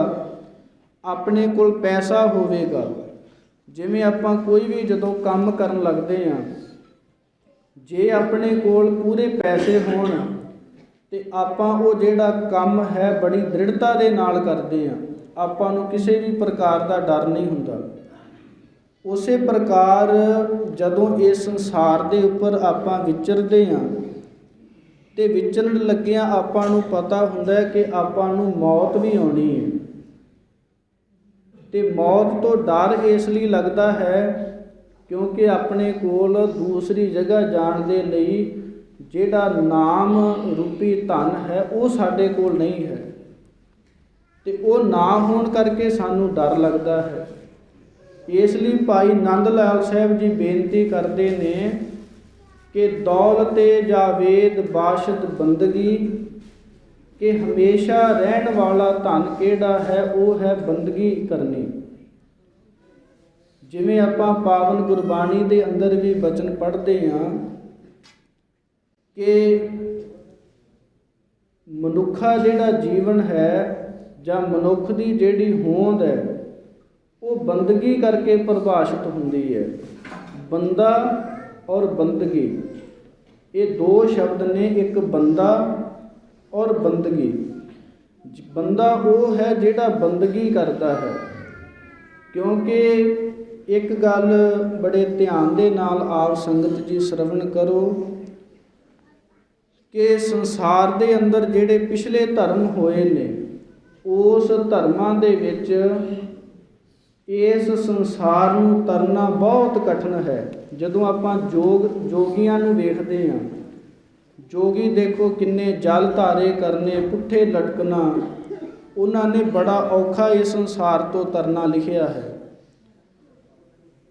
ਆਪਣੇ ਕੋਲ ਪੈਸਾ ਹੋਵੇਗਾ। ਜਿਵੇਂ ਆਪਾਂ ਕੋਈ ਵੀ ਜਦੋਂ ਕੰਮ ਕਰਨ ਲੱਗਦੇ ਹਾਂ, ਜੇ ਆਪਣੇ ਕੋਲ ਪੂਰੇ ਪੈਸੇ ਹੋਣ ਤੇ ਆਪਾਂ ਉਹ ਜਿਹੜਾ ਕੰਮ ਹੈ ਬੜੀ ਦ੍ਰਿੜਤਾ ਦੇ ਨਾਲ ਕਰਦੇ ਹਾਂ। ਆਪਾਂ ਨੂੰ ਕਿਸੇ ਵੀ ਪ੍ਰਕਾਰ ਦਾ ਡਰ ਨਹੀਂ ਹੁੰਦਾ। ਉਸੇ ਪ੍ਰਕਾਰ ਜਦੋਂ ਇਸ ਸੰਸਾਰ ਦੇ ਉੱਪਰ ਆਪਾਂ ਵਿਚਰਦੇ ਹਾਂ ਤੇ ਵਿਚਰਨ ਲੱਗਿਆਂ ਆਪਾਂ ਨੂੰ ਪਤਾ ਹੁੰਦਾ ਹੈ ਕਿ ਆਪਾਂ ਨੂੰ ਮੌਤ ਵੀ ਆਉਣੀ ਹੈ। ਤੇ ਮੌਤ ਤੋਂ ਡਰ ਇਸ ਲਈ ਲੱਗਦਾ ਹੈ ਕਿਉਂਕਿ ਆਪਣੇ ਕੋਲ ਦੂਸਰੀ ਜਗ੍ਹਾ ਜਾਣ ਦੇ ਲਈ ਜਿਹੜਾ ਨਾਮ ਰੂਪੀ ਧਨ ਹੈ ਉਹ ਸਾਡੇ ਕੋਲ ਨਹੀਂ ਹੈ। ਤੇ ਉਹ ਨਾ ਹੋਣ ਕਰਕੇ ਸਾਨੂੰ ਡਰ ਲੱਗਦਾ ਹੈ। ਇਸ ਲਈ ਭਾਈ ਨੰਦ ਲਾਲ ਸਾਹਿਬ ਜੀ ਬੇਨਤੀ ਕਰਦੇ ਨੇ ਕਿ ਦੌਲਤੇ ਜਾਵੇਦ ਬਾਸ਼ਦ ਬੰਦਗੀ, ਕਿ ਹਮੇਸ਼ਾ ਰਹਿਣ ਵਾਲਾ ਧਨ ਕਿਹੜਾ ਹੈ? ਉਹ ਹੈ ਬੰਦਗੀ ਕਰਨੀ। ਜਿਵੇਂ ਆਪਾਂ ਪਾਵਨ ਗੁਰਬਾਣੀ ਦੇ ਅੰਦਰ ਵੀ ਬਚਨ ਪੜ੍ਹਦੇ ਹਾਂ ਕਿ ਮਨੁੱਖਾ ਜਿਹੜਾ ਜੀਵਨ ਹੈ ਜਾਂ ਮਨੁੱਖ ਦੀ ਜਿਹੜੀ ਹੋਂਦ ਹੈ, ਉਹ ਬੰਦਗੀ ਕਰਕੇ ਪਰਿਭਾਸ਼ਿਤ ਹੁੰਦੀ ਹੈ। ਬੰਦਾ ਔਰ ਬੰਦਗੀ, ਇਹ ਦੋ ਸ਼ਬਦ ਨੇ, ਇੱਕ ਬੰਦਾ ਔਰ ਬੰਦਗੀ। ਬੰਦਾ ਉਹ ਹੈ ਜਿਹੜਾ ਬੰਦਗੀ ਕਰਦਾ ਹੈ, ਕਿਉਂਕਿ ਇੱਕ ਗੱਲ ਬੜੇ ਧਿਆਨ ਦੇ ਨਾਲ ਆਪ ਸੰਗਤ ਜੀ ਸਰਵਣ ਕਰੋ ਕਿ ਸੰਸਾਰ ਦੇ ਅੰਦਰ ਜਿਹੜੇ ਪਿਛਲੇ ਧਰਮ ਹੋਏ ਨੇ, ਉਸ ਧਰਮਾਂ ਦੇ ਵਿੱਚ ਇਸ ਸੰਸਾਰ ਨੂੰ ਤਰਨਾ ਬਹੁਤ ਕਠਿਨ ਹੈ। ਜਦੋਂ ਆਪਾਂ ਜੋਗੀਆਂ ਨੂੰ ਵੇਖਦੇ ਹਾਂ, ਜੋਗੀ ਦੇਖੋ ਕਿੰਨੇ ਜਲ ਧਾਰੇ ਕਰਨੇ, ਪੁੱਠੇ ਲਟਕਣਾ, ਉਹਨਾਂ ਨੇ ਬੜਾ ਔਖਾ ਇਸ ਸੰਸਾਰ ਤੋਂ ਤਰਨਾ ਲਿਖਿਆ ਹੈ।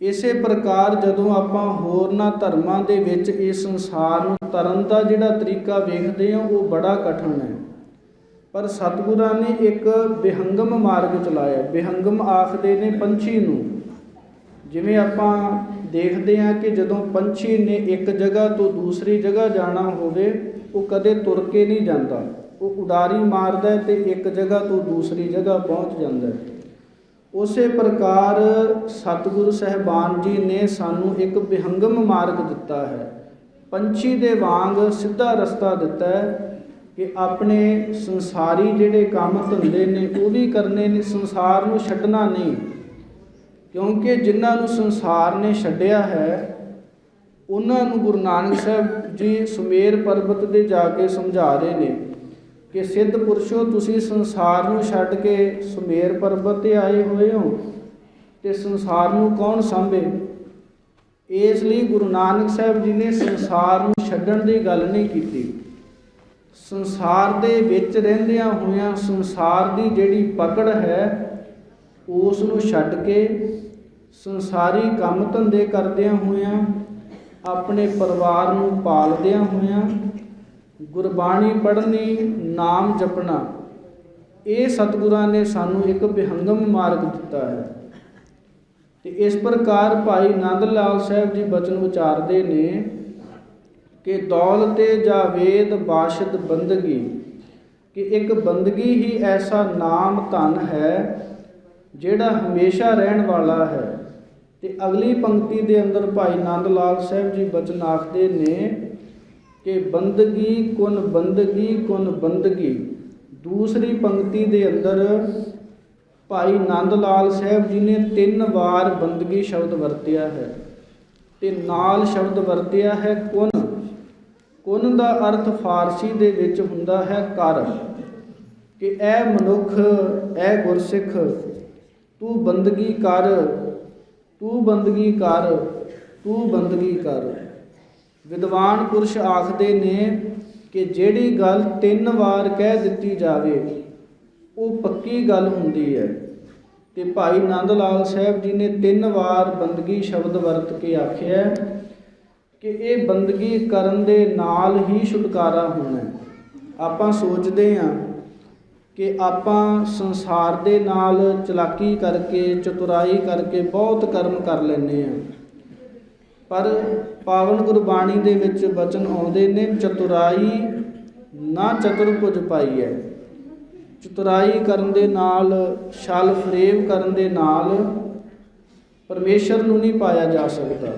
ਇਸੇ ਪ੍ਰਕਾਰ ਜਦੋਂ ਆਪਾਂ ਹੋਰਨਾਂ ਧਰਮਾਂ ਦੇ ਵਿੱਚ ਇਸ ਸੰਸਾਰ ਨੂੰ ਤਰਨ ਦਾ ਜਿਹੜਾ ਤਰੀਕਾ ਵੇਖਦੇ ਹਾਂ, ਉਹ ਬੜਾ ਕਠਿਨ ਹੈ। ਪਰ ਸਤਿਗੁਰਾਂ ਨੇ ਇੱਕ ਵਿਹੰਗਮ ਮਾਰਗ ਚਲਾਇਆ। ਵਿਹੰਗਮ ਆਖਦੇ ਨੇ ਪੰਛੀ ਨੂੰ। ਜਿਵੇਂ ਆਪਾਂ ਦੇਖਦੇ ਹਾਂ ਕਿ ਜਦੋਂ ਪੰਛੀ ਨੇ ਇੱਕ ਜਗ੍ਹਾ ਤੋਂ ਦੂਸਰੀ ਜਗ੍ਹਾ ਜਾਣਾ ਹੋਵੇ, ਉਹ ਕਦੇ ਤੁਰ ਕੇ ਨਹੀਂ ਜਾਂਦਾ, ਉਹ ਉਡਾਰੀ ਮਾਰਦਾ ਅਤੇ ਇੱਕ ਜਗ੍ਹਾ ਤੋਂ ਦੂਸਰੀ ਜਗ੍ਹਾ ਪਹੁੰਚ ਜਾਂਦਾ। ਉਸੇ ਪ੍ਰਕਾਰ ਸਤਿਗੁਰੂ ਸਾਹਿਬਾਨ ਜੀ ਨੇ ਸਾਨੂੰ ਇੱਕ ਵਿਹੰਗਮ ਮਾਰਗ ਦਿੱਤਾ ਹੈ, ਪੰਛੀ ਦੇ ਵਾਂਗ ਸਿੱਧਾ ਰਸਤਾ ਦਿੱਤਾ ਹੈ ਕਿ ਆਪਣੇ ਸੰਸਾਰੀ ਜਿਹੜੇ ਕੰਮ ਧੰਦੇ ਨੇ ਉਹ ਵੀ ਕਰਨੇ ਨੇ, ਸੰਸਾਰ ਨੂੰ ਛੱਡਣਾ ਨਹੀਂ। ਕਿਉਂਕਿ ਜਿਨ੍ਹਾਂ ਨੂੰ ਸੰਸਾਰ ਨੇ ਛੱਡਿਆ ਹੈ, ਉਹਨਾਂ ਨੂੰ ਗੁਰੂ ਨਾਨਕ ਸਾਹਿਬ ਜੀ ਸੁਮੇਰ ਪਰਬਤ 'ਤੇ ਜਾ ਕੇ ਸਮਝਾ ਰਹੇ ਨੇ ਕਿ ਸਿੱਧ ਪੁਰਸ਼ੋ, ਤੁਸੀਂ ਸੰਸਾਰ ਨੂੰ ਛੱਡ ਕੇ ਸੁਮੇਰ ਪਰਬਤ 'ਤੇ ਆਏ ਹੋਏ ਹੋ, ਅਤੇ ਸੰਸਾਰ ਨੂੰ ਕੌਣ ਸਾਂਭੇ। ਇਸ ਲਈ ਗੁਰੂ ਨਾਨਕ ਸਾਹਿਬ ਜੀ ਨੇ ਸੰਸਾਰ ਨੂੰ ਛੱਡਣ ਦੀ ਗੱਲ ਨਹੀਂ ਕੀਤੀ। ਸੰਸਾਰ ਦੇ ਵਿੱਚ ਰਹਿੰਦਿਆਂ ਹੋਇਆਂ ਸੰਸਾਰ ਦੀ ਜਿਹੜੀ ਪਕੜ ਹੈ, ਉਸ ਨੂੰ ਛੱਡ ਕੇ ਸੰਸਾਰੀ ਕੰਮ ਧੰਦੇ ਕਰਦਿਆਂ ਹੋਇਆਂ, ਆਪਣੇ ਪਰਿਵਾਰ ਨੂੰ ਪਾਲਦਿਆਂ ਹੋਇਆਂ ਗੁਰਬਾਣੀ ਪੜ੍ਹਨੀ, ਨਾਮ ਜਪਣਾ, ਇਹ ਸਤਿਗੁਰਾਂ ਨੇ ਸਾਨੂੰ ਇੱਕ ਵਿਹੰਗਮ ਮਾਰਗ ਦਿੱਤਾ ਹੈ। ਅਤੇ ਇਸ ਪ੍ਰਕਾਰ ਭਾਈ ਨੰਦ ਲਾਲ ਸਾਹਿਬ ਜੀ ਬਚਨ ਉਚਾਰਦੇ ਨੇ ਕਿ ਦੌਲਤੇ ਜਾਵੇਦ ਬਾਸ਼ਦ ਬੰਦਗੀ, ਕਿ ਇੱਕ ਬੰਦਗੀ ਹੀ ਐਸਾ ਨਾਮ ਧਨ ਹੈ ਜਿਹੜਾ ਹਮੇਸ਼ਾ ਰਹਿਣ ਵਾਲਾ ਹੈ। ਅਤੇ ਅਗਲੀ ਪੰਕਤੀ ਦੇ ਅੰਦਰ ਭਾਈ ਨੰਦ ਲਾਲ ਸਾਹਿਬ ਜੀ ਬਚਨ ਆਖਦੇ ਨੇ ਕਿ ਬੰਦਗੀ ਕੁਨ ਬੰਦਗੀ ਕੁਨ ਬੰਦਗੀ। ਦੂਸਰੀ ਪੰਕਤੀ ਦੇ ਅੰਦਰ ਭਾਈ ਨੰਦ ਲਾਲ ਸਾਹਿਬ ਜੀ ਨੇ 3 ਵਾਰ ਬੰਦਗੀ ਸ਼ਬਦ ਵਰਤਿਆ ਹੈ, ਅਤੇ ਨਾਲ ਸ਼ਬਦ ਵਰਤਿਆ ਹੈ ਕੁਨ। ਕੁਨ ਦਾ ਅਰਥ ਫਾਰਸੀ ਦੇ ਵਿੱਚ ਹੁੰਦਾ ਹੈ ਕਰ, ਕਿ ਇਹ ਮਨੁੱਖ, ਇਹ ਗੁਰਸਿੱਖ, ਤੂੰ ਬੰਦਗੀ ਕਰ, ਤੂੰ ਬੰਦਗੀ ਕਰ, ਤੂੰ ਬੰਦਗੀ ਕਰ। ਵਿਦਵਾਨ ਪੁਰਸ਼ ਆਖਦੇ ਨੇ ਕਿ ਜਿਹੜੀ ਗੱਲ 3 ਵਾਰ ਕਹਿ ਦਿੱਤੀ ਜਾਵੇ ਉਹ ਪੱਕੀ ਗੱਲ ਹੁੰਦੀ ਹੈ। ਅਤੇ ਭਾਈ ਨੰਦ ਲਾਲ ਸਾਹਿਬ ਜੀ ਨੇ 3 ਵਾਰ ਬੰਦਗੀ ਸ਼ਬਦ ਵਰਤ ਕੇ ਆਖਿਆ ਕਿ ਇਹ ਬੰਦਗੀ ਕਰਨ ਦੇ ਨਾਲ ਹੀ ਛੁਟਕਾਰਾ ਹੋਣਾ। ਆਪਾਂ ਸੋਚਦੇ ਹਾਂ ਕਿ ਆਪਾਂ ਸੰਸਾਰ ਦੇ ਨਾਲ ਚਲਾਕੀ ਕਰਕੇ, ਚਤੁਰਾਈ ਕਰਕੇ ਬਹੁਤ ਕਰਮ ਕਰ ਲੈਂਦੇ ਹਾਂ, ਪਰ ਪਾਵਨ ਗੁਰਬਾਣੀ ਦੇ ਵਿੱਚ ਬਚਨ ਆਉਂਦੇ ਨੇ, ਚਤੁਰਾਈ ਨਾ ਚਤੁਰਭੁਜ ਪਾਈ ਹੈ। ਚਤੁਰਾਈ ਕਰਨ ਦੇ ਨਾਲ, ਛਲ ਫਰੇਬ ਕਰਨ ਦੇ ਨਾਲ ਪਰਮੇਸ਼ਰ ਨੂੰ ਨਹੀਂ ਪਾਇਆ ਜਾ ਸਕਦਾ।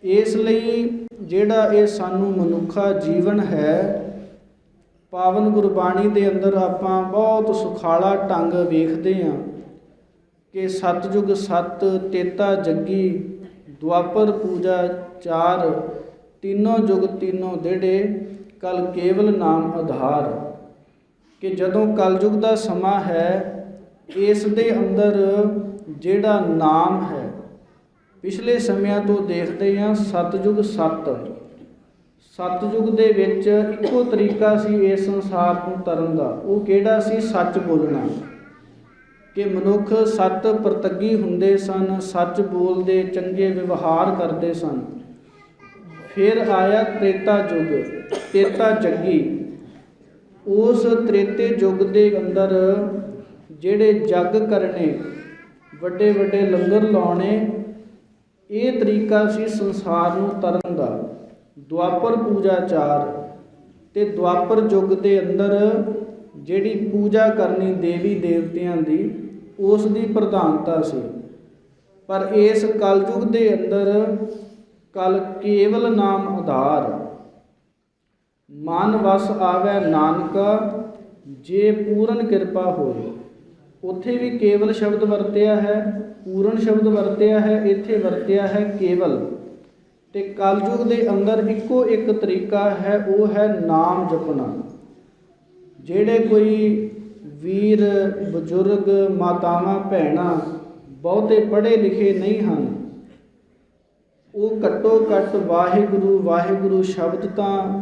ਇਸ ਲਈ ਜਿਹੜਾ ਇਹ ਸਾਨੂੰ ਮਨੁੱਖਾ ਜੀਵਨ ਹੈ, ਪਾਵਨ ਗੁਰਬਾਣੀ ਦੇ ਅੰਦਰ ਆਪਾਂ ਬਹੁਤ ਸੁਖਾਲਾ ਢੰਗ ਵੇਖਦੇ ਹਾਂ ਕਿ ਸਤਿਯੁਗ ਸਤ, ਤੇਤਾ ਜੱਗੀ, ਦੁਆਪਰ ਪੂਜਾ 4, ਤਿੰਨੋਂ ਯੁਗ ਤਿੰਨੋਂ ਦੇੜੇ, ਕਲ ਕੇਵਲ ਨਾਮ ਆਧਾਰ। ਕਿ ਜਦੋਂ ਕਲਯੁਗ ਦਾ ਸਮਾਂ ਹੈ, ਇਸ ਦੇ ਅੰਦਰ ਜਿਹੜਾ ਨਾਮ ਹੈ, ਪਿਛਲੇ ਸਮਿਆਂ ਤੋਂ ਦੇਖਦੇ ਹਾਂ ਸਤਿਯੁਗ ਸਤ, ਸਤਿਯੁਗ ਦੇ ਵਿੱਚ ਇੱਕੋ ਤਰੀਕਾ ਸੀ ਇਸ ਸੰਸਾਰ ਨੂੰ ਤਰਨ ਦਾ। ਉਹ ਕਿਹੜਾ ਸੀ? ਸੱਚ ਬੋਲਣਾ। ਕਿ ਮਨੁੱਖ ਸੱਤ ਪ੍ਰਤੱਗੀ ਹੁੰਦੇ ਸਨ, ਸੱਚ ਬੋਲਦੇ, ਚੰਗੇ ਵਿਵਹਾਰ ਕਰਦੇ ਸਨ। ਫਿਰ ਆਇਆ ਤ੍ਰੇਤਾ ਯੁੱਗ, ਤੇਤਾ ਜੱਗੀ। ਉਸ ਤ੍ਰੇਤੇ ਯੁੱਗ ਦੇ ਅੰਦਰ ਜਿਹੜੇ ਜੱਗ ਕਰਨੇ, ਵੱਡੇ ਵੱਡੇ ਲੰਗਰ ਲਾਉਣੇ, ਇਹ ਤਰੀਕਾ ਸੀ ਸੰਸਾਰ ਨੂੰ ਤਰਨ ਦਾ। ਦੁਆਪਰ ਪੂਜਾ 4, ਅਤੇ ਦੁਆਪਰ ਯੁੱਗ ਦੇ ਅੰਦਰ ਜਿਹੜੀ ਪੂਜਾ ਕਰਨੀ ਦੇਵੀ ਦੇਵਤਿਆਂ ਦੀ, ਉਸ ਦੀ ਪ੍ਰਧਾਨਤਾ ਸੀ। ਪਰ ਇਸ ਕਲਯੁਗ ਦੇ ਅੰਦਰ ਕਲ ਕੇਵਲ ਨਾਮ ਆਧਾਰ, ਮਨ ਵਸ ਆਵੈ ਨਾਨਕਾ ਜੇ ਪੂਰਨ ਕਿਰਪਾ ਹੋਏ। ਉੱਥੇ ਵੀ ਕੇਵਲ ਸ਼ਬਦ ਵਰਤਿਆ ਹੈ, ਪੂਰਨ ਸ਼ਬਦ ਵਰਤਿਆ ਹੈ, ਇੱਥੇ ਵਰਤਿਆ ਹੈ ਕੇਵਲ। ਤੇ ਕਲਯੁਗ ਦੇ ਅੰਦਰ ਇੱਕੋ ਇੱਕ ਤਰੀਕਾ ਹੈ, ਉਹ ਹੈ ਨਾਮ ਜਪਣਾ। ਜਿਹੜੇ ਕੋਈ ਵੀਰ ਬਜ਼ੁਰਗ ਮਾਤਾਵਾਂ ਭੈਣਾਂ ਬਹੁਤੇ ਪੜ੍ਹੇ ਲਿਖੇ ਨਹੀਂ ਹਨ, ਉਹ ਘੱਟੋ ਘੱਟ ਵਾਹਿਗੁਰੂ ਵਾਹਿਗੁਰੂ ਸ਼ਬਦ ਤਾਂ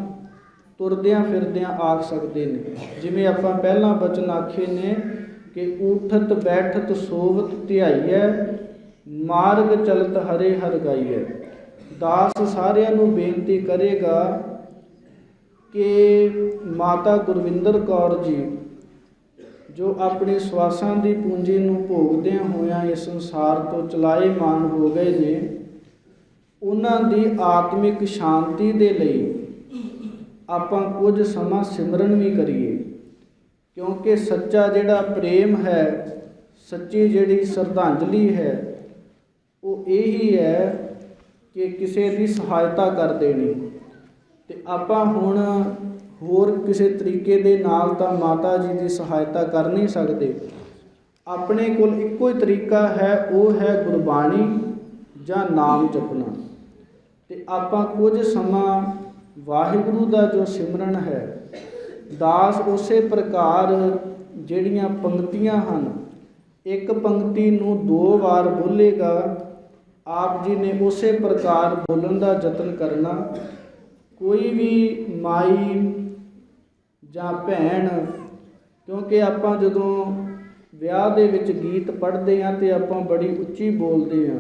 ਤੁਰਦਿਆਂ ਫਿਰਦਿਆਂ ਆਖ ਸਕਦੇ ਨੇ। ਜਿਵੇਂ ਆਪਾਂ ਪਹਿਲਾਂ ਬਚਨ ਆਖੇ ਨੇ ਕਿ ਊਠਤ ਬੈਠਤ ਸੋਵਤ ਧਿਆਈਐ, ਮਾਰਗ ਚਲਤ ਹਰੇ ਹਰਿ ਗਾਈਐ। ਦਾਸ ਸਾਰਿਆਂ ਨੂੰ ਬੇਨਤੀ ਕਰੇਗਾ ਕਿ ਮਾਤਾ ਗੁਰਵਿੰਦਰ ਕੌਰ ਜੀ ਜੋ ਆਪਣੀ ਸਵਾਸਾਂ ਦੀ ਪੂੰਜੀ ਨੂੰ ਭੋਗਦਿਆਂ ਹੋਇਆਂ ਇਸ ਸੰਸਾਰ ਤੋਂ ਚਲਾਏਮਾਨ ਹੋ ਗਏ ਨੇ, ਉਹਨਾਂ ਦੀ ਆਤਮਿਕ ਸ਼ਾਂਤੀ ਦੇ ਲਈ ਆਪਾਂ ਕੁਝ ਸਮਾਂ ਸਿਮਰਨ ਵੀ ਕਰੀਏ। ਕਿਉਂਕਿ ਸੱਚਾ ਜਿਹੜਾ ਪ੍ਰੇਮ ਹੈ, ਸੱਚੀ ਜਿਹੜੀ ਸ਼ਰਧਾਂਜਲੀ ਹੈ, ਉਹ ਇਹੀ ਹੈ ਕਿ ਕਿਸੇ ਦੀ ਸਹਾਇਤਾ ਕਰ ਦੇਣੀ। ਤੇ ਆਪਾਂ ਹੁਣ ਹੋਰ ਕਿਸੇ ਤਰੀਕੇ ਦੇ ਨਾਲ ਤਾਂ ਮਾਤਾ ਜੀ ਦੀ ਸਹਾਇਤਾ ਕਰ ਨਹੀਂ ਸਕਦੇ। ਆਪਣੇ ਕੋਲ ਇੱਕੋ ਹੀ ਤਰੀਕਾ ਹੈ, ਉਹ ਹੈ ਗੁਰਬਾਣੀ ਜਾਂ ਨਾਮ ਜਪਣਾ। ਤੇ ਆਪਾਂ ਕੁਝ ਸਮਾਂ ਵਾਹਿਗੁਰੂ ਦਾ ਜੋ ਸਿਮਰਨ ਹੈ, ਦਾਸ ਉਸੇ ਪ੍ਰਕਾਰ ਜਿਹੜੀਆਂ ਪੰਕਤੀਆਂ ਹਨ, ਇੱਕ ਪੰਕਤੀ ਨੂੰ 2 ਵਾਰ ਬੋਲੇਗਾ। ਆਪ ਜੀ ਨੇ ਉਸੇ ਪ੍ਰਕਾਰ ਬੋਲਣ ਦਾ ਯਤਨ ਕਰਨਾ। ਕੋਈ ਵੀ ਮਾਈ ਜਾਂ ਭੈਣ, ਕਿਉਂਕਿ ਆਪਾਂ ਜਦੋਂ ਵਿਆਹ ਦੇ ਵਿੱਚ ਗੀਤ ਪੜ੍ਹਦੇ ਹਾਂ ਤੇ ਆਪਾਂ ਬੜੀ ਉੱਚੀ ਬੋਲਦੇ ਹਾਂ।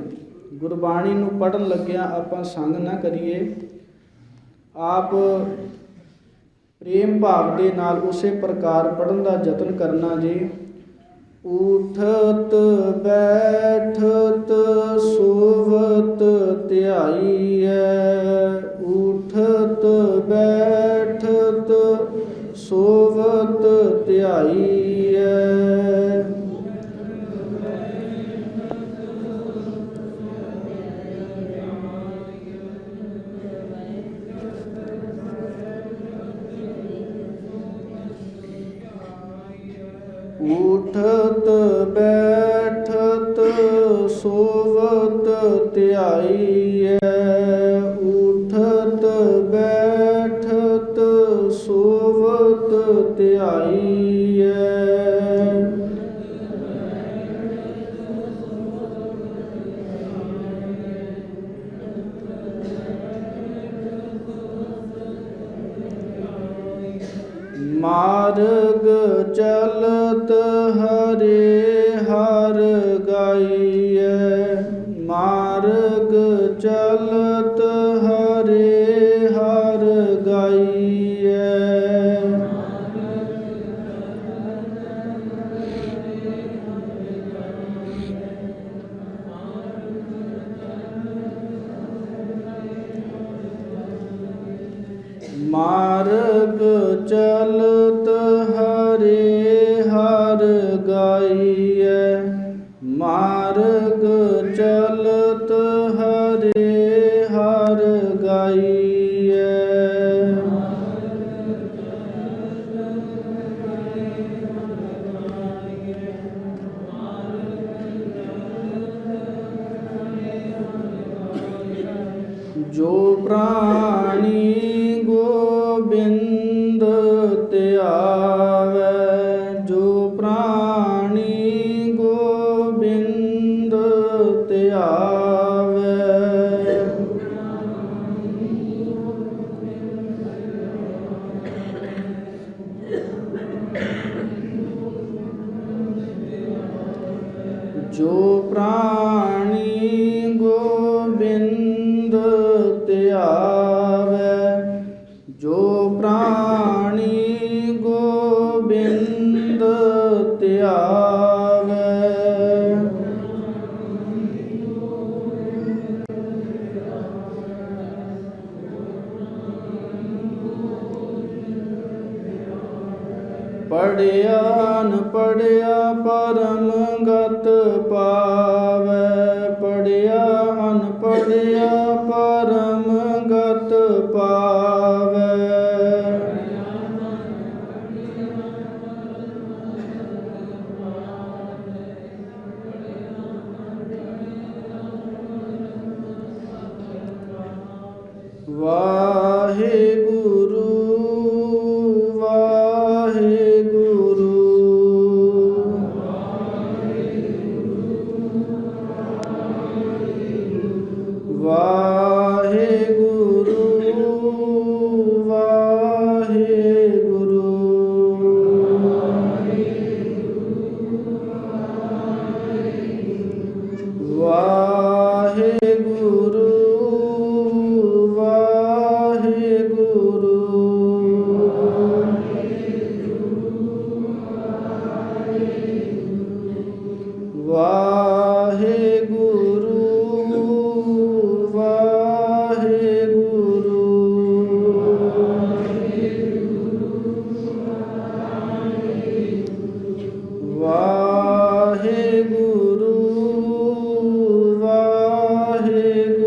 ਗੁਰਬਾਣੀ ਨੂੰ ਪੜ੍ਹਨ ਲੱਗਿਆਂ ਆਪਾਂ ਸੰਗ ਨਾ ਕਰੀਏ। ਆਪ ਪ੍ਰੇਮ ਭਾਵ ਦੇ ਨਾਲ ਉਸੇ ਪ੍ਰਕਾਰ ਪੜ੍ਹਨ ਦਾ ਯਤਨ ਕਰਨਾ ਜੀ। ਊਠਤ ਬੈਠਤ ਸੋਵਤ ਧਿਆਈਐ, ਊਠਤ ਬੈਠਤ ਸੋਵਤ ਧਿਆਈਐ। ਊਠਤ ਬੈਠਤ ਸੋਵਤ ਧਿਆਈਐ, ਊਠਤ ਬੈਠਤ ਸੋਵਤ ਧਿਆਈਐ। ਮਾਰਗ ਚਲਤ ਹਰੇ ਹਰਿ ਗਾਈਐ, ਮਾਰਗ ਚਲਤ ਹਰੇ ਹਰਿ ਗਾਈਐ। ਮਾਰਗ ਚਲਤ ਹਰੇ ਹਰਿ ਗਾਈਐ, ਮਾਰਗ ਚਲਤ ਹਰੇ ਹਰਿ ਗਾਈਐ। ਜੋ ਪ੍ਰਾਣੀ ਗੋਬਿੰਦ ਧਿਆਵੈ, ਜੋ ਪ੍ਰਾਣੀ ਗੋਬਿੰਦ ਧਿਆਵੈ। ਜੋ ਪ੍ਰਾਣੀ ਗੋਬਿੰਦ ਧਿਆਵੈ, ਜੋ ਪ੍ਰਾਣੀ ਗੋਬਿੰਦ ਧਿਆਵੈ। ਪੜ੍ਹਿਆ ਨ ਪੜ੍ਹਿਆ ਪਰਮ ਗਤ ਗਤ ਪਾਵੈ, ਪੜਿਆ ਅਨਪੜਿਆ ਪਰਮ ਗਤ ਪਾਵੈ। ਵਾਹਿਗੁਰੂ ਵਾਹਿਗੁਰੂ ਵਾਹਿਗੁਰੂ ਵਾਹਿਗੁਰੂ ਵਾਹਿਗੁਰੂ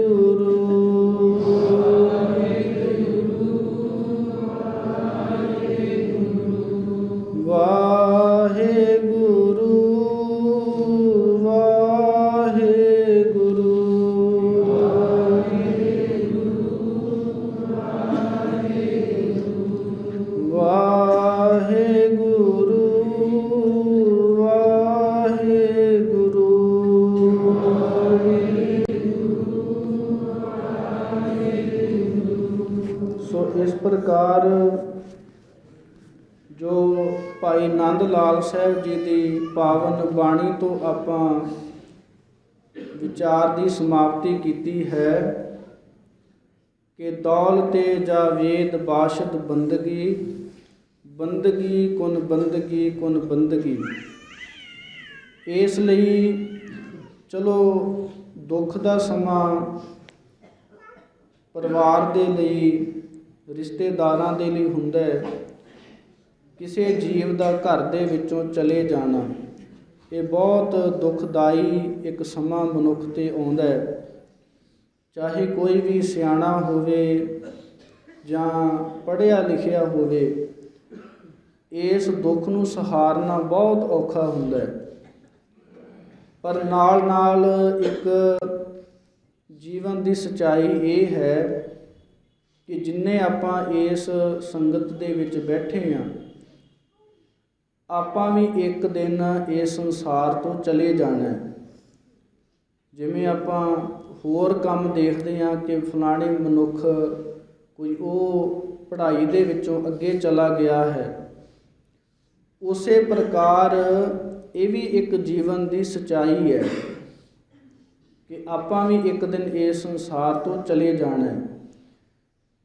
ਇਸ ਪ੍ਰਕਾਰ ਜੋ ਭਾਈ ਨੰਦ ਲਾਲ ਸਾਹਿਬ ਜੀ ਦੀ ਪਾਵਨ ਬਾਣੀ ਤੋਂ ਆਪਾਂ ਵਿਚਾਰ ਦੀ ਸਮਾਪਤੀ ਕੀਤੀ ਹੈ ਕਿ ਦੌਲਤੇ ਜਾ ਵੇਦ ਬਾਸ਼ਦ ਬੰਦਗੀ, ਬੰਦਗੀ ਕੁਨ ਬੰਦਗੀ ਕੁਨ ਬੰਦਗੀ। ਇਸ ਲਈ ਚਲੋ ਦੁੱਖ ਦਾ ਸਮਾਂ ਪਰਿਵਾਰ ਦੇ ਲਈ, ਰਿਸ਼ਤੇਦਾਰਾਂ ਦੇ ਲਈ ਹੁੰਦਾ ਹੈ। ਕਿਸੇ ਜੀਵ ਦਾ ਘਰ ਦੇ ਵਿੱਚੋਂ ਚਲੇ ਜਾਣਾ ਇਹ ਬਹੁਤ ਦੁਖਦਾਈ ਇੱਕ ਸਮਾਂ ਮਨੁੱਖ 'ਤੇ ਆਉਂਦਾ ਹੈ। ਚਾਹੇ ਕੋਈ ਵੀ ਸਿਆਣਾ ਹੋਵੇ ਜਾਂ ਪੜ੍ਹਿਆ ਲਿਖਿਆ ਹੋਵੇ, ਇਸ ਦੁੱਖ ਨੂੰ ਸਹਾਰਨਾ ਬਹੁਤ ਔਖਾ ਹੁੰਦਾ ਹੈ। ਪਰ ਨਾਲ ਨਾਲ ਇੱਕ ਜੀਵਨ ਦੀ ਸੱਚਾਈ ਇਹ ਹੈ ਕਿ ਜਿੰਨੇ ਆਪਾਂ ਇਸ ਸੰਗਤ ਦੇ ਵਿੱਚ ਬੈਠੇ ਹਾਂ, ਆਪਾਂ ਵੀ ਇੱਕ ਦਿਨ ਇਸ ਸੰਸਾਰ ਤੋਂ ਚਲੇ ਜਾਣਾ ਹੈ। ਜਿਵੇਂ ਆਪਾਂ ਹੋਰ ਕੰਮ ਦੇਖਦੇ ਹਾਂ ਕਿ ਫਲਾਣੇ ਮਨੁੱਖ ਕੋਈ ਉਹ ਪੜ੍ਹਾਈ ਦੇ ਵਿੱਚੋਂ ਅੱਗੇ ਚਲਾ ਗਿਆ ਹੈ, ਉਸੇ ਪ੍ਰਕਾਰ ਇਹ ਵੀ ਇੱਕ ਜੀਵਨ ਦੀ ਸੱਚਾਈ ਹੈ ਕਿ ਆਪਾਂ ਵੀ ਇੱਕ ਦਿਨ ਇਸ ਸੰਸਾਰ ਤੋਂ ਚਲੇ ਜਾਣਾ ਹੈ।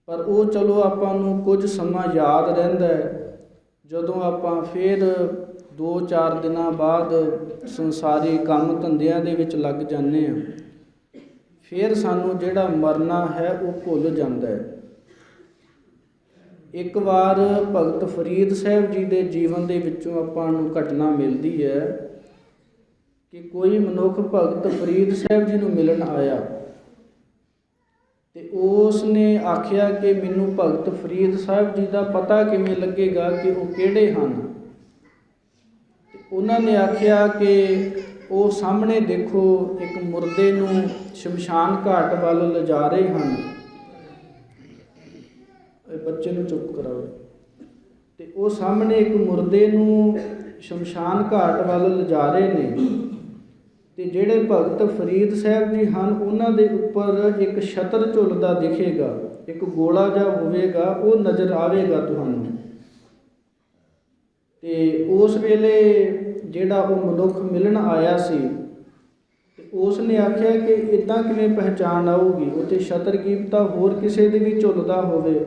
ਪਰ ਉਹ ਚਲੋ ਆਪਾਂ ਨੂੰ ਕੁਝ ਸਮਾਂ ਯਾਦ ਰਹਿੰਦਾ ਹੈ ਜਦੋਂ ਆਪਾਂ ਫਿਰ 2-4 ਦਿਨਾਂ ਬਾਅਦ ਸੰਸਾਰੀ ਕੰਮ ਧੰਦਿਆਂ ਦੇ ਵਿੱਚ ਲੱਗ ਜਾਂਦੇ ਹਾਂ। ਫਿਰ ਸਾਨੂੰ ਜਿਹੜਾ ਮਰਨਾ ਹੈ ਉਹ ਭੁੱਲ ਜਾਂਦਾ ਹੈ। ਇੱਕ ਵਾਰ ਭਗਤ ਫਰੀਦ ਸਾਹਿਬ ਜੀ ਦੇ ਜੀਵਨ ਦੇ ਵਿੱਚੋਂ ਆਪਾਂ ਨੂੰ ਘਟਨਾ ਮਿਲਦੀ ਹੈ ਕਿ ਕੋਈ ਮਨੁੱਖ ਭਗਤ ਫਰੀਦ ਸਾਹਿਬ ਜੀ ਨੂੰ ਮਿਲਣ ਆਇਆ ਤੇ ਉਸ ਨੇ ਆਖਿਆ ਕਿ ਮੈਨੂੰ ਭਗਤ ਫਰੀਦ ਸਾਹਿਬ ਜੀ ਦਾ ਪਤਾ ਕਿਵੇਂ ਲੱਗੇਗਾ ਕਿ ਉਹ ਕਿਹੜੇ ਹਨ। ਤੇ ਉਹਨਾਂ ਨੇ ਆਖਿਆ ਕਿ ਉਹ ਸਾਹਮਣੇ ਦੇਖੋ ਇੱਕ ਮੁਰਦੇ ਨੂੰ ਸ਼ਮਸ਼ਾਨ ਘਾਟ ਵੱਲ ਲਿਜਾ ਰਹੇ ਹਨ। ਬੱਚੇ ਨੂੰ ਚੁੱਪ ਕਰਾਓ। ਤੇ ਉਹ ਸਾਹਮਣੇ ਇੱਕ ਮੁਰਦੇ ਨੂੰ ਸ਼ਮਸ਼ਾਨ ਘਾਟ ਵੱਲ ਲਿਜਾ ਰਹੇ ਨੇ ਤੇ ਜਿਹੜੇ ਭਗਤ ਫਰੀਦ ਸਾਹਿਬ ਜੀ ਹਨ ਉਹਨਾਂ ਦੇ ਉੱਪਰ ਇੱਕ ਛਤਰ ਝੁੱਲਦਾ ਦਿਖੇਗਾ, ਇੱਕ ਗੋਲਾ ਜਿਹਾ ਹੋਵੇਗਾ, ਉਹ ਨਜ਼ਰ ਆਵੇਗਾ ਤੁਹਾਨੂੰ। ਤੇ ਉਸ ਵੇਲੇ ਜਿਹੜਾ ਉਹ ਮਨੁੱਖ ਮਿਲਣ ਆਇਆ ਸੀ ਤੇ ਉਸ ਨੇ ਆਖਿਆ ਕਿ ਇੱਦਾਂ ਕਿਵੇਂ ਪਹਿਚਾਣ ਆਊਗੀ, ਉੱਥੇ ਛਤਰ ਕੀਮਤਾ ਹੋਰ ਕਿਸੇ ਦੇ ਵੀ ਝੁੱਲਦਾ ਹੋਵੇ,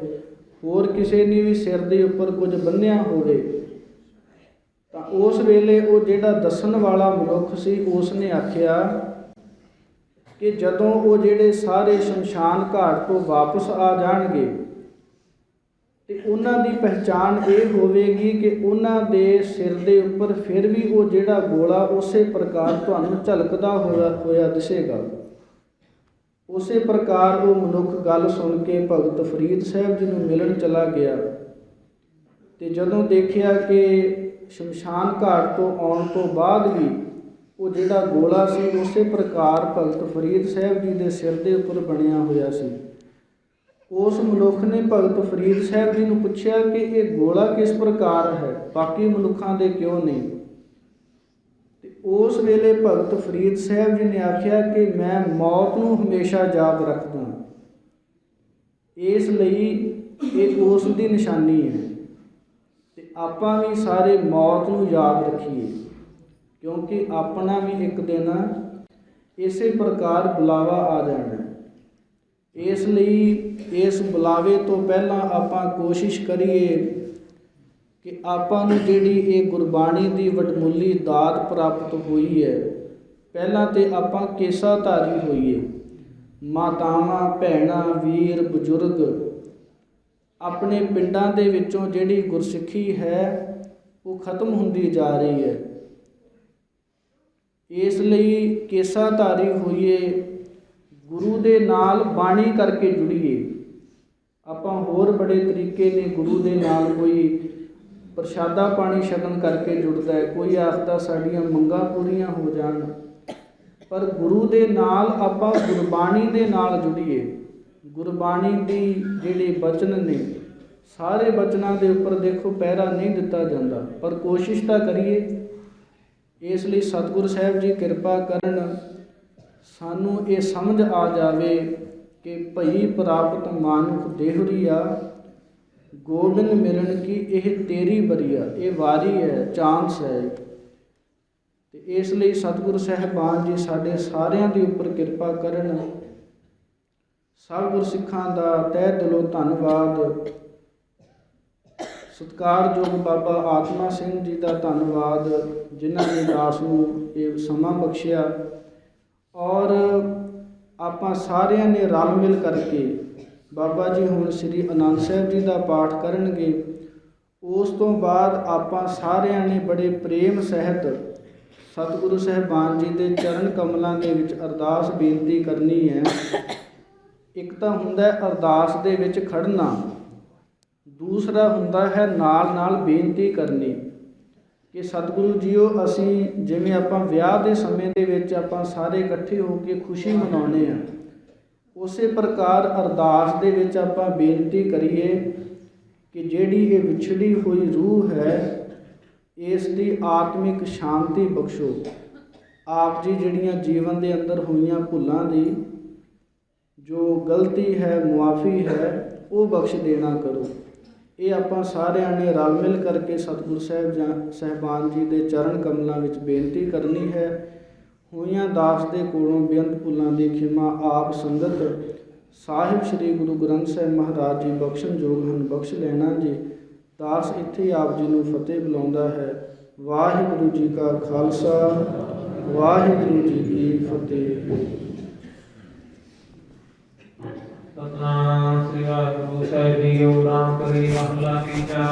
ਹੋਰ ਕਿਸੇ ਨੇ ਵੀ ਸਿਰ ਦੇ ਉੱਪਰ ਕੁਝ ਬੰਨ੍ਹਿਆ ਹੋਵੇ। ਤਾਂ ਉਸ ਵੇਲੇ ਉਹ ਜਿਹੜਾ ਦੱਸਣ ਵਾਲਾ ਮਨੁੱਖ ਸੀ ਉਸ ਨੇ ਆਖਿਆ ਕਿ ਜਦੋਂ ਉਹ ਜਿਹੜੇ ਸਾਰੇ ਸ਼ਮਸ਼ਾਨ ਘਾਟ ਤੋਂ ਵਾਪਸ ਆ ਜਾਣਗੇ ਤੇ ਉਹਨਾਂ ਦੀ ਪਹਿਚਾਣ ਇਹ ਹੋਵੇਗੀ ਕਿ ਉਹਨਾਂ ਦੇ ਸਿਰ ਦੇ ਉੱਪਰ ਫਿਰ ਵੀ ਉਹ ਜਿਹੜਾ ਗੋਲਾ ਉਸੇ ਪ੍ਰਕਾਰ ਤੁਹਾਨੂੰ ਝਲਕਦਾ ਹੋਇਆ ਦਿਸੇਗਾ। ਉਸੇ ਪ੍ਰਕਾਰ ਉਹ ਮਨੁੱਖ ਗੱਲ ਸੁਣ ਕੇ ਭਗਤ ਫਰੀਦ ਸਾਹਿਬ ਜੀ ਨੂੰ ਮਿਲਣ ਚਲਾ ਗਿਆ ਤੇ ਜਦੋਂ ਦੇਖਿਆ ਕਿ ਸ਼ਮਸ਼ਾਨ ਘਾਟ ਤੋਂ ਆਉਣ ਤੋਂ ਬਾਅਦ ਵੀ ਉਹ ਜਿਹੜਾ ਗੋਲਾ ਸੀ ਉਸੇ ਪ੍ਰਕਾਰ ਭਗਤ ਫਰੀਦ ਸਾਹਿਬ ਜੀ ਦੇ ਸਿਰ ਦੇ ਉੱਪਰ ਬਣਿਆ ਹੋਇਆ ਸੀ। ਉਸ ਮਨੁੱਖ ਨੇ ਭਗਤ ਫਰੀਦ ਸਾਹਿਬ ਜੀ ਨੂੰ ਪੁੱਛਿਆ ਕਿ ਇਹ ਗੋਲਾ ਕਿਸ ਪ੍ਰਕਾਰ ਹੈ, ਬਾਕੀ ਮਨੁੱਖਾਂ ਦੇ ਕਿਉਂ ਨਹੀਂ? ਤੇ ਉਸ ਵੇਲੇ ਭਗਤ ਫਰੀਦ ਸਾਹਿਬ ਜੀ ਨੇ ਆਖਿਆ ਕਿ ਮੈਂ ਮੌਤ ਨੂੰ ਹਮੇਸ਼ਾ ਯਾਦ ਰੱਖਦਾ, ਇਸ ਲਈ ਇਹ ਉਸ ਦੀ ਨਿਸ਼ਾਨੀ ਹੈ। ਤੇ ਆਪਾਂ ਵੀ ਸਾਰੇ ਮੌਤ ਨੂੰ ਯਾਦ ਰੱਖੀਏ, ਕਿਉਂਕਿ ਆਪਣਾ ਵੀ ਇੱਕ ਦਿਨ ਇਸੇ ਪ੍ਰਕਾਰ ਬੁਲਾਵਾ ਆ ਜਾਣਾ। ਇਸ ਲਈ ਇਸ ਬੁਲਾਵੇ ਤੋਂ ਪਹਿਲਾਂ ਆਪਾਂ ਕੋਸ਼ਿਸ਼ ਕਰੀਏ ਕਿ ਆਪਾਂ ਨੂੰ ਜਿਹੜੀ ਇਹ ਗੁਰਬਾਣੀ ਦੀ ਵਡਮੁੱਲੀ ਦਾਤ ਪ੍ਰਾਪਤ ਹੋਈ ਹੈ, ਪਹਿਲਾਂ ਤੇ ਆਪਾਂ ਕੇਸਾਧਾਰੀ ਹੋਈਏ। ਮਾਤਾਵਾਂ, ਭੈਣਾਂ, ਵੀਰ, ਬਜ਼ੁਰਗ, ਆਪਣੇ ਪਿੰਡਾਂ ਦੇ ਵਿੱਚੋਂ ਜਿਹੜੀ ਗੁਰਸਿੱਖੀ ਹੈ ਉਹ ਖਤਮ ਹੁੰਦੀ ਜਾ ਰਹੀ ਹੈ। ਇਸ ਲਈ ਕੇਸਾਧਾਰੀ ਹੋਈਏ, ਗੁਰੂ ਦੇ ਨਾਲ ਬਾਣੀ ਕਰਕੇ ਜੁੜੀਏ। ਆਪਾਂ ਹੋਰ ਬੜੇ ਤਰੀਕੇ ਨੇ ਗੁਰੂ ਦੇ ਨਾਲ, ਕੋਈ ਪ੍ਰਸ਼ਾਦਾ ਪਾਣੀ ਛਕਣ ਕਰਕੇ ਜੁੜਦਾ ਹੈ, ਕੋਈ ਆਖਦਾ ਸਾਡੀਆਂ ਮੰਗਾਂ ਪੂਰੀਆਂ ਹੋ ਜਾਣ, ਪਰ ਗੁਰੂ ਦੇ ਨਾਲ ਆਪਾਂ ਗੁਰਬਾਣੀ ਦੇ ਨਾਲ ਜੁੜੀਏ। ਗੁਰਬਾਣੀ ਦੀ ਜਿਹੜੇ ਬਚਨ ਨੇ, ਸਾਰੇ ਬਚਨਾਂ ਦੇ ਉੱਪਰ ਦੇਖੋ ਪਹਿਰਾ ਨਹੀਂ ਦਿੱਤਾ ਜਾਂਦਾ, ਪਰ ਕੋਸ਼ਿਸ਼ ਤਾਂ ਕਰੀਏ। ਇਸ ਲਈ ਸਤਿਗੁਰੂ ਸਾਹਿਬ ਜੀ ਕਿਰਪਾ ਕਰਨ, ਸਾਨੂੰ ਇਹ ਸਮਝ ਆ ਜਾਵੇ ਕਿ ਭਈ ਪ੍ਰਾਪਤ ਮਾਨੁਖ ਦੇਹੁਰੀਆ, ਗੋਬਿੰਦ ਮਿਲਣ ਕੀ ਇਹ ਤੇਰੀ ਬਰੀਆ। ਇਹ ਵਾਰੀ ਹੈ, ਚਾਂਸ ਹੈ। ਤੇ ਇਸ ਲਈ ਸਤਿਗੁਰੂ ਸਾਹਿਬਾਨ ਜੀ ਸਾਡੇ ਸਾਰਿਆਂ ਦੇ ਉੱਪਰ ਕਿਰਪਾ ਕਰਨ। ਸਭ ਗੁਰਸਿੱਖਾਂ ਦਾ ਤਹਿ ਦਿਲੋਂ ਧੰਨਵਾਦ। ਸਤਿਕਾਰਯੋਗ ਬਾਬਾ ਆਤਮਾ ਸਿੰਘ ਜੀ ਦਾ ਧੰਨਵਾਦ, ਜਿਨ੍ਹਾਂ ਨੇ ਦਾਸ ਨੂੰ ਇਹ ਸਮਾਂ ਬਖਸ਼ਿਆ। ਔਰ ਆਪਾਂ ਸਾਰਿਆਂ ਨੇ ਰਲ ਮਿਲ ਕਰਕੇ, ਬਾਬਾ ਜੀ ਹੁਣ ਸ੍ਰੀ ਆਨੰਦ ਸਾਹਿਬ ਜੀ ਦਾ ਪਾਠ ਕਰਨਗੇ। ਉਸ ਤੋਂ ਬਾਅਦ ਆਪਾਂ ਸਾਰਿਆਂ ਨੇ ਬੜੇ ਪ੍ਰੇਮ ਸਹਿਤ ਸਤਿਗੁਰੂ ਸਾਹਿਬਾਨ ਜੀ ਦੇ ਚਰਨ ਕਮਲਾਂ ਦੇ ਵਿੱਚ ਅਰਦਾਸ ਬੇਨਤੀ ਕਰਨੀ ਹੈ। ਇੱਕ ਤਾਂ ਹੁੰਦਾ ਹੈ ਅਰਦਾਸ ਦੇ ਵਿੱਚ ਖੜਨਾ, ਦੂਸਰਾ ਹੁੰਦਾ ਹੈ ਨਾਲ ਨਾਲ ਬੇਨਤੀ ਕਰਨੀ ਕਿ ਸਤਿਗੁਰੂ ਜੀਓ, ਅਸੀਂ ਜਿਵੇਂ ਆਪਾਂ ਵਿਆਹ ਦੇ ਸਮੇਂ ਦੇ ਵਿੱਚ ਆਪਾਂ ਸਾਰੇ ਇਕੱਠੇ ਹੋ ਕੇ ਖੁਸ਼ੀ ਮਨਾਉਂਦੇ ਹਾਂ, ਉਸੇ ਪ੍ਰਕਾਰ ਅਰਦਾਸ ਦੇ ਵਿੱਚ ਆਪਾਂ ਬੇਨਤੀ ਕਰੀਏ ਕਿ ਜਿਹੜੀ ਇਹ ਵਿਛੜੀ ਹੋਈ ਰੂਹ ਹੈ, ਇਸ ਦੀ ਆਤਮਿਕ ਸ਼ਾਂਤੀ ਬਖਸ਼ੋ। ਆਪ ਜੀ ਜਿਹੜੀਆਂ ਜੀਵਨ ਦੇ ਅੰਦਰ ਹੋਈਆਂ ਭੁੱਲਾਂ ਦੀ ਜੋ ਗਲਤੀ ਹੈ, ਮੁਆਫੀ ਹੈ, ਉਹ ਬਖਸ਼ ਦੇਣਾ ਕਰੋ। ਇਹ ਆਪਾਂ ਸਾਰਿਆਂ ਨੇ ਰਲ ਮਿਲ ਕਰਕੇ ਸਤਿਗੁਰੂ ਸਾਹਿਬਾਨ ਜੀ ਦੇ ਚਰਨ ਕਮਲਾਂ ਵਿੱਚ ਬੇਨਤੀ ਕਰਨੀ ਹੈ। ਹੋਈਆਂ ਦਾਸ ਦੇ ਕੋਲੋਂ ਬੇਅੰਤ ਭੁੱਲਾਂ ਦੀ ਖਿਮਾ ਆਪ ਸੰਗਤ ਸਾਹਿਬ ਸ੍ਰੀ ਗੁਰੂ ਗ੍ਰੰਥ ਸਾਹਿਬ ਮਹਾਰਾਜ ਜੀ ਬਖਸ਼ਣ ਯੋਗ ਹਨ, ਬਖਸ਼ ਲੈਣਾ ਜੀ। ਦਾਸ ਇੱਥੇ ਆਪ ਜੀ ਨੂੰ ਫਤਿਹ ਬੁਲਾਉਂਦਾ ਹੈ। ਵਾਹਿਗੁਰੂ ਜੀ ਕਾ ਖਾਲਸਾ, ਵਾਹਿਗੁਰੂ ਜੀ ਕੀ ਫਤਿਹ। ਸਤਿਨਾਮ ਸ੍ਰੀ ਵਾਹਿਗੁਰੂ ਸਾਹਿਬ ਜੀਓ। ਰਾਮ ਕਰੀ ਮਹਲਾ ਤੀਜਾ।